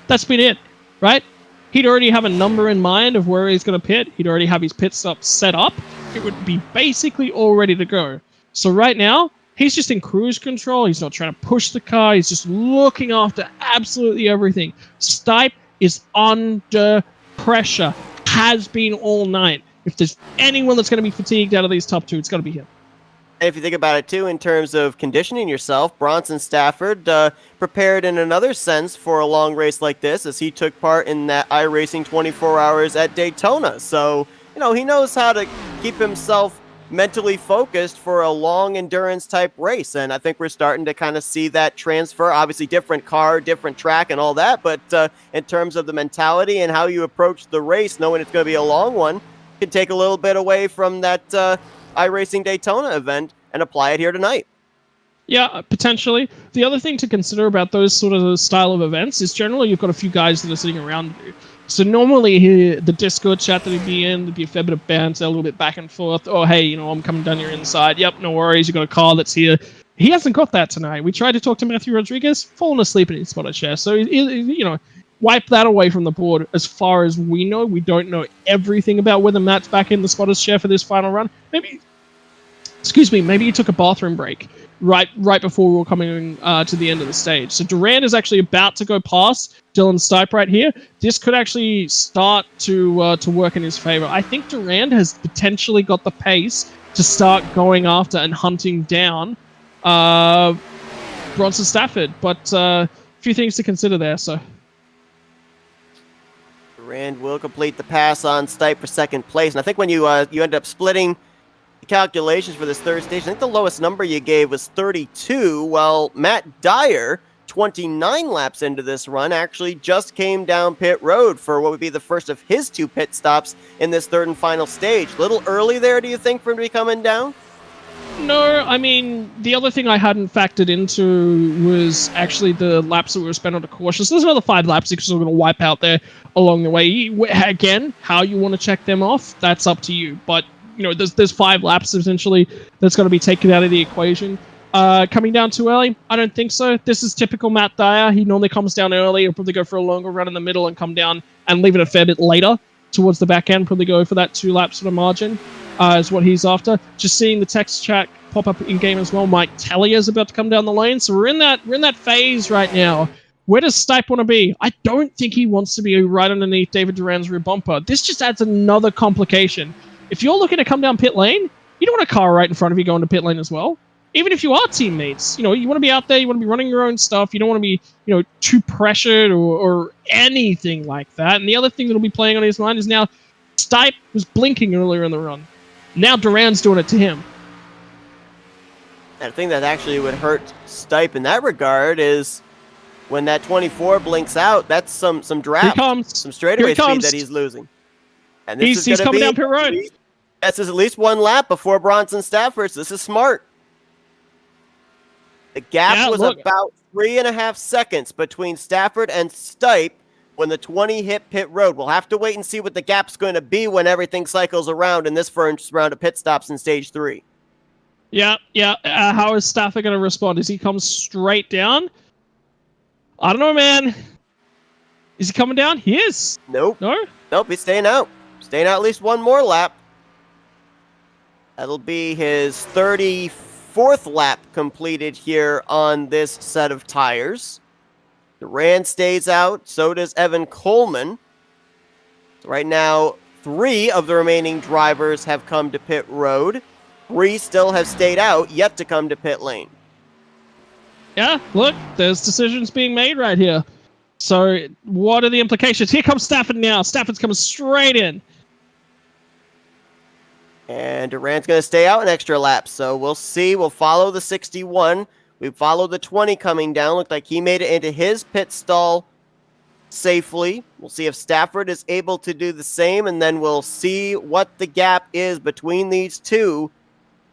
That's been it, right? He'd already have a number in mind of where he's going to pit. He'd already have his pit stop set up. It would be basically all ready to go. So right now, he's just in cruise control. He's not trying to push the car. He's just looking after absolutely everything. Stipe is under pressure. Has been all night. If there's anyone that's going to be fatigued out of these top two, it's got to be him. And if you think about it, too, in terms of conditioning yourself, Bronson Stafford prepared in another sense for a long race like this as he took part in that iRacing 24 Hours at Daytona. So, he knows how to keep himself mentally focused for a long endurance type race. And I think we're starting to kind of see that transfer. Obviously, different car, different track and all that. But in terms of the mentality and how you approach the race, knowing it's going to be a long one, can take a little bit away from that iRacing Daytona event and apply it here tonight. Yeah, potentially. The other thing to consider about those sort of style of events is generally you've got a few guys that are sitting around you. So normally the Discord chat that he'd be in, there'd be a fair bit of banter, a little bit back and forth. Oh, hey, I'm coming down your inside. Yep, no worries. You got a car that's here. He hasn't got that tonight. We tried to talk to Matthew Rodriguez, fallen asleep in his spotted share. So, wipe that away from the board. As far as we know, we don't know everything about whether Matt's back in the spotter's chair for this final run. Maybe he took a bathroom break right before we were coming to the end of the stage. So Durand is actually about to go past Dylan Stipe right here. This could actually start to work in his favor. I think Durand has potentially got the pace to start going after and hunting down Bronson Stafford. But a few things to consider there. So Durand will complete the pass on Stipe for second place. And I think when you end up splitting the calculations for this third stage, I think the lowest number you gave was 32. Well, Matt Dyer, 29 laps into this run, actually just came down pit road for what would be the first of his two pit stops in this third and final stage. A little early there, do you think, for him to be coming down? No, I mean, the other thing I hadn't factored into was actually the laps that were spent on the caution. So there's another 5 laps because we're going to wipe out there along the way. Again, how you want to check them off, that's up to you. But, there's 5 laps essentially that's going to be taken out of the equation. Coming down too early? I don't think so. This is typical Matt Dyer. He normally comes down early. He'll probably go for a longer run in the middle and come down and leave it a fair bit later towards the back end. Probably go for that 2 lap sort of margin. Is what he's after. Just seeing the text chat pop up in game as well. Mike Tellier is about to come down the lane, so we're in that phase right now. Where does Stipe want to be? I don't think he wants to be right underneath David Duran's rear bumper. This just adds another complication. If you're looking to come down pit lane, you don't want a car right in front of you going to pit lane as well. Even if you are teammates, you want to be out there, you want to be running your own stuff, you don't want to be, too pressured or anything like that. And the other thing that'll be playing on his mind is now Stipe was blinking earlier in the run. Now Duran's doing it to him. And the thing that actually would hurt Stipe in that regard is when that 24 blinks out, that's some draft, some straightaway speed that he's losing. And this he's coming down pit road. That's at least 1 lap before Bronson Stafford, so this is smart. The gap was about 3.5 seconds between Stafford and Stipe when the 20 hit pit road. We'll have to wait and see what the gap's going to be when everything cycles around in this first round of pit stops in stage 3. Yeah. How is Stafford going to respond? Is he come straight down? I don't know, man. Is he coming down? He is. Nope. No? Nope, he's staying out. Staying out at least 1 more lap. That'll be his 34th lap completed here on this set of tires. Durand stays out, so does Evan Coleman. So right now, 3 of the remaining drivers have come to pit road. 3 still have stayed out, yet to come to pit lane. Yeah, look, there's decisions being made right here. So what are the implications? Here comes Stafford now. Stafford's coming straight in. And Durand's going to stay out an extra lap, so we'll see. We'll follow the 61. We followed the 20 coming down. Looked like he made it into his pit stall safely. We'll see if Stafford is able to do the same, and then we'll see what the gap is between these two.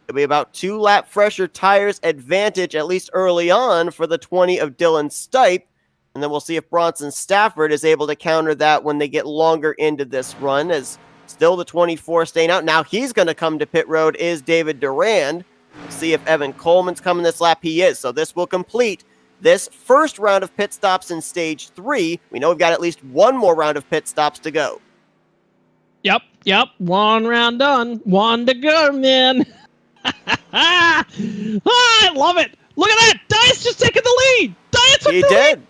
It'll be about 2 lap fresher tires advantage, at least early on, for the 20 of Dylan Stipe. And then we'll see if Bronson Stafford is able to counter that when they get longer into this run, as still the 24 staying out. Now he's going to come to pit road is David Durand. We'll see if Evan Coleman's coming this lap. He is. So this will complete this first round of pit stops in stage 3. We know we've got at least one more round of pit stops to go. Yep. 1 round done. 1 to go, man. I love it. Look at that. Dice just taking the lead. Dice took He the did. lead.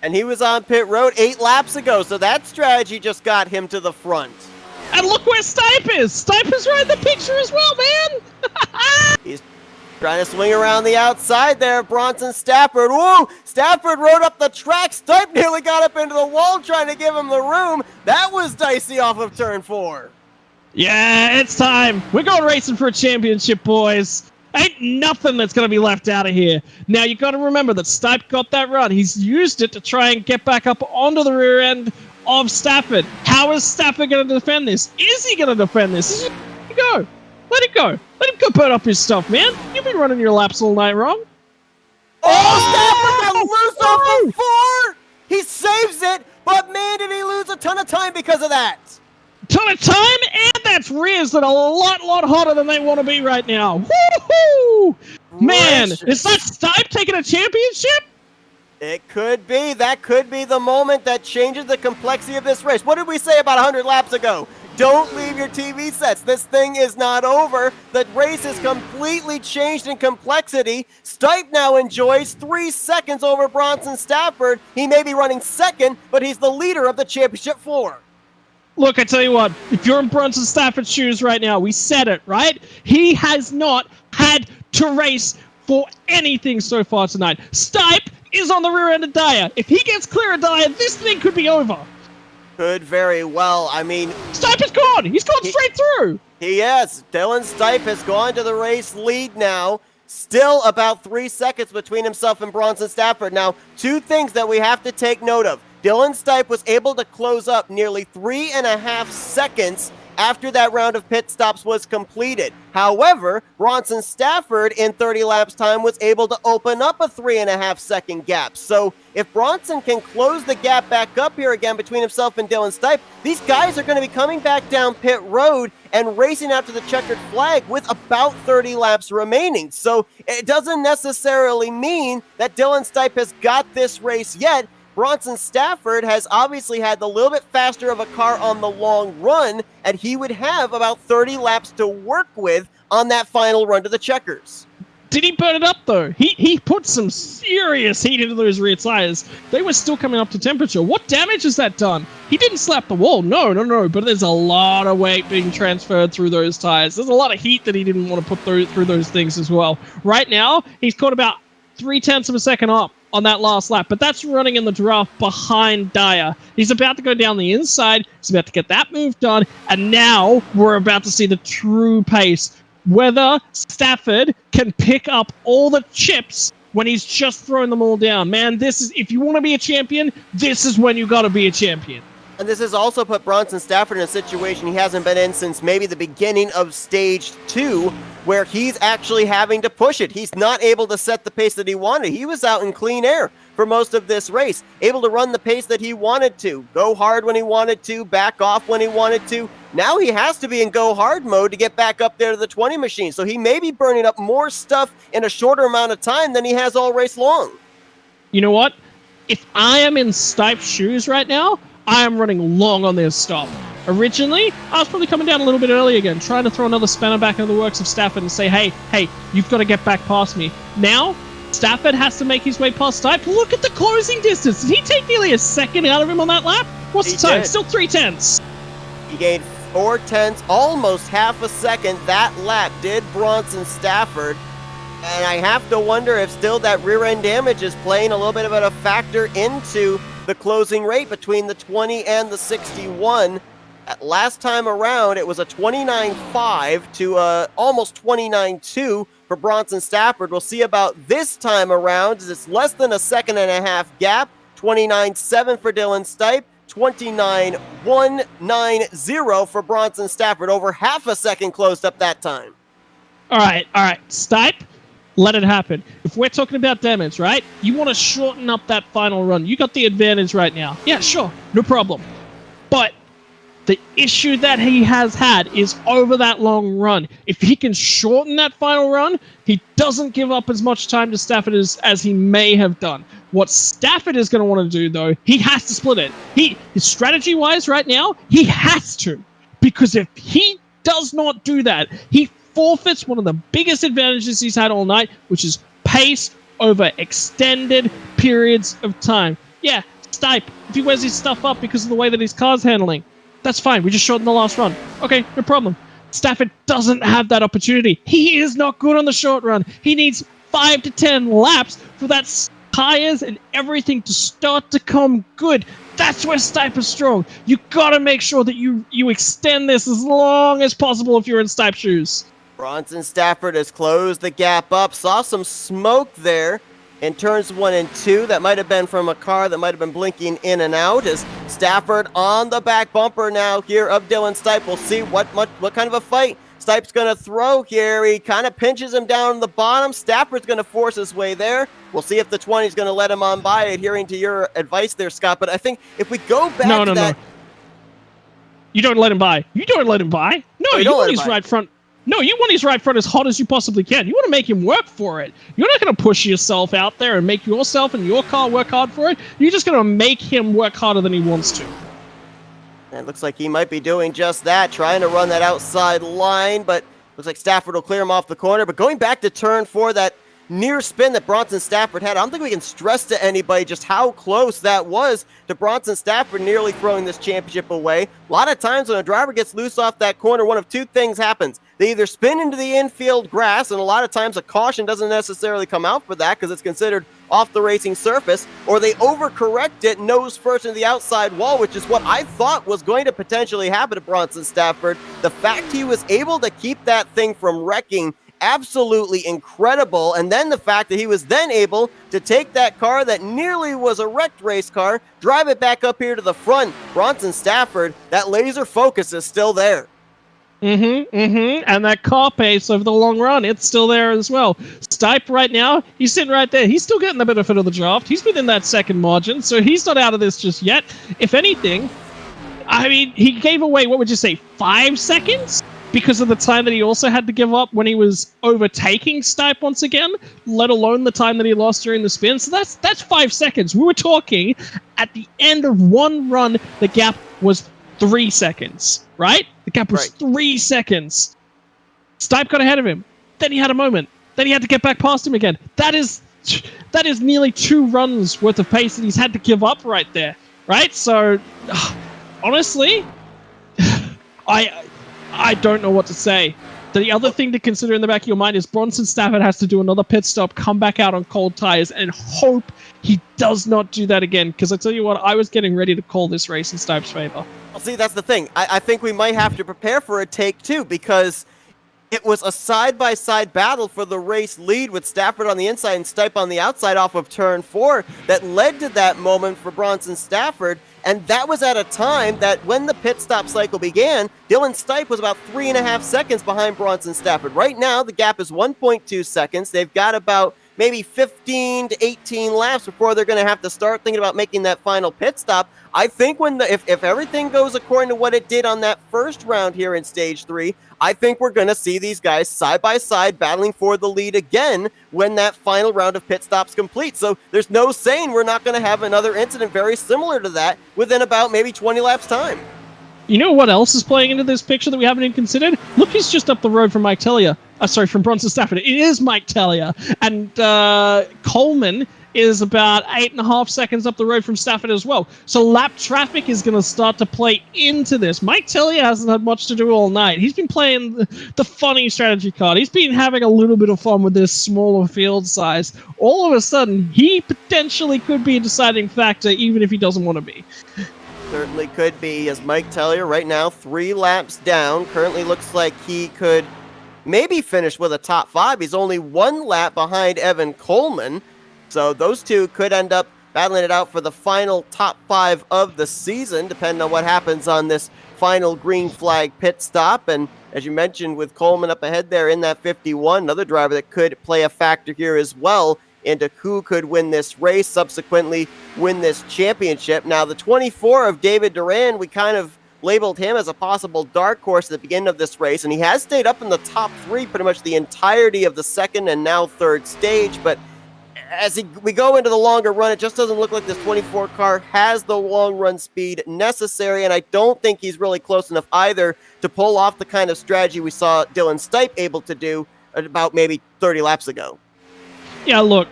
And he was on pit road 8 laps ago, so that strategy just got him to the front. And look where Stipe is. Stipe is right in the picture as well, man. He's trying to swing around the outside there, Bronson Stafford. Whoa! Stafford rode up the track. Stipe nearly got up into the wall trying to give him the room. That was dicey off of turn 4. Yeah, it's time. We're going racing for a championship, boys. Ain't nothing that's going to be left out of here. Now, you got to remember that Stipe got that run. He's used it to try and get back up onto the rear end of Stafford. How is Stafford going to defend this? Is he going to defend this? Let it go. Let it go. Let him go burn up his stuff, man. You've been running your laps all night wrong. Oh, Stafford got loose off of 4! He saves it, but man, did he lose a ton of time because of that. Ton of time, and that's rears that are a lot hotter than they want to be right now. Woohoo! Man, is that Stipe taking a championship? It could be. That could be the moment that changes the complexity of this race. What did we say about 100 laps ago? Don't leave your TV sets. This thing is not over. The race is completely changed in complexity. Stipe now enjoys 3 seconds over Bronson Stafford. He may be running second, but he's the leader of the championship 4. Look, I tell you what, if you're in Bronson Stafford's shoes right now, we said it, right? He has not had to race for anything so far tonight. Stipe is on the rear end of Dyer. If he gets clear of Dyer, this thing could be over. Could very well. I mean, Stipe is gone. He's gone straight through. He is. Dylan Stipe has gone to the race lead now. Still about 3 seconds between himself and Bronson Stafford. Now, 2 things that we have to take note of. Dylan Stipe was able to close up nearly 3.5 seconds after that round of pit stops was completed. However, Bronson Stafford in 30 laps time was able to open up a 3.5 second gap. So if Bronson can close the gap back up here again between himself and Dylan Stipe, these guys are going to be coming back down pit road and racing out to the checkered flag with about 30 laps remaining. So it doesn't necessarily mean that Dylan Stipe has got this race yet. Bronson Stafford has obviously had the little bit faster of a car on the long run, and he would have about 30 laps to work with on that final run to the checkers. Did he burn it up, though? He put some serious heat into those rear tires. They were still coming up to temperature. What damage has that done? He didn't slap the wall. No. But there's a lot of weight being transferred through those tires. There's a lot of heat that he didn't want to put through those things as well. Right now, he's caught about 0.3 of a second up on that last lap, but that's running in the draft behind Dyer. He's about to go down the inside. He's about to get that move done, and now we're about to see the true pace. Whether Stafford can pick up all the chips when he's just thrown them all down. Man, this is, if you want to be a champion, this is when you got to be a champion. And this has also put Bronson Stafford in a situation he hasn't been in since maybe the beginning of stage 2, where he's actually having to push it. He's not able to set the pace that he wanted. He was out in clean air for most of this race, able to run the pace that he wanted to, go hard when he wanted to, back off when he wanted to. Now he has to be in go hard mode to get back up there to the 20 machine. So he may be burning up more stuff in a shorter amount of time than he has all race long. You know what? If I am in Stipe's shoes right now, I am running long on this stop. Originally, I was probably coming down a little bit early again, trying to throw another spanner back into the works of Stafford and say, hey, you've got to get back past me. Now, Stafford has to make his way past Stipe. Look at the closing distance. Did he take nearly a second out of him on that lap? What's the time? Still 0.3. He gained 0.4, almost half a second. That lap did Bronson Stafford. And I have to wonder if still that rear end damage is playing a little bit of a factor into the closing rate between the 20 and the 61. Last time around, it was a 29.5 to almost 29.2 for Bronson Stafford. We'll see about this time around. It's less than a second and a half gap. 29.7 for Dylan Stipe. 29.190 for Bronson Stafford. Over half a second closed up that time. All right. Stipe, let it happen. If we're talking about damage, right? You want to shorten up that final run. You got the advantage right now. Yeah, sure. No problem. But The issue that he has had is over that long run. If he can shorten that final run, he doesn't give up as much time to Stafford as he may have done. What Stafford is going to want to do, though, he has to split it. His strategy-wise right now, he has to. Because if he does not do that, he forfeits one of the biggest advantages he's had all night, which is pace over extended periods of time. Yeah, Stipe, if he wears his stuff up because of the way that his car's handling, that's fine. We just shortened the last run. Okay, no problem. Stafford doesn't have that opportunity. He is not good on the short run. He needs 5 to 10 laps for that tires and everything to start to come good. That's where Stipe is strong. You gotta make sure that you extend this as long as possible if you're in Stipe shoes. Bronson Stafford has closed the gap up. Saw some smoke there in turns 1 and 2. That might have been from a car that might have been blinking in and out. As Stafford on the back bumper now here of Dylan Stipe. We'll see what kind of a fight Stipe's going to throw here. He kind of pinches him down in the bottom. Stafford's going to force his way there. We'll see if the 20 is going to let him on by, adhering to your advice there, Scott. But I think if we go back to that... No. You don't let him by. You don't let him by. No, you want his right front. No, you want his right front as hot as you possibly can. You want to make him work for it. You're not going to push yourself out there and make yourself and your car work hard for it. You're just going to make him work harder than he wants to. And it looks like he might be doing just that, trying to run that outside line, but looks like Stafford will clear him off the corner. But going back to turn 4, that near spin that Bronson Stafford had, I don't think we can stress to anybody just how close that was to Bronson Stafford nearly throwing this championship away. A lot of times when a driver gets loose off that corner, one of two things happens. They either spin into the infield grass, and a lot of times a caution doesn't necessarily come out for that because it's considered off the racing surface, or they overcorrect it nose first into the outside wall, which is what I thought was going to potentially happen to Bronson Stafford. The fact he was able to keep that thing from wrecking, absolutely incredible. And then the fact that he was then able to take that car that nearly was a wrecked race car, drive it back up here to the front. Bronson Stafford, that laser focus is still there. And that car pace over the long run, it's still there as well. Stipe right now, he's sitting right there. He's still getting the benefit of the draft. He's within that second margin, so he's not out of this just yet. If anything, I mean, he gave away, what would you say, 5 seconds? Because of the time that he also had to give up when he was overtaking Stipe once again, let alone the time that he lost during the spin. So that's 5 seconds. We were talking at the end of one run, the gap was 3 seconds, right? The gap was 3 seconds. Stipe got ahead of him. Then he had a moment. Then he had to get back past him again. That is nearly 2 runs worth of pace that he's had to give up right there, right? So, honestly, I don't know what to say. The other thing to consider in the back of your mind is Bronson Stafford has to do another pit stop, come back out on cold tires, and hope he does not do that again. Because I tell you what, I was getting ready to call this race in Stipe's favor. Well, see, that's the thing. I think we might have to prepare for a take two, because it was a side-by-side battle for the race lead with Stafford on the inside and Stipe on the outside off of turn 4 that led to that moment for Bronson Stafford. And that was at a time that when the pit stop cycle began, Dylan Stipe was about 3.5 seconds behind Bronson Stafford. Right now, the gap is 1.2 seconds. They've got about maybe 15 to 18 laps before they're going to have to start thinking about making that final pit stop. I think if everything goes according to what it did on that first round here in stage 3, I think we're going to see these guys side by side battling for the lead again when that final round of pit stops complete. So there's no saying we're not going to have another incident very similar to that within about maybe 20 laps time. You know what else is playing into this picture that we haven't even considered? Look, he's just up the road from Mike Tellier. From Bronson Stafford. It is Mike Tellier. And Coleman is about 8.5 seconds up the road from Stafford as well. So lap traffic is going to start to play into this. Mike Tellier hasn't had much to do all night. He's been playing the funny strategy card. He's been having a little bit of fun with this smaller field size. All of a sudden, he potentially could be a deciding factor, even if he doesn't want to be. Certainly could be, as Mike Tellier right now 3 laps down. Currently looks like he could maybe finish with a top 5. He's only 1 lap behind Evan Coleman. So those two could end up battling it out for the final top 5 of the season, depending on what happens on this final green flag pit stop. And as you mentioned, with Coleman up ahead there in that 51, another driver that could play a factor here as well into who could win this race, subsequently win this championship. Now, the 24 of David Duran, we kind of labeled him as a possible dark horse at the beginning of this race, and he has stayed up in the top 3 pretty much the entirety of the second and now third stage, but as we go into the longer run, it just doesn't look like this 24 car has the long run speed necessary, and I don't think he's really close enough either to pull off the kind of strategy we saw Dylan Stipe able to do about maybe 30 laps ago. Yeah, look,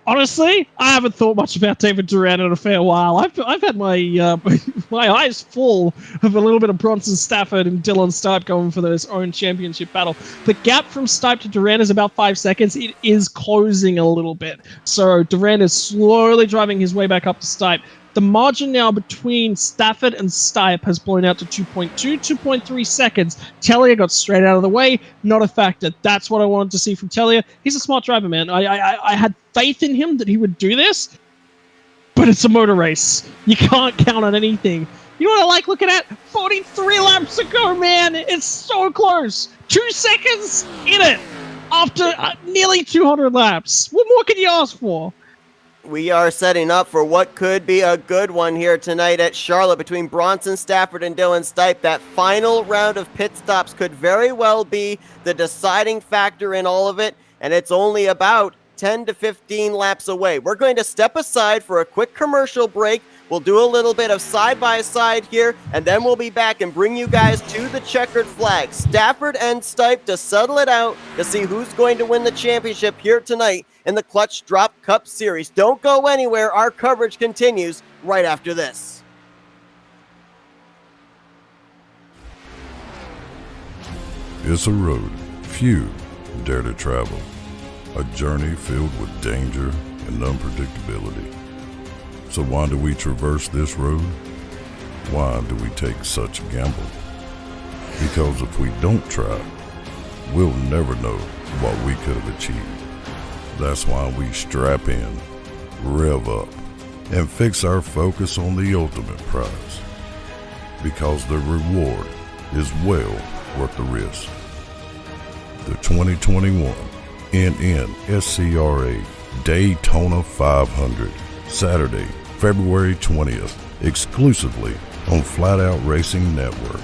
honestly, I haven't thought much about David Duran in a fair while. I've had my my eyes full of a little bit of Bronson Stafford and Dylan Stipe going for their own championship battle. The gap from Stipe to Duran is about 5 seconds. It is closing a little bit. So Duran is slowly driving his way back up to Stipe. The margin now between Stafford and Stipe has blown out to 2.3 seconds. Tellier got straight out of the way, not a factor. That's what I wanted to see from Tellier. He's a smart driver, man. I had faith in him that he would do this, but it's a motor race. You can't count on anything. You know what I like looking at? 43 laps to go, man. It's so close. 2 seconds in it after nearly 200 laps. What more can you ask for? We are setting up for what could be a good one here tonight at Charlotte between Bronson Stafford and Dylan Stipe. That final round of pit stops could very well be the deciding factor in all of it, and it's only about 10 to 15 laps away. We're going to step aside for a quick commercial break. We'll do a little bit of side-by-side here, and then we'll be back and bring you guys to the checkered flag. Stafford and Stipe to settle it out to see who's going to win the championship here tonight in the Clutch Drop Cup Series. Don't go anywhere. Our coverage continues right after this. It's a road few dare to travel, a journey filled with danger and unpredictability. So why do we traverse this road? Why do we take such a gamble? Because if we don't try, we'll never know what we could have achieved. That's why we strap in, rev up, and fix our focus on the ultimate prize. Because the reward is well worth the risk. The 2021 NNSCRA Daytona 500, Saturday, February 20th, exclusively on Flatout Racing Network.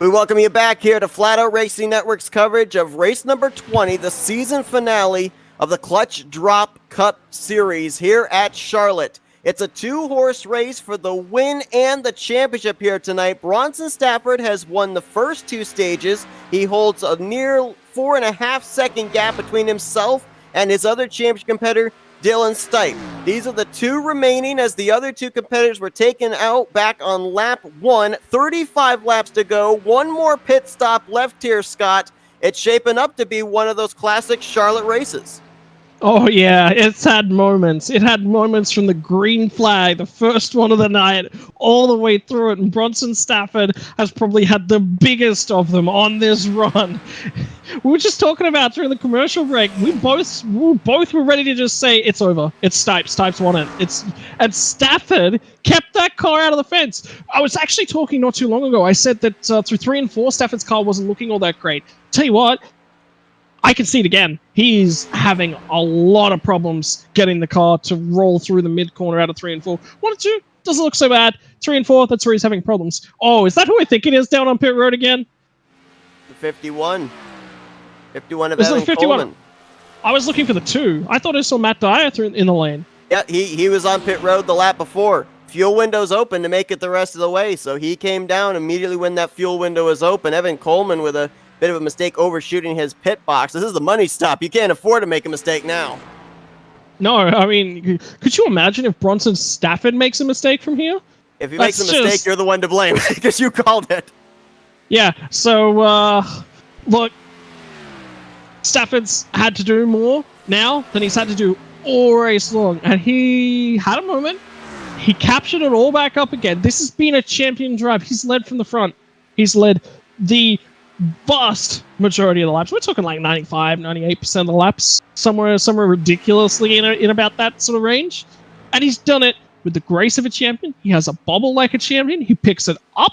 We welcome you back here to Flatout Racing Network's coverage of race number 20, the season finale of the Clutch Drop Cup Series here at Charlotte. It's a 2-horse race for the win and the championship here tonight. Bronson Stafford has won the first 2 stages. He holds a near 4.5-second gap between himself and his other championship competitor, Dylan Stipe. These are the 2 remaining as the other 2 competitors were taken out back on lap 1. 35 laps to go. One more pit stop left here, Scott. It's shaping up to be one of those classic Charlotte races. Oh yeah, it's had moments. It had moments from the green flag, the first one of the night, all the way through it. And Bronson Stafford has probably had the biggest of them on this run. We were just talking about during the commercial break. We both were ready to just say it's over. It's Stipe. Stipe's won it. And Stafford kept that car out of the fence. I was actually talking not too long ago. I said that through 3 and 4, Stafford's car wasn't looking all that great. Tell you what. I can see it again. He's having a lot of problems getting the car to roll through the mid corner out of 3 and 4. 1 and 2 doesn't look so bad. 3 and 4, that's where he's having problems. Oh, is that who I think it is down on pit road again? 51. 51 of Is it Evan 51? Coleman. I was looking for the 2. I thought I saw Matt Dyer in the lane. Yeah, he was on pit road the lap before. Fuel window's open to make it the rest of the way, so he came down immediately when that fuel window was open. Evan Coleman with a bit of a mistake overshooting his pit box. This is the money stop. You can't afford to make a mistake now. No, I mean, could you imagine if Bronson Stafford makes a mistake from here? If he makes a mistake, you're the one to blame because you called it. Yeah, so, look, Stafford's had to do more now than he's had to do all race long, and he had a moment. He captured it all back up again. This has been a champion drive. He's led from the front. He's led the vast majority of the laps. We're talking like 95, 98% of the laps, somewhere ridiculously in about that sort of range. And he's done it with the grace of a champion. He has a bobble like a champion. He picks it up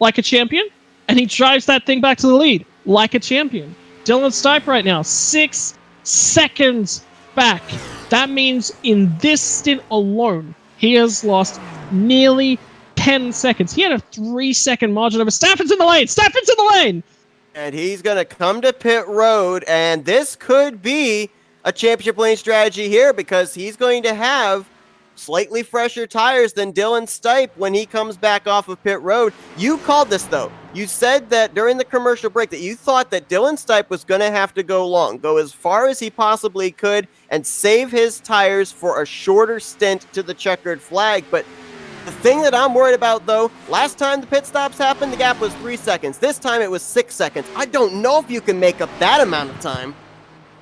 like a champion, and he drives that thing back to the lead like a champion. Dylan Stipe right now, 6 seconds back. That means in this stint alone, he has lost nearly 10 seconds. He had a 3-second margin over Stafford's in the lane. Stafford's in the lane. And he's going to come to pit road, and this could be a championship lane strategy here because he's going to have slightly fresher tires than Dylan Stipe when he comes back off of pit road. You called this, though. You said that during the commercial break that you thought that Dylan Stipe was going to have to go long, go as far as he possibly could, and save his tires for a shorter stint to the checkered flag. But the thing that I'm worried about, though, last time the pit stops happened, the gap was 3 seconds. This time it was 6 seconds. I don't know if you can make up that amount of time.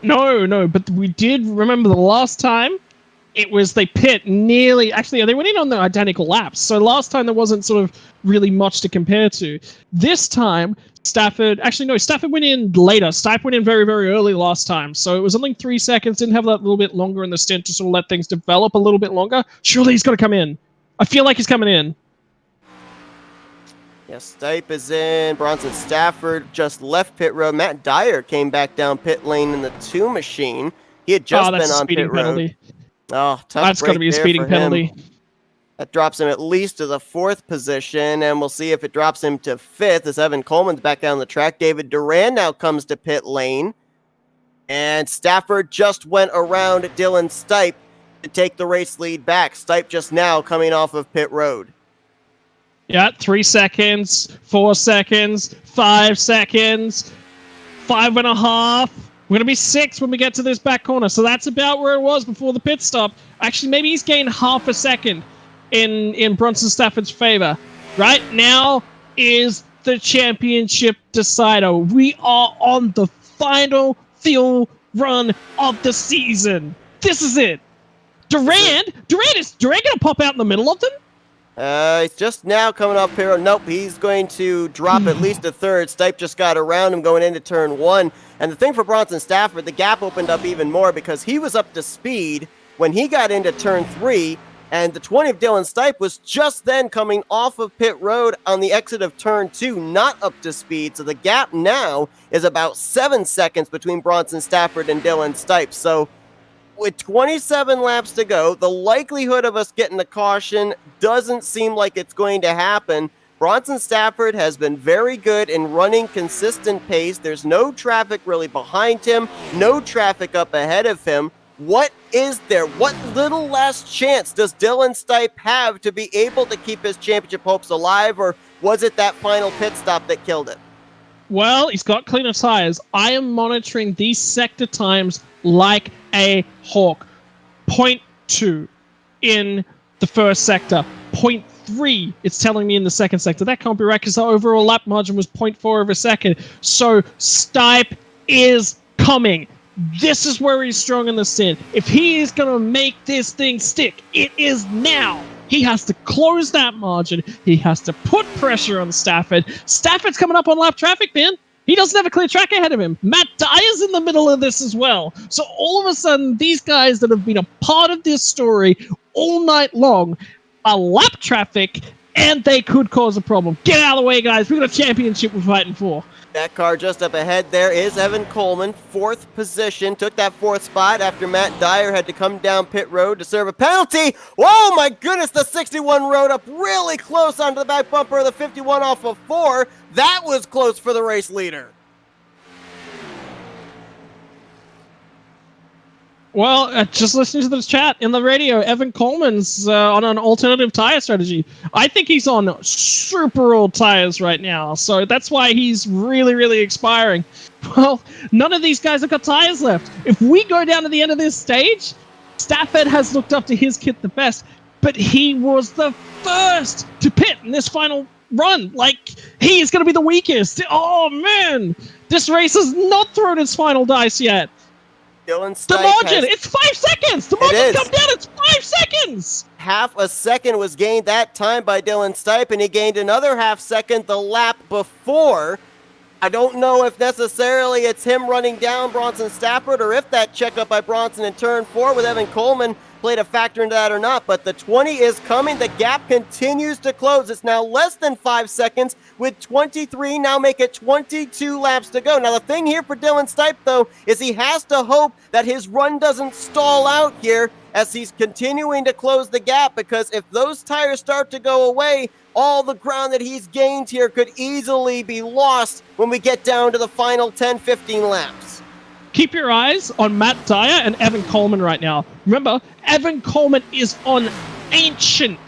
No, but we did remember the last time. It was they pit nearly, actually, they went in on the identical laps. So last time there wasn't sort of really much to compare to. This time, Stafford went in later. Stipe went in very, very early last time. So it was only 3 seconds, didn't have that little bit longer in the stint to sort of let things develop a little bit longer. Surely he's got to come in. I feel like he's coming in. Yes, Stipe is in. Bronson Stafford just left pit road. Matt Dyer came back down pit lane in the 2 machine. He had just been on pit road. Oh, tough. That's got to be a speeding penalty. That drops him at least to the 4th position, and we'll see if it drops him to 5th as Evan Coleman's back down the track. David Duran now comes to pit lane, and Stafford just went around Dylan Stipe to take the race lead back. Stipe just now coming off of pit road. Yeah, 3 seconds, 4 seconds, 5 seconds, 5.5. We're going to be 6 when we get to this back corner. So that's about where it was before the pit stop. Actually, maybe he's gained half a second in Bronson Stafford's favor. Right now is the championship decider. We are on the final fuel run of the season. This is it. Duran going to pop out in the middle of them? He's just now coming off pit road. Nope, he's going to drop at least a third. Stipe just got around him going into turn 1. And the thing for Bronson Stafford, the gap opened up even more because he was up to speed when he got into turn 3. And the 20 of Dylan Stipe was just then coming off of pit road on the exit of turn 2, not up to speed. So the gap now is about 7 seconds between Bronson Stafford and Dylan Stipe. So with 27 laps to go, the likelihood of us getting a caution doesn't seem like it's going to happen. Bronson Stafford has been very good in running consistent pace. There's no traffic really behind him, no traffic up ahead of him. What is there? What little last chance does Dylan Stipe have to be able to keep his championship hopes alive, or was it that final pit stop that killed it? Well, he's got cleaner tires. I am monitoring these sector times like a hawk. 0.2 in the first sector. 0.3 it's telling me in the second sector. That can't be right because the overall lap margin was 0.4 of a second. So Stipe is coming. This is where he's strong in the sand. If he is going to make this thing stick, it is now. He has to close that margin. He has to put pressure on Stafford. Stafford's coming up on lap traffic, man. He doesn't have a clear track ahead of him. Matt Dyer's in the middle of this as well. So all of a sudden, these guys that have been a part of this story all night long are lap traffic, and they could cause a problem. Get out of the way, guys. We've got a championship we're fighting for. That car just up ahead there is Evan Coleman, 4th position. Took that 4th spot after Matt Dyer had to come down pit road to serve a penalty. Oh my goodness, the 61 rode up really close onto the back bumper of the 51 off of 4. That was close for the race leader. Well, just listening to this chat in the radio, Evan Coleman's on an alternative tire strategy. I think he's on super old tires right now, so that's why he's really, really expiring. Well, none of these guys have got tires left. If we go down to the end of this stage, Stafford has looked up to his kit the best, but he was the first to pit in this final run. Like, he is going to be the weakest. Oh, man. This race has not thrown its final dice yet. Dylan Stipe the margin, it's 5 seconds. The margin come down, it's 5 seconds. Half a second was gained that time by Dylan Stipe, and he gained another half second the lap before. I don't know if necessarily it's him running down Bronson Stafford or if that checkup by Bronson in turn 4 with Evan Coleman played a factor into that or not, but the 20 is coming. The gap continues to close. It's now less than 5 seconds with 23, now make it 22 laps to go. Now the thing here for Dylan Stipe though is he has to hope that his run doesn't stall out here as he's continuing to close the gap, because if those tires start to go away, all the ground that he's gained here could easily be lost when we get down to the final 10-15 laps. Keep your eyes on Matt Dyer and Evan Coleman right now. Remember, Evan Coleman is on ancient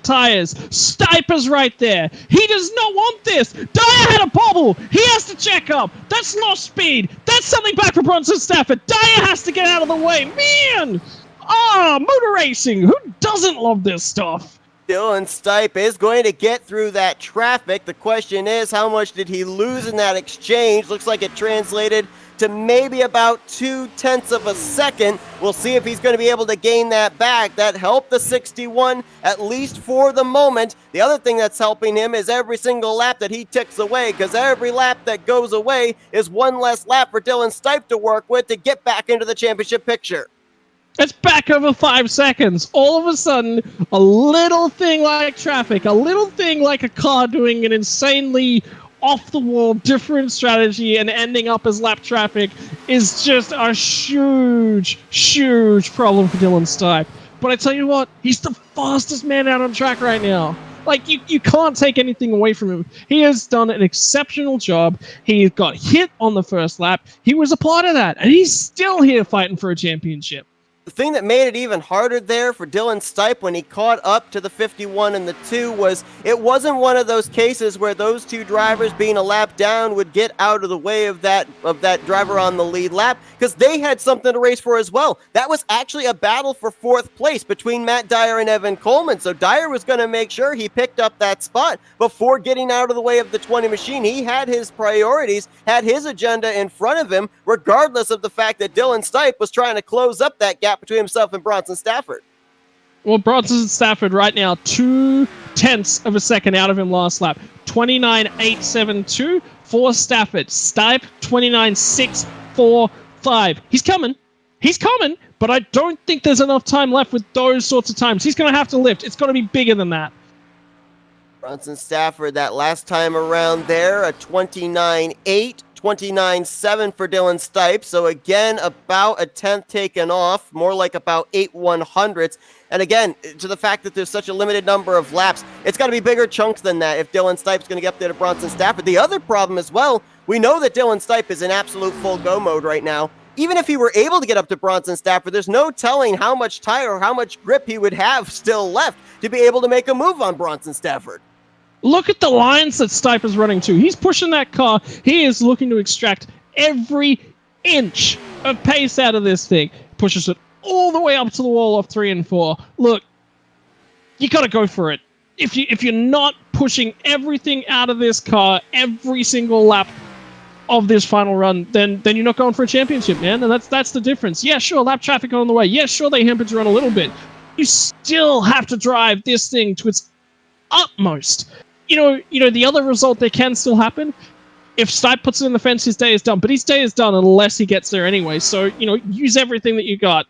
tires. Stiper's right there. He does not want this. Dyer had a bobble. He has to check up. That's lost speed. That's something back for Bronson Stafford. Dyer has to get out of the way. Man! Motor racing. Who doesn't love this stuff? Dylan Stipe is going to get through that traffic. The question is, how much did he lose in that exchange? Looks like it translated to maybe about 0.2 of a second. We'll see if he's going to be able to gain that back. That helped the 61, at least for the moment. The other thing that's helping him is every single lap that he ticks away, because every lap that goes away is one less lap for Dylan Stipe to work with to get back into the championship picture. It's back over 5 seconds. All of a sudden, a little thing like traffic, a little thing like a car doing an insanely off-the-wall different strategy and ending up as lap traffic is just a huge problem for Dylan Stipe. But I tell you what, he's the fastest man out on track right now. Like, you can't take anything away from him. He has done an exceptional job. He got hit on the first lap. He was a part of that, and he's still here fighting for a championship. The thing that made it even harder there for Dylan Stipe when he caught up to the 51 and the 2 was it wasn't one of those cases where those two drivers being a lap down would get out of the way of that driver on the lead lap, because they had something to race for as well. That was actually a battle for 4th place between Matt Dyer and Evan Coleman. So Dyer was going to make sure he picked up that spot before getting out of the way of the 20 machine. He had his priorities, had his agenda in front of him, regardless of the fact that Dylan Stipe was trying to close up that gap between himself and Bronson Stafford. Well, Bronson Stafford right now 0.2 of a second out of him last lap. 29.872 for Stafford. Stipe 29.645. He's coming, but I don't think there's enough time left with those sorts of times. He's going to have to lift. It's going to be bigger than that. Bronson Stafford that last time around there, a 29.8. 29.7 for Dylan Stipe, so again, about a 10th taken off, more like about 8/100ths. And again, to the fact that there's such a limited number of laps, it's got to be bigger chunks than that if Dylan Stipe's going to get up there to Bronson Stafford. The other problem as well, we know that Dylan Stipe is in absolute full go mode right now. Even if he were able to get up to Bronson Stafford, there's no telling how much tire or how much grip he would have still left to be able to make a move on Bronson Stafford. Look at the lines that Stipe is running to. He's pushing that car. He is looking to extract every inch of pace out of this thing. Pushes it all the way up to the wall of 3 and 4. Look, you got to go for it. If you're not pushing everything out of this car every single lap, of this final run, then you're not going for a championship, man. And that's the difference. Yeah, sure, lap traffic on the way. Yeah, sure, they hampered your run a little bit. You still have to drive this thing to its utmost. You know, the other result that can still happen, if Stipe puts it in the fence, his day is done. But his day is done unless he gets there anyway. So, you know, use everything that you got.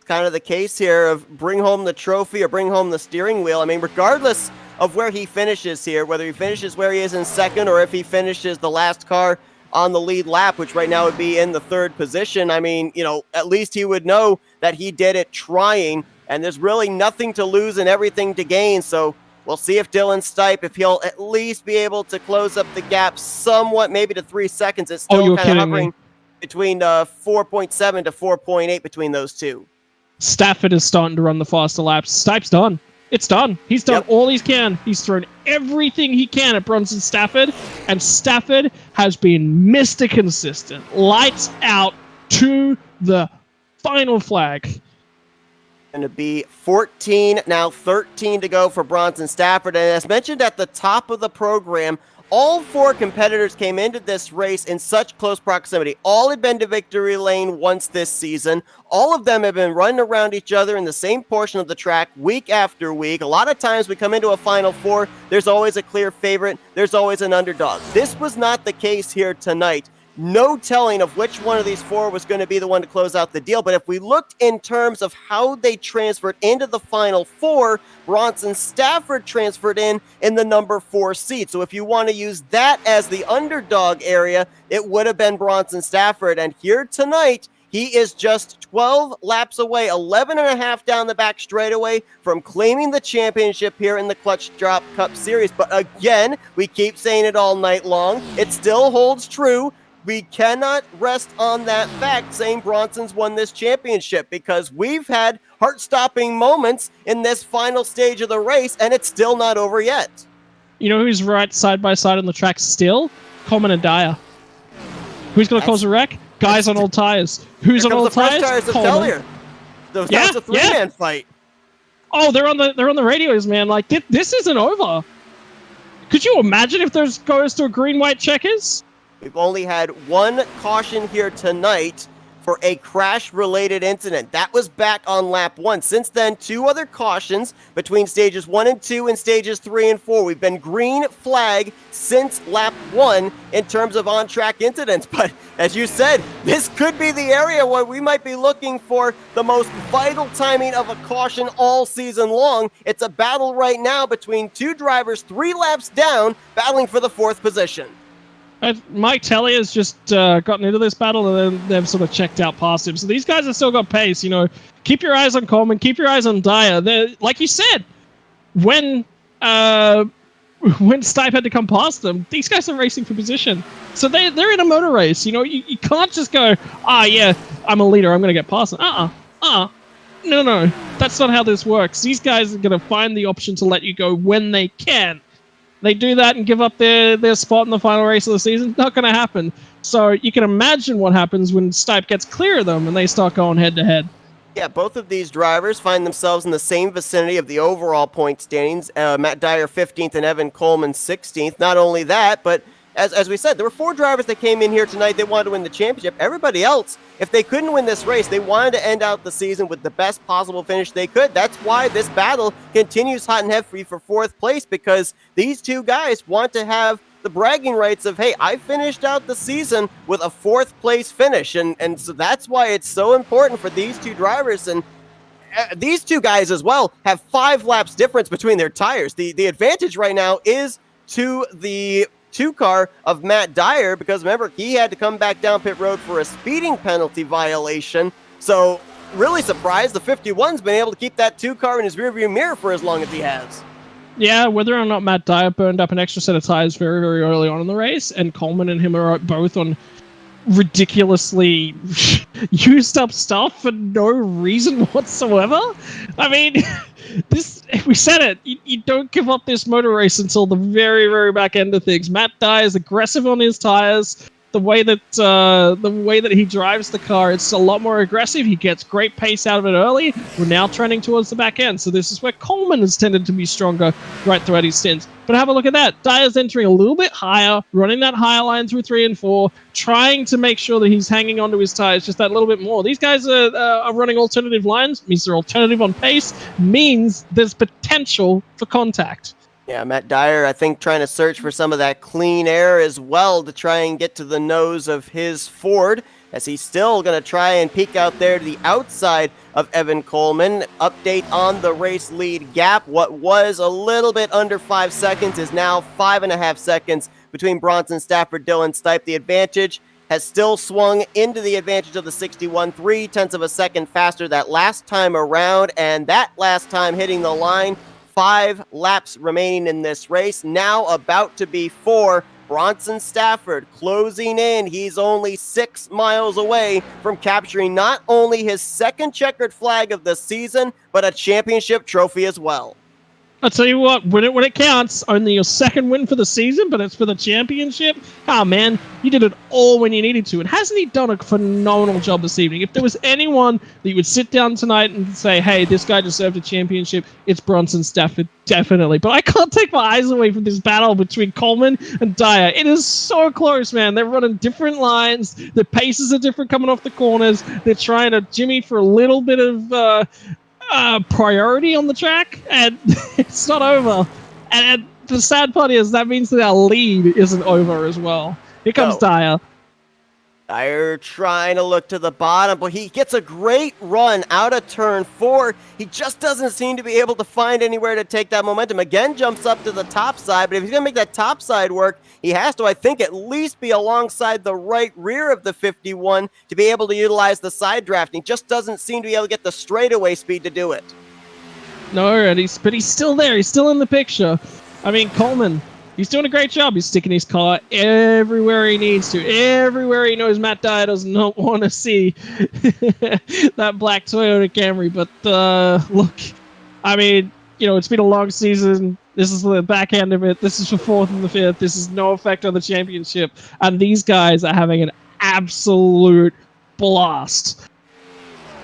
Kind of the case here of bring home the trophy or bring home the steering wheel. I mean, regardless of where he finishes here, whether he finishes where he is in second or if he finishes the last car on the lead lap, which right now would be in the third position, I mean, you know, at least he would know that he did it trying, and there's really nothing to lose and everything to gain. So we'll see if Dylan Stipe, if he'll at least be able to close up the gap somewhat, maybe to 3 seconds. It's still kind of hovering between 4.7 to 4.8 between those two. Stafford is starting to run the faster laps. Stipe's done. It's done. He's done all he can. He's thrown everything he can at Bronson Stafford, and Stafford has been Mr. Consistent. Lights out to the final flag. Going to be 14, now 13 to go for Bronson Stafford. And as mentioned at the top of the program, all four competitors came into this race in such close proximity. All had been to victory lane once this season. All of them have been running around each other in the same portion of the track week after week. A lot of times we come into a Final Four, there's always a clear favorite. There's always an underdog. This was not the case here tonight. No telling of which one of these four was going to be the one to close out the deal. But if we looked in terms of how they transferred into the Final Four, Bronson Stafford transferred in the number 4 seat. So if you want to use that as the underdog area, it would have been Bronson Stafford. And here tonight, he is just 12 laps away, 11 and a half down the back straightaway from claiming the championship here in the Clutch Drop Cup Series. But again, we keep saying it all night long. It still holds true. We cannot rest on that fact saying Bronson's won this championship, because we've had heart-stopping moments in this final stage of the race, and it's still not over yet. You know who's right side by side on the track still? Coleman and Dyer. Who's going to cause a wreck? Guys on old tires. Who's on old tires? Coleman. That's a three-man fight. Oh, they're on the radios, man. Like, this isn't over. Could you imagine if there's goes to a green-white checkers? We've only had one caution here tonight for a crash-related incident. That was back on lap 1. Since then, 2 other cautions between stages 1 and 2 and stages 3 and 4. We've been green flag since lap 1 in terms of on-track incidents. But as you said, this could be the area where we might be looking for the most vital timing of a caution all season long. It's a battle right now between 2 drivers 3 laps down, battling for the 4th position. Mike Telly has just gotten into this battle, and then they've sort of checked out past him. So these guys have still got pace. You know, keep your eyes on Coleman, keep your eyes on Dyer. Like you said, when Stipe had to come past them, these guys are racing for position. So they're in a motor race. You know, you can't just go, yeah, I'm a leader, I'm going to get past them. No, that's not how this works. These guys are going to find the option to let you go when they can. They do that and give up their spot in the final race of the season. Not going to happen. So you can imagine what happens when Stipe gets clear of them and they start going head-to-head. Yeah, both of these drivers find themselves in the same vicinity of the overall point standings. Matt Dyer 15th and Evan Coleman 16th. Not only that, but as we said, there were 4 drivers that came in here tonight. They wanted to win the championship. Everybody else, if they couldn't win this race, they wanted to end out the season with the best possible finish they could. That's why this battle continues hot and heavy for 4th place, because these 2 guys want to have the bragging rights of, hey, I finished out the season with a 4th place finish. And so that's why it's so important for these 2 drivers. And these 2 guys as well have 5 laps difference between their tires. The advantage right now is to the 2 car of Matt Dyer, because remember, he had to come back down pit road for a speeding penalty violation. So really surprised the 51's been able to keep that 2 car in his rearview mirror for as long as he has. Yeah, whether or not Matt Dyer burned up an extra set of tires very, very early on in the race, and Coleman and him are both on ridiculously used up stuff for no reason whatsoever. I mean, we said it. You don't give up this motor race until the very, very back end of things. Matt Dyer is aggressive on his tires. The way that he drives the car, it's a lot more aggressive. He gets great pace out of it early. We're now trending towards the back end. So this is where Coleman has tended to be stronger right throughout his stints. But have a look at that. Dyer's entering a little bit higher, running that higher line through 3 and 4, trying to make sure that he's hanging onto his tires just that little bit more. These guys are running alternative lines, means they're alternative on pace, means there's potential for contact. Yeah, Matt Dyer, I think, trying to search for some of that clean air as well to try and get to the nose of his Ford, as he's still going to try and peek out there to the outside of Evan Coleman. Update on the race lead gap. What was a little bit under 5 seconds is now 5.5 seconds between Bronson Stafford, Dylan Stipe. The advantage has still swung into the advantage of the 61, 0.3 of a second faster that last time around, and that last time hitting the line. 5 laps remaining in this race, now about to be 4. Bronson Stafford closing in. He's only 6 miles away from capturing not only his second checkered flag of the season, but a championship trophy as well. I'll tell you what, when it counts, only your second win for the season, but it's for the championship. Oh, man, you did it all when you needed to. And hasn't he done a phenomenal job this evening? If there was anyone that you would sit down tonight and say, hey, this guy deserved a championship, it's Bronson Stafford, definitely. But I can't take my eyes away from this battle between Coleman and Dyer. It is so close, man. They're running different lines. The paces are different coming off the corners. They're trying to jimmy for a little bit of priority on the track, and it's not over. And the sad part is that means that our lead isn't over as well. Here comes Dyer. Dyer trying to look to the bottom, but he gets a great run out of turn 4. He just doesn't seem to be able to find anywhere to take that momentum. Again, jumps up to the top side, but if he's going to make that top side work, he has to, I think, at least be alongside the right rear of the 51 to be able to utilize the side draft. He just doesn't seem to be able to get the straightaway speed to do it. No, but he's still there. He's still in the picture. I mean, Coleman, he's doing a great job. He's sticking his car everywhere he needs to. Everywhere he knows Matt Dyer does not want to see that black Toyota Camry. But look, I mean, it's been a long season. This is the back end of it. This is for 4th and the 5th. This is no effect on the championship. And these guys are having an absolute blast.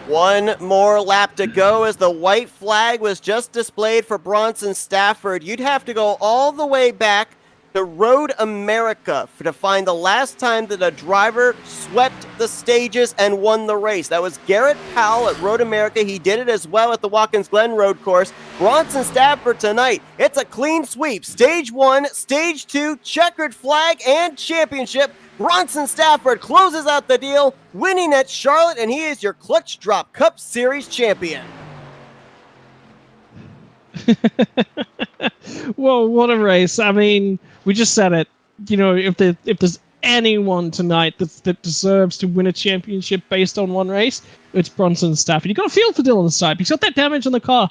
One more lap to go as the white flag was just displayed for Bronson Stafford. You'd have to go all the way back to Road America to find the last time that a driver swept the stages and won the race. That was Garrett Powell at Road America. He did it as well at the Watkins Glen Road course. Bronson Stafford tonight, it's a clean sweep. Stage 1, Stage 2, checkered flag, and championship. Bronson Stafford closes out the deal, winning at Charlotte, and he is your Clutch Drop Cup Series champion. Whoa, what a race. I mean, we just said it. If there's anyone tonight that deserves to win a championship based on one race, it's Bronson Stafford. You've got to feel for Dylan Stipe. He's got that damage on the car.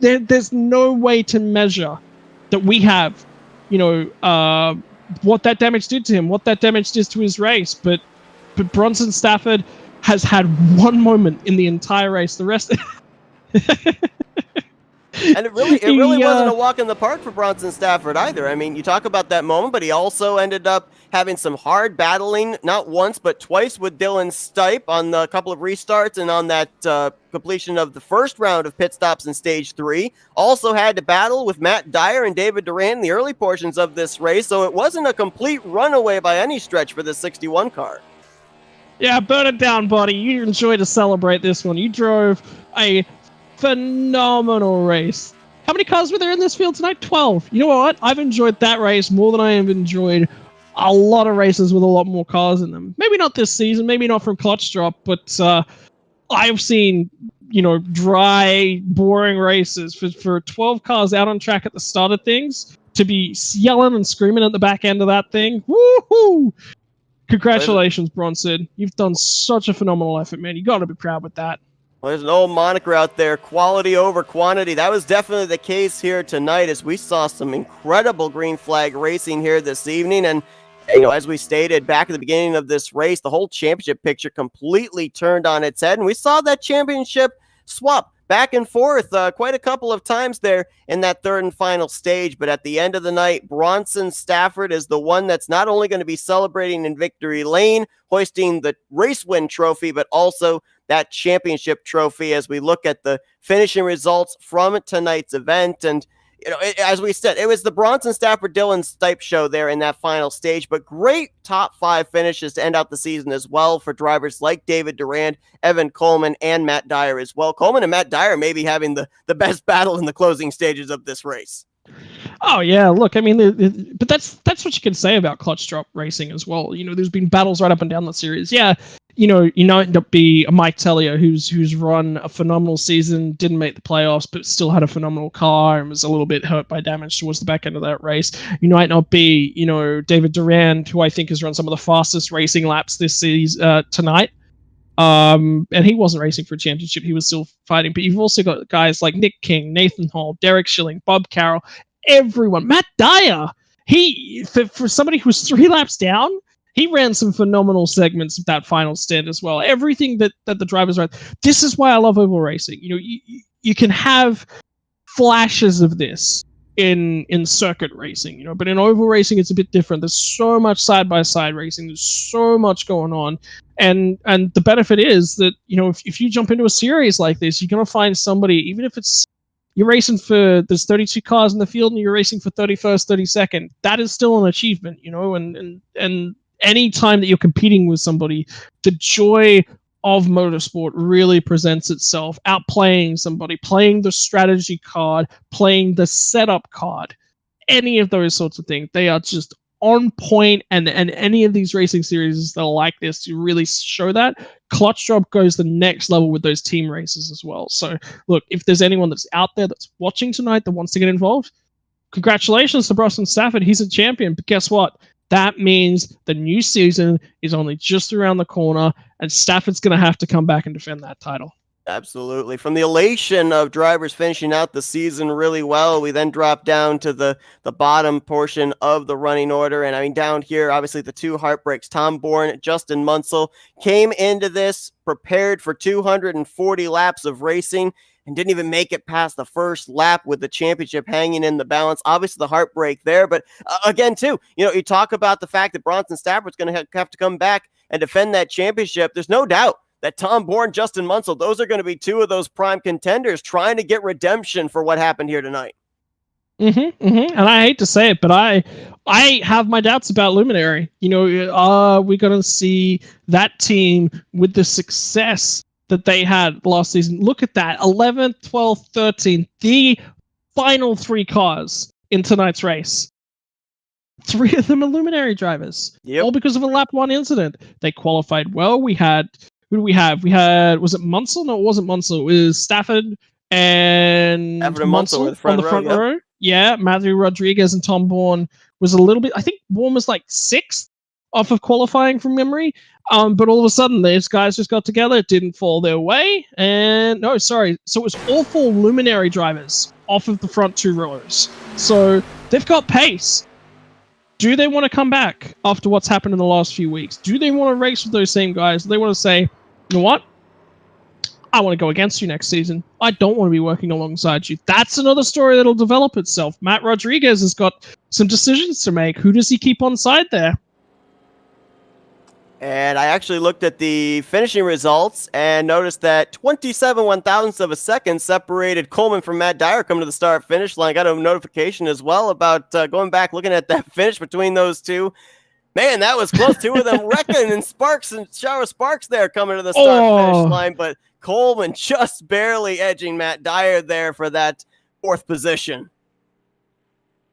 There's no way to measure that we have, what that damage did to him, what that damage did to his race. But Bronson Stafford has had one moment in the entire race. The rest... And it really wasn't a walk in the park for Bronson Stafford either. I mean, you talk about that moment, but he also ended up having some hard battling, not once, but twice with Dylan Stipe on the couple of restarts and on that completion of the first round of pit stops in Stage 3. Also had to battle with Matt Dyer and David Duran in the early portions of this race, so it wasn't a complete runaway by any stretch for this 61 car. Yeah, burn it down, buddy. You enjoyed to celebrate this one. You drove a phenomenal race. How many cars were there in this field tonight? 12. You know what? I've enjoyed that race more than I have enjoyed a lot of races with a lot more cars in them. Maybe not this season, maybe not from Clutch Drop, but I've seen, dry, boring races for 12 cars out on track at the start of things to be yelling and screaming at the back end of that thing. Woohoo! Congratulations, Bronson. You've done such a phenomenal effort, man. You got to be proud with that. Well, there's an old moniker out there, quality over quantity. That was definitely the case here tonight as we saw some incredible green flag racing here this evening. And, as we stated back at the beginning of this race, the whole championship picture completely turned on its head. And we saw that championship swap back and forth quite a couple of times there in that third and final stage. But at the end of the night, Bronson Stafford is the one that's not only going to be celebrating in victory lane, hoisting the race win trophy, but also that championship trophy as we look at the finishing results from tonight's event. And as we said, it was the Bronson Stafford Dillon Stipe show there in that final stage, but great top 5 finishes to end out the season as well for drivers like David Durand, Evan Coleman, and Matt Dyer as well. Coleman and Matt Dyer maybe having the best battle in the closing stages of this race. Oh yeah, look, I mean, but that's what you can say about clutch drop racing as well. There's been battles right up and down the series. Yeah, you end up be a Mike Tellier who's run a phenomenal season, didn't make the playoffs, but still had a phenomenal car and was a little bit hurt by damage towards the back end of that race. You might not be, David Durand, who I think has run some of the fastest racing laps this season tonight. And he wasn't racing for a championship; he was still fighting. But you've also got guys like Nick King, Nathan Hall, Derek Schilling, Bob Carroll, everyone. Matt Dyer, for somebody who was 3 laps down, he ran some phenomenal segments of that final stint as well. Everything that the drivers ran. This is why I love oval racing. You can have flashes of this in circuit racing, but in oval racing it's a bit different. There's so much side by side racing. There's so much going on, and the benefit is that if you jump into a series like this, you're gonna find somebody, even if you're racing there's 32 cars in the field and you're racing for 31st, 32nd. That is still an achievement, and any time that you're competing with somebody, the joy of motorsport really presents itself, outplaying somebody, playing the strategy card, playing the setup card, any of those sorts of things. They are just on point, and any of these racing series that are like this to really show that. Clutch Drop goes the next level with those team races as well. So look, if there's anyone that's out there that's watching tonight that wants to get involved, congratulations to Bronson Stafford. He's a champion, but guess what? That means the new season is only just around the corner, and Stafford's going to have to come back and defend that title. Absolutely. From the elation of drivers finishing out the season really well, we then drop down to the bottom portion of the running order. And I mean, down here, obviously the 2 heartbreaks. Tom Bourne, Justin Munsell came into this prepared for 240 laps of racing and didn't even make it past the first lap with the championship hanging in the balance. Obviously the heartbreak there, but again too, you talk about the fact that Bronson Stafford's going to have to come back and defend that championship. There's no doubt that Tom Bourne, Justin Munsell, those are going to be 2 of those prime contenders trying to get redemption for what happened here tonight. And I hate to say it, but I have my doubts about Luminary. Are we going to see that team with the success that they had last season? Look at that, 11th, 12th, 13th, the final 3 cars in tonight's race. 3 of them are Luminary drivers, all because of a lap 1 incident. They qualified well. Who do we have? Was it Munsell? No, it wasn't Munsell. It was Stafford and Munsell on the front row. Yeah, Matthew Rodriguez and Tom Bourne was a little bit, I think Bourne was like 6th off of qualifying from memory. But all of a sudden, these guys just got together. It didn't fall their way. So it was all 4 Luminary drivers off of the front 2 rows. So they've got pace. Do they want to come back after what's happened in the last few weeks? Do they want to race with those same guys? Do they want to say, you know what? I want to go against you next season. I don't want to be working alongside you. That's another story that'll develop itself. Matt Rodriguez has got some decisions to make. Who does he keep on side there? And I actually looked at the finishing results and noticed that 27 one-thousandths of a second separated Coleman from Matt Dyer coming to the start-finish line. Got a notification as well about going back, looking at that finish between those 2. Man, that was close. 2 of them wrecking, and shower sparks there coming to the start-finish line. But Coleman just barely edging Matt Dyer there for that 4th position.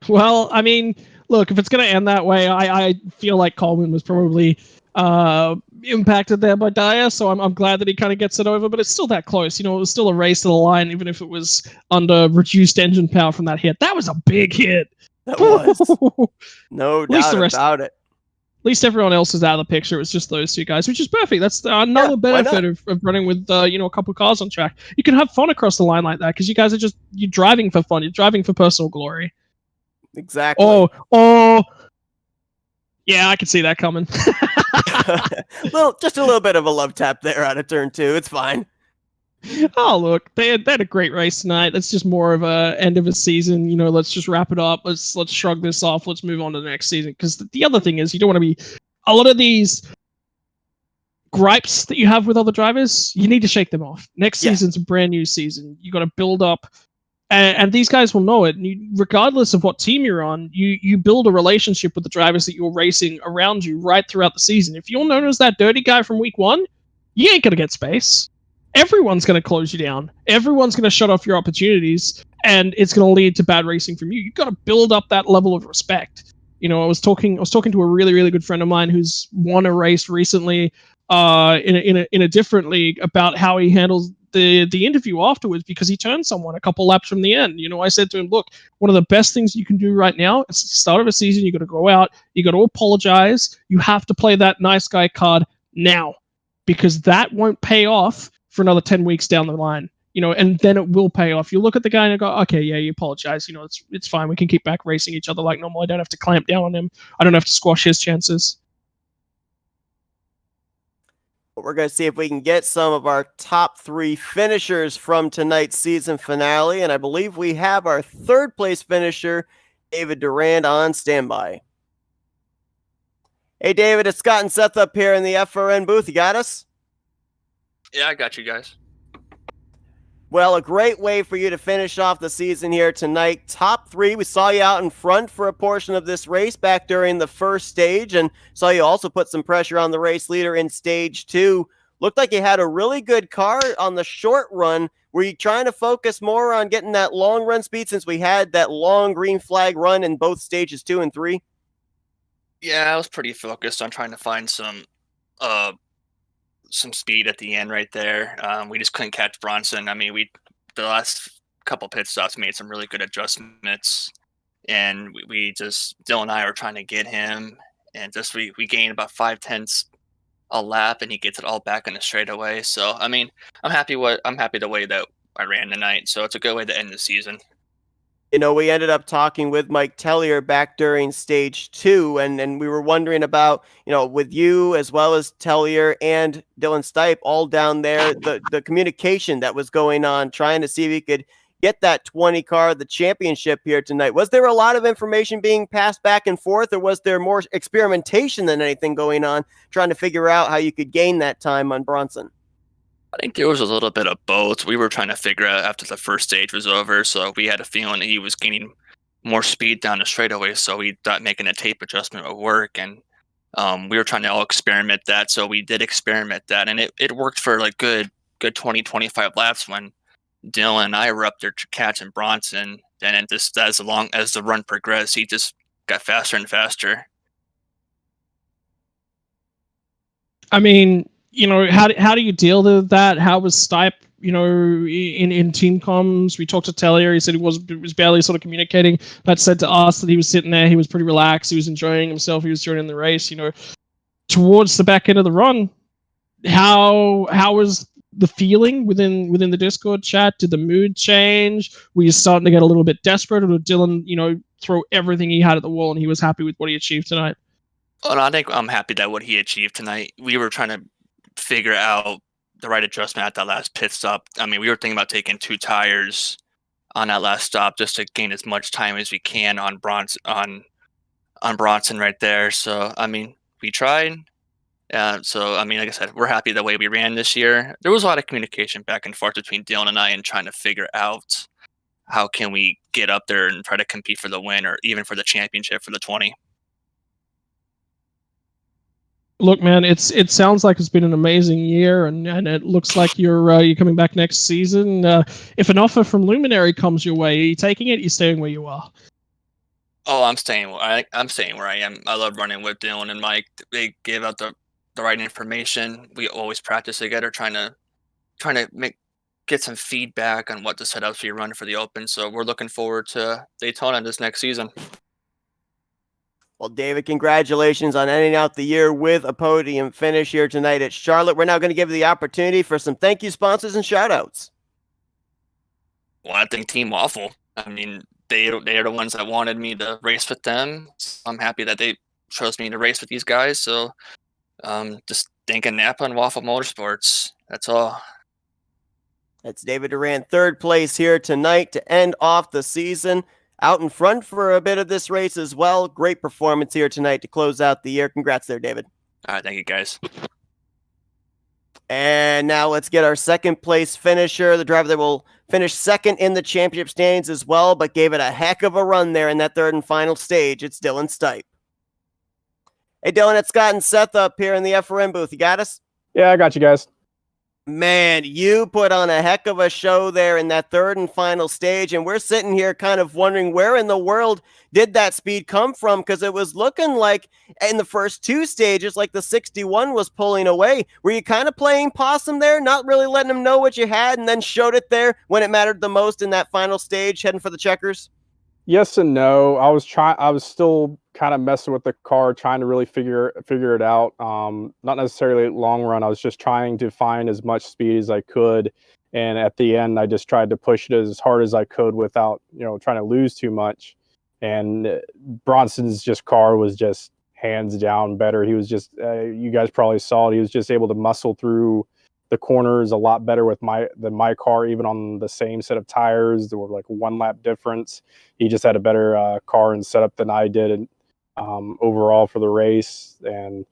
Well, I mean, look, if it's going to end that way, I feel like Coleman was probably impacted there by Dyer, so I'm glad that he kind of gets it over, but it's still that close. It was still a race to the line, even if it was under reduced engine power from that hit. That was a big hit. That was. No doubt about it. At least everyone else is out of the picture. It was just those 2 guys, which is perfect. That's another benefit of running with a couple of cars on track. You can have fun across the line like that because you guys are you're driving for fun. You're driving for personal glory. Exactly. Yeah, I can see that coming. Just a little bit of a love tap there out of turn 2. It's fine. Oh, look, they had a great race tonight. That's just more of a end of a season. Let's just wrap it up. Let's shrug this off. Let's move on to the next season. Because the other thing is, you don't want to be a lot of these gripes that you have with other drivers. You need to shake them off. Next season's a brand new season. You got to build up And these guys will know it. And regardless of what team you're on, you build a relationship with the drivers that you're racing around you right throughout the season. If you're known as that dirty guy from week 1, you ain't going to get space. Everyone's going to close you down. Everyone's going to shut off your opportunities, and it's going to lead to bad racing from you. You've got to build up that level of respect. I was talking to a really, really good friend of mine who's won a race recently in a different league about how he handles the interview afterwards, because he turned someone a couple laps from the end. I said to him, look, one of the best things you can do right now, it's the start of a season, you got to go out, you got to apologize, you have to play that nice guy card now, because that won't pay off for another 10 weeks down the line. And then it will pay off. You look at the guy and go, okay, yeah, you apologize. It's fine. We can keep back racing each other like normal. I don't have to clamp down on him. I don't have to squash his chances. We're going to see if we can get some of our top 3 finishers from tonight's season finale. And I believe we have our 3rd place finisher, David Durand, on standby. Hey, David, it's Scott and Seth up here in the FRN booth. You got us? Yeah, I got you guys. Well, a great way for you to finish off the season here tonight. Top 3. We saw you out in front for a portion of this race back during the first stage, and saw you also put some pressure on the race leader in stage 2. Looked like you had a really good car on the short run. Were you trying to focus more on getting that long run speed, since we had that long green flag run in both stages 2 and 3? Yeah, I was pretty focused on trying to find some speed at the end right there. We just couldn't catch Bronson. I mean, the last couple pit stops made some really good adjustments, and Dylan and I were trying to get him, and just we gained about 5/10 a lap, and he gets it all back in the straightaway. So I mean, I'm happy the way that I ran tonight. So it's a good way to end the season. We ended up talking with Mike Tellier back during stage 2, and we were wondering about, with you as well as Tellier and Dylan Stipe all down there, the communication that was going on, trying to see if we could get that 20 car, the championship here tonight. Was there a lot of information being passed back and forth, or was there more experimentation than anything going on, trying to figure out how you could gain that time on Bronson? I think there was a little bit of both. We were trying to figure out after the first stage was over, so we had a feeling that he was gaining more speed down the straightaway, so we thought making a tape adjustment would work, and we were trying to all experiment that, so we did experiment that, and it worked for like good 20-25 laps when Dylan and I were up there catching Bronson, and then just as long as the run progressed, he just got faster and faster. I mean, how do you deal with that? How was Stipe, in team comms? We talked to Tellier. He said he was barely sort of communicating. That said to us that he was sitting there, he was pretty relaxed, he was enjoying himself, he was joining the race. Towards the back end of the run, how was the feeling within the Discord chat? Did the mood change? Were you starting to get a little bit desperate, or did Dylan, throw everything he had at the wall and he was happy with what he achieved tonight? Well, I think I'm happy that what he achieved tonight. We were trying to figure out the right adjustment at that last pit stop. I mean, we were thinking about taking 2 tires on that last stop just to gain as much time as we can on Bronson right there. So I mean, we tried. So I mean, like I said, we're happy the way we ran this year. There was a lot of communication back and forth between Dylan and I, and trying to figure out how can we get up there and try to compete for the win, or even for the championship for the 20. Look, man, it sounds like it's been an amazing year, and it looks like you're coming back next season. If an offer from Luminary comes your way, are you taking it? You're staying where you are? Oh, I'm staying where I am. I love running with Dylan and Mike. They give out the right information. We always practice together, trying to get some feedback on what the setups we run for the Open. So we're looking forward to Daytona this next season. Well, David, congratulations on ending out the year with a podium finish here tonight at Charlotte. We're now going to give you the opportunity for some thank you sponsors and shout-outs. Well, I think Team Waffle. I mean, they are the ones that wanted me to race with them. I'm happy that they chose me to race with these guys. So just thanking Napa and Waffle Motorsports. That's all. That's David Durand, 3rd place here tonight to end off the season. Out in front for a bit of this race as well. Great performance here tonight to close out the year. Congrats there, David. All right, thank you, guys. And now let's get our second place finisher, the driver that will finish second in the championship standings as well, but gave it a heck of a run there in that third and final stage. It's Dylan Stipe. Hey, Dylan, it's Scott and Seth up here in the FRM booth. You got us? Yeah, I got you guys. Man, you put on a heck of a show there in that third and final stage, and we're sitting here kind of wondering where in the world did that speed come from, because it was looking like in the first two stages like the 61 was pulling away. Were you kind of playing possum there, not really letting them know what you had, and then showed it there when it mattered the most in that final stage, heading for the checkers? Yes and no. I was still kind of messing with the car, trying to really figure it out. Not necessarily long run. I was just trying to find as much speed as I could, and at the end, I just tried to push it as hard as I could without, trying to lose too much. And Bronson's car was just hands down better. He was just, you guys probably saw it. He was just able to muscle through the corners a lot better than my car, even on the same set of tires. There were like 1 lap difference. He just had a better car and setup than I did, and overall for the race. And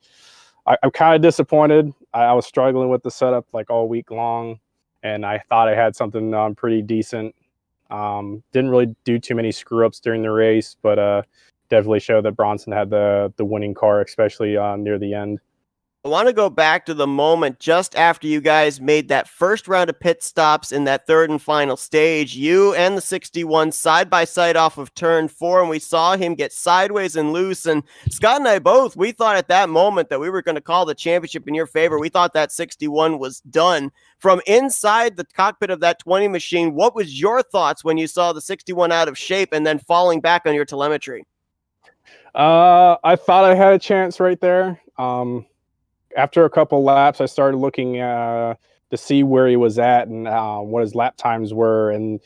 I'm kind of disappointed. I was struggling with the setup like all week long, and I thought I had something pretty decent. Didn't really do too many screw ups during the race, but definitely showed that Bronson had the winning car, especially near the end. I want to go back to the moment just after you guys made that first round of pit stops in that third and final stage. You and the 61 side by side off of turn 4, and we saw him get sideways and loose. And Scott and I both, we thought at that moment that we were going to call the championship in your favor. We thought that 61 was done. From inside the cockpit of that 20 machine, what was your thoughts when you saw the 61 out of shape and then falling back on your telemetry? I thought I had a chance right there. After a couple laps, I started looking to see where he was at and what his lap times were. And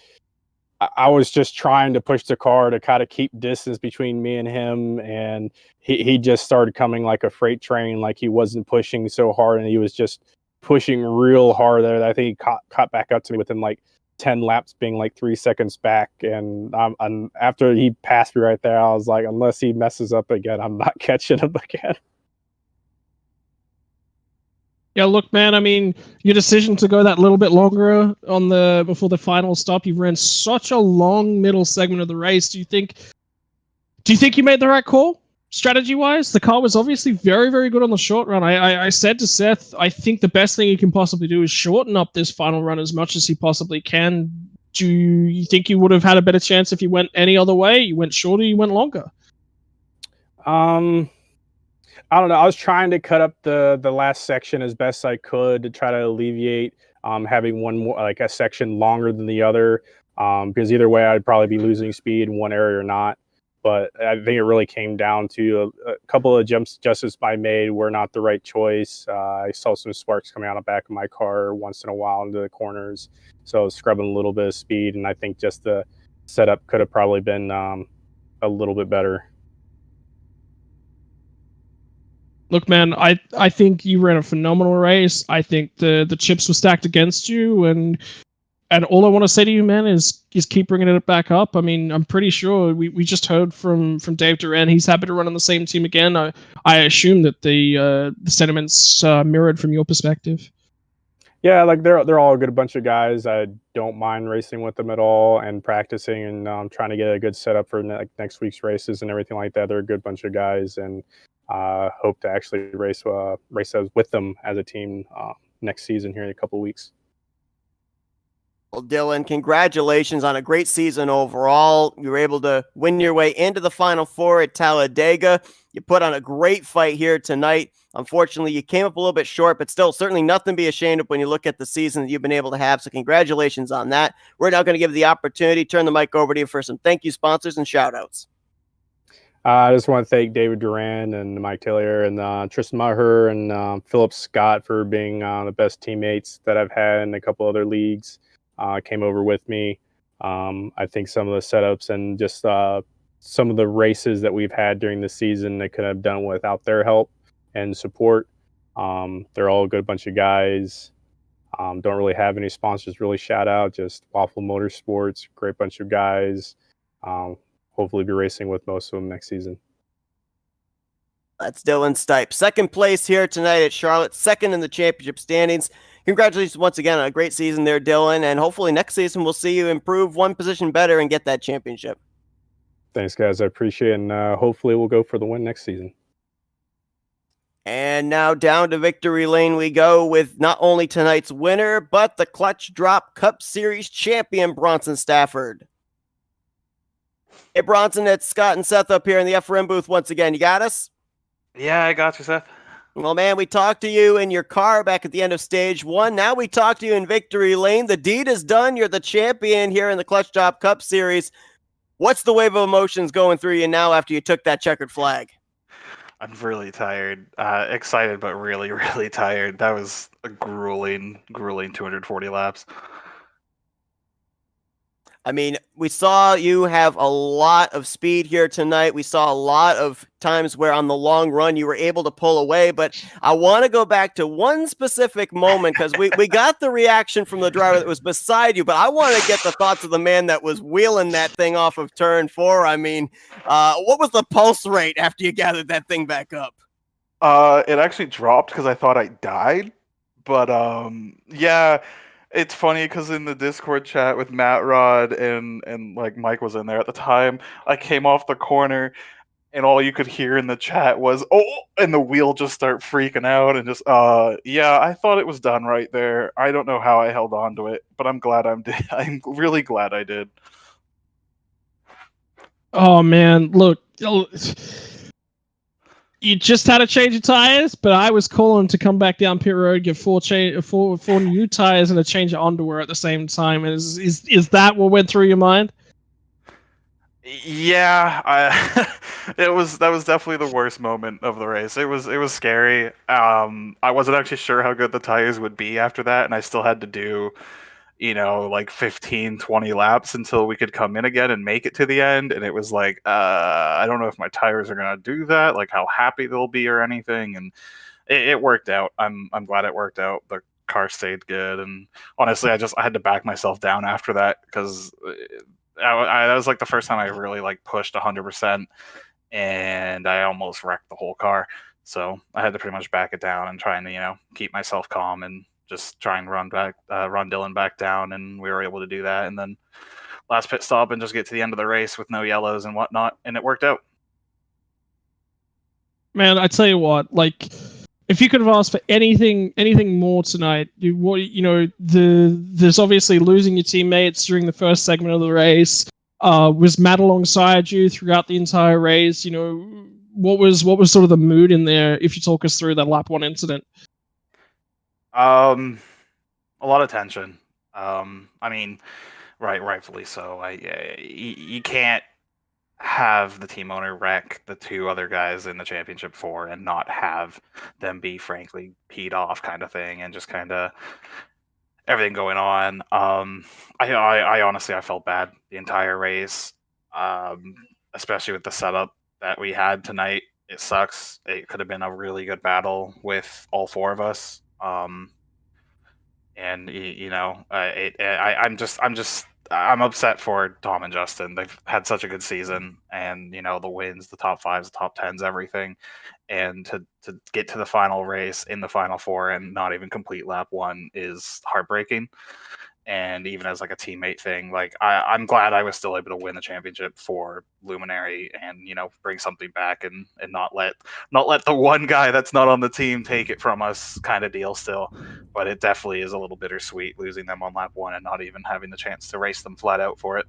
I was just trying to push the car to kind of keep distance between me and him. And he just started coming like a freight train, like he wasn't pushing so hard. And he was just pushing real hard there. I think he caught back up to me within like 10 laps, being like 3 seconds back. And after he passed me right there, I was like, unless he messes up again, I'm not catching him again. Yeah, look, man. I mean, your decision to go that little bit longer before the final stop, you ran such a long middle segment of the race. Do you think you made the right call, strategy-wise? The car was obviously very, very good on the short run. I said to Seth, I think the best thing you can possibly do is shorten up this final run as much as he possibly can. Do you think you would have had a better chance if you went any other way? You went shorter, you went longer? I don't know. I was trying to cut up the last section as best I could to try to alleviate having one more, like a section longer than the other, because either way I'd probably be losing speed in one area or not. But I think it really came down to a couple of adjustments I made were not the right choice. I saw some sparks coming out of the back of my car once in a while into the corners, so I was scrubbing a little bit of speed, and I think just the setup could have probably been a little bit better. Look, man, I think you ran a phenomenal race. I think the chips were stacked against you, and all I want to say to you, man, is keep bringing it back up. I mean, I'm pretty sure we just heard from Dave Duran. He's happy to run on the same team again. I assume that the sentiments mirrored from your perspective. Yeah, like they're all a good bunch of guys. I don't mind racing with them at all and practicing and trying to get a good setup for next week's races and everything like that. They're a good bunch of guys, and hope to actually race with them as a team next season here in a couple of weeks. Well, Dylan, congratulations on a great season overall. You were able to win your way into the Final Four at Talladega. You put on a great fight here tonight. Unfortunately, you came up a little bit short, but still certainly nothing to be ashamed of when you look at the season that you've been able to have. So congratulations on that. We're now going to give the opportunity, turn the mic over to you for some thank you sponsors and shout outs. I just want to thank David Duran and Mike Taylor and Tristan Maher and Philip Scott for being the best teammates that I've had in a couple other leagues. Came over with me. I think some of the setups and just some of the races that we've had during the season they could have done without their help and support. They're all a good bunch of guys. Don't really have any sponsors really shout out, just Waffle Motorsports, great bunch of guys. Hopefully be racing with most of them next season. That's Dylan Stipe. Second place here tonight at Charlotte, second in the championship standings. Congratulations once again on a great season there, Dylan, and hopefully next season we'll see you improve one position better and get that championship. Thanks, guys. I appreciate it, and hopefully we'll go for the win next season. And now down to victory lane we go with not only tonight's winner, but the Clutch Drop Cup Series champion, Bronson Stafford. Hey, Bronson, it's Scott and Seth up here in the FRM booth once again. You got us? Yeah, I got you, Seth. Well, man, we talked to you in your car back at the end of stage 1. Now we talk to you in victory lane. The deed is done. You're the champion here in the Clutch Drop Cup Series. What's the wave of emotions going through you now after you took that checkered flag? I'm really tired. Excited, but really, really tired. That was a grueling 240 laps. I mean, we saw you have a lot of speed here tonight. We saw a lot of times where on the long run you were able to pull away, but I want to go back to one specific moment because we got the reaction from the driver that was beside you, but I want to get the thoughts of the man that was wheeling that thing off of turn 4. I mean, what was the pulse rate after you gathered that thing back up? It actually dropped because I thought I died, but yeah. It's funny because in the Discord chat with Matt Rod and like Mike was in there at the time, I came off the corner and all you could hear in the chat was "oh," and the wheel just start freaking out and just yeah, I thought it was done right there. I don't know how I held on to it, but I'm glad I'm really glad I did. Oh man, look, you just had to change your tires, but I was calling to come back down pit road, get four new tires and a change of underwear at the same time. Is that what went through your mind? Yeah, that was definitely the worst moment of the race. It was scary. I wasn't actually sure how good the tires would be after that, and I still had to do, like 15, 20 laps until we could come in again and make it to the end. And it was like, I don't know if my tires are gonna do that, like how happy they'll be or anything. And it worked out. I'm glad it worked out. The car stayed good, and honestly, I had to back myself down after that because that was like the first time I really like pushed 100%, and I almost wrecked the whole car. So I had to pretty much back it down and trying to keep myself calm and just try and run Dylan back down, and we were able to do that. And then last pit stop and just get to the end of the race with no yellows and whatnot, and it worked out. Man, I tell you what, like, if you could have asked for anything more tonight, there's obviously losing your teammates during the first segment of the race. Was Matt alongside you throughout the entire race? What was sort of the mood in there? If you talk us through that lap 1 incident. A lot of tension. I mean, rightfully so. You can't have the team owner wreck the 2 other guys in the championship 4 and not have them be frankly peed off kind of thing, and just kind of everything going on. I honestly I felt bad the entire race, especially with the setup that we had tonight. It sucks. It could have been a really good battle with all 4 of us. And I'm upset for Tom and Justin. They've had such a good season, and the wins, the top 5s, the top 10s, everything, and to get to the final race in the final 4 and not even complete lap 1 is heartbreaking. And even as like a teammate thing, like I'm glad I was still able to win the championship for Luminary and bring something back and not let the one guy that's not on the team take it from us, kind of deal still. But it definitely is a little bittersweet losing them on lap 1 and not even having the chance to race them flat out for it.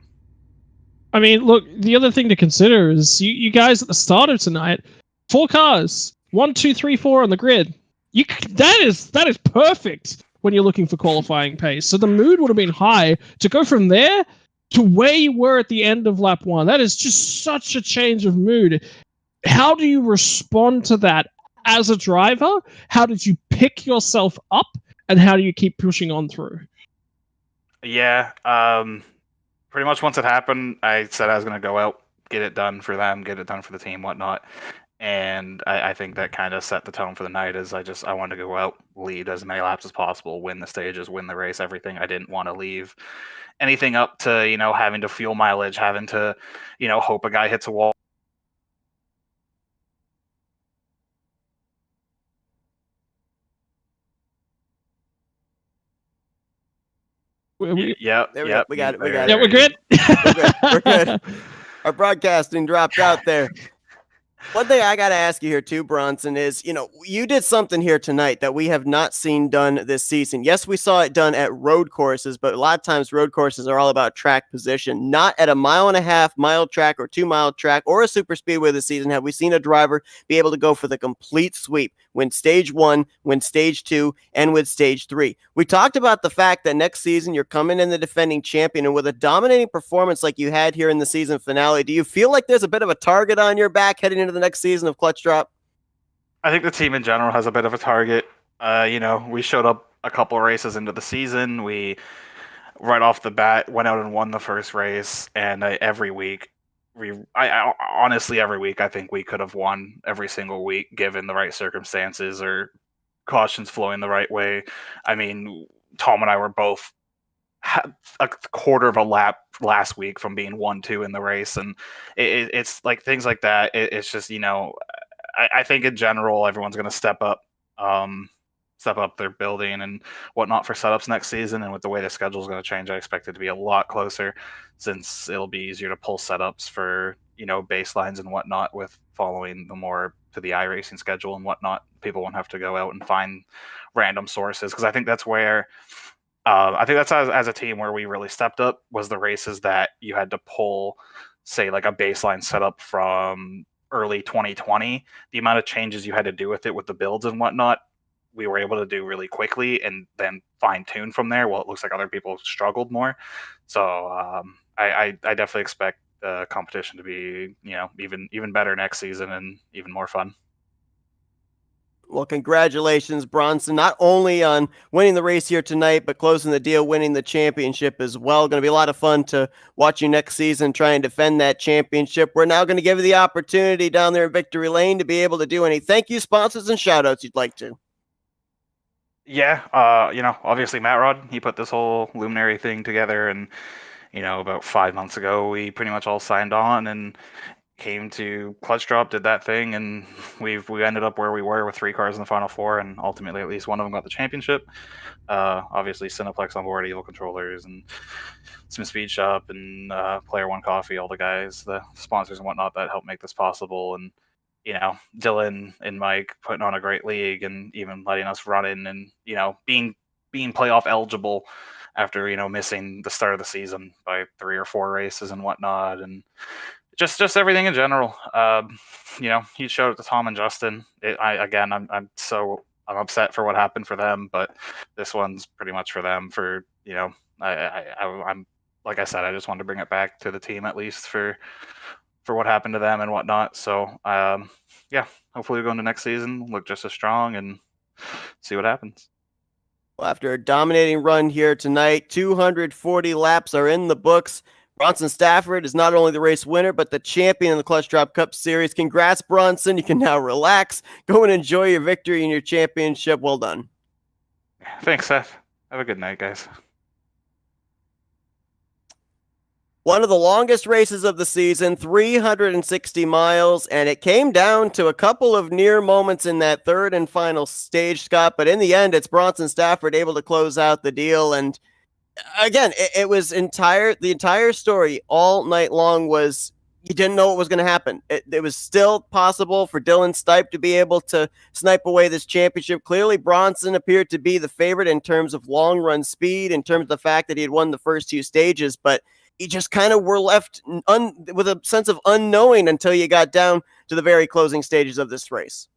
I mean, look, the other thing to consider is you guys at the start of tonight, 4 cars, 1, 2, 3, 4 on the grid. That is perfect when you're looking for qualifying pace. So the mood would have been high to go from there to where you were at the end of lap 1. That is just such a change of mood. How do you respond to that as a driver? How did you pick yourself up, and how do you keep pushing on through? Yeah, pretty much once it happened, I said I was going to go out, get it done for them, get it done for the team, whatnot. And I think that kind of set the tone for the night. Is I wanted to go out, lead as many laps as possible, win the stages, win the race, everything. I didn't want to leave anything up to having to fuel mileage, having to hope a guy hits a wall. Yep. There we go. We got it. We got Yeah, it. we're good. We're good. Our broadcasting dropped out there. One thing I got to ask you here too, Bronson, is, you did something here tonight that we have not seen done this season. Yes, we saw it done at road courses, but a lot of times road courses are all about track position. Not at a 1.5-mile track or 2-mile track or a super speedway this season have we seen a driver be able to go for the complete sweep, win stage 1, win stage 2, and win stage 3. We talked about the fact that next season you're coming in the defending champion, and with a dominating performance like you had here in the season finale, do you feel like there's a bit of a target on your back heading into the next season of Clutch Drop? I think the team in general has a bit of a target. We showed up a couple of races into the season. We, right off the bat, went out and won the first race, and every week, honestly, every week, I think we could have won every single week given the right circumstances or cautions flowing the right way. I mean, Tom and I were both a quarter of a lap last week from being 1-2 in the race, and it's like things like that. It's just, I think in general everyone's going to step up their building and whatnot for setups next season. And with the way the schedule is going to change, I expect it to be a lot closer, since it'll be easier to pull setups for baselines and whatnot with following the more to the iRacing schedule and whatnot. People won't have to go out and find random sources, because I think that's where as a team where we really stepped up was the races that you had to pull, say, like a baseline setup from early 2020. The amount of changes you had to do with it with the builds and whatnot, we were able to do really quickly and then fine tune from there. Well, it looks like other people struggled more. So I definitely expect the competition to be, even better next season and even more fun. Well, congratulations, Bronson, not only on winning the race here tonight, but closing the deal, winning the championship as well. Going to be a lot of fun to watch you next season try and defend that championship. We're now going to give you the opportunity down there in Victory Lane to be able to do any thank you, sponsors, and shout outs you'd like to. Yeah, obviously Matt Rod, he put this whole Luminary thing together, and about 5 months ago we pretty much all signed on and came to Clutch Drop, did that thing, and we ended up where we were with 3 cars in the final 4, and ultimately at least one of them got the championship. Obviously Cineplex on board, Evil Controllers, and Smith Speed Shop, and Player One Coffee, all the guys, the sponsors and whatnot that helped make this possible, and Dylan and Mike putting on a great league and even letting us run in and being playoff eligible after missing the start of the season by 3 or 4 races and whatnot, and just everything in general. Huge shout out to Tom and Justin. I'm upset for what happened for them, but this one's pretty much for them. For I'm like I said, I just wanted to bring it back to the team at least for what happened to them and whatnot. So hopefully we go into next season, look just as strong, and see what happens. Well, after a dominating run here tonight, 240 laps are in the books. Bronson Stafford is not only the race winner, but the champion in the Clutch Drop Cup Series. Congrats, Bronson. You can now relax, go and enjoy your victory and your championship. Well done. Thanks, Seth. Have a good night, guys. One of the longest races of the season, 360 miles, and it came down to a couple of near moments in that third and final stage, Scott, but in the end, it's Bronson Stafford able to close out the deal, and again, it was the entire story all night long was you didn't know what was going to happen. It was still possible for Dylan Stipe to be able to snipe away this championship. Clearly, Bronson appeared to be the favorite in terms of long run speed, in terms of the fact that he had won the first 2 stages, but you just kind of were left with a sense of unknowing until you got down to the very closing stages of this race.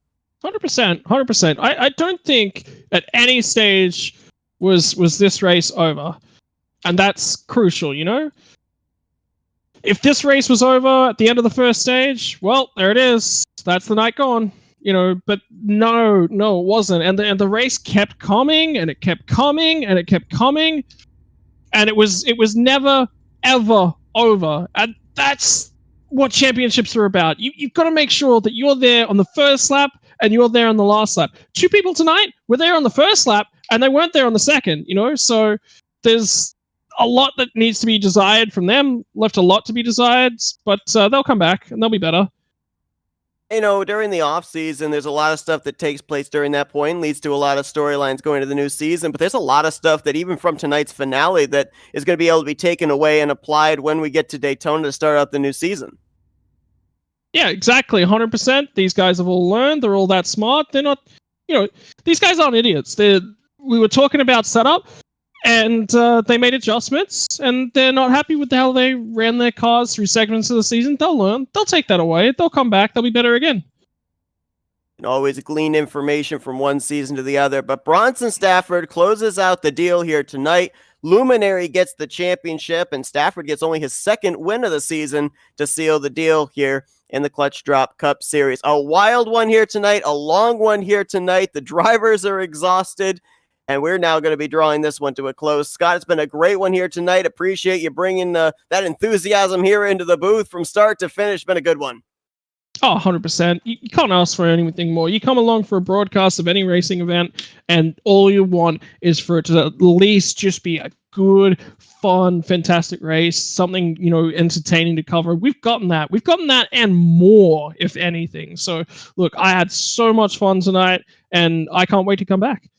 100%. I don't think at any stage was this race over. And that's crucial, If this race was over at the end of the first stage, well, there it is. That's the night gone, But no, it wasn't. And the race kept coming, and it kept coming, and it kept coming, and it was never ever over. And that's what championships are about. You've got to make sure that you're there on the first lap and you're there on the last lap. 2 people tonight were there on the first lap, and they weren't there on the second. So there's a lot that needs to be desired from them, left a lot to be desired, but they'll come back and they'll be better. During the off season, there's a lot of stuff that takes place during that point, leads to a lot of storylines going to the new season. But there's a lot of stuff that even from tonight's finale that is going to be able to be taken away and applied when we get to Daytona to start out the new season. Yeah, exactly. 100%. These guys have all learned. They're all that smart. They're not, these guys aren't idiots. We were talking about setup, and they made adjustments, and they're not happy with how they ran their cars through segments of the season. They'll learn. They'll take that away. They'll come back. They'll be better again. And always glean information from one season to the other. But Bronson Stafford closes out the deal here tonight. Luminary gets the championship, and Stafford gets only his second win of the season to seal the deal here in the Clutch Drop Cup Series. A wild one here tonight, a long one here tonight. The drivers are exhausted, and we're now going to be drawing this one to a close. Scott, it's been a great one here tonight. Appreciate you bringing that enthusiasm here into the booth from start to finish. Been a good one. Oh, 100%. You can't ask for anything more. You come along for a broadcast of any racing event, and all you want is for it to at least just be a good, fun, fantastic race, something, entertaining to cover. We've gotten that. We've gotten that and more, if anything. So, look, I had so much fun tonight, and I can't wait to come back.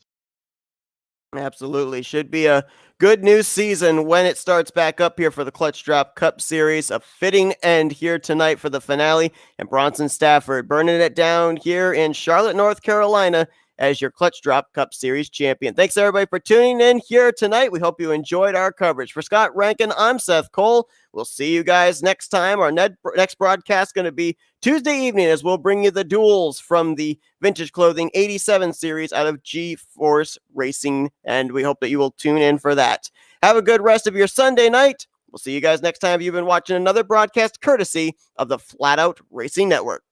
Absolutely. Should be a good new season when it starts back up here for the Clutch Drop Cup Series. A fitting end here tonight for the finale. And Bronson Stafford burning it down here in Charlotte, North Carolina as your Clutch Drop Cup Series champion. Thanks, everybody, for tuning in here tonight. We hope you enjoyed our coverage. For Scott Rankin, I'm Seth Cole. We'll see you guys next time. Our next broadcast is going to be Tuesday evening as we'll bring you the duels from the Vintage Clothing 87 series out of G-Force Racing, and we hope that you will tune in for that. Have a good rest of your Sunday night. We'll see you guys next time. You've been watching another broadcast courtesy of the Flatout Racing Network.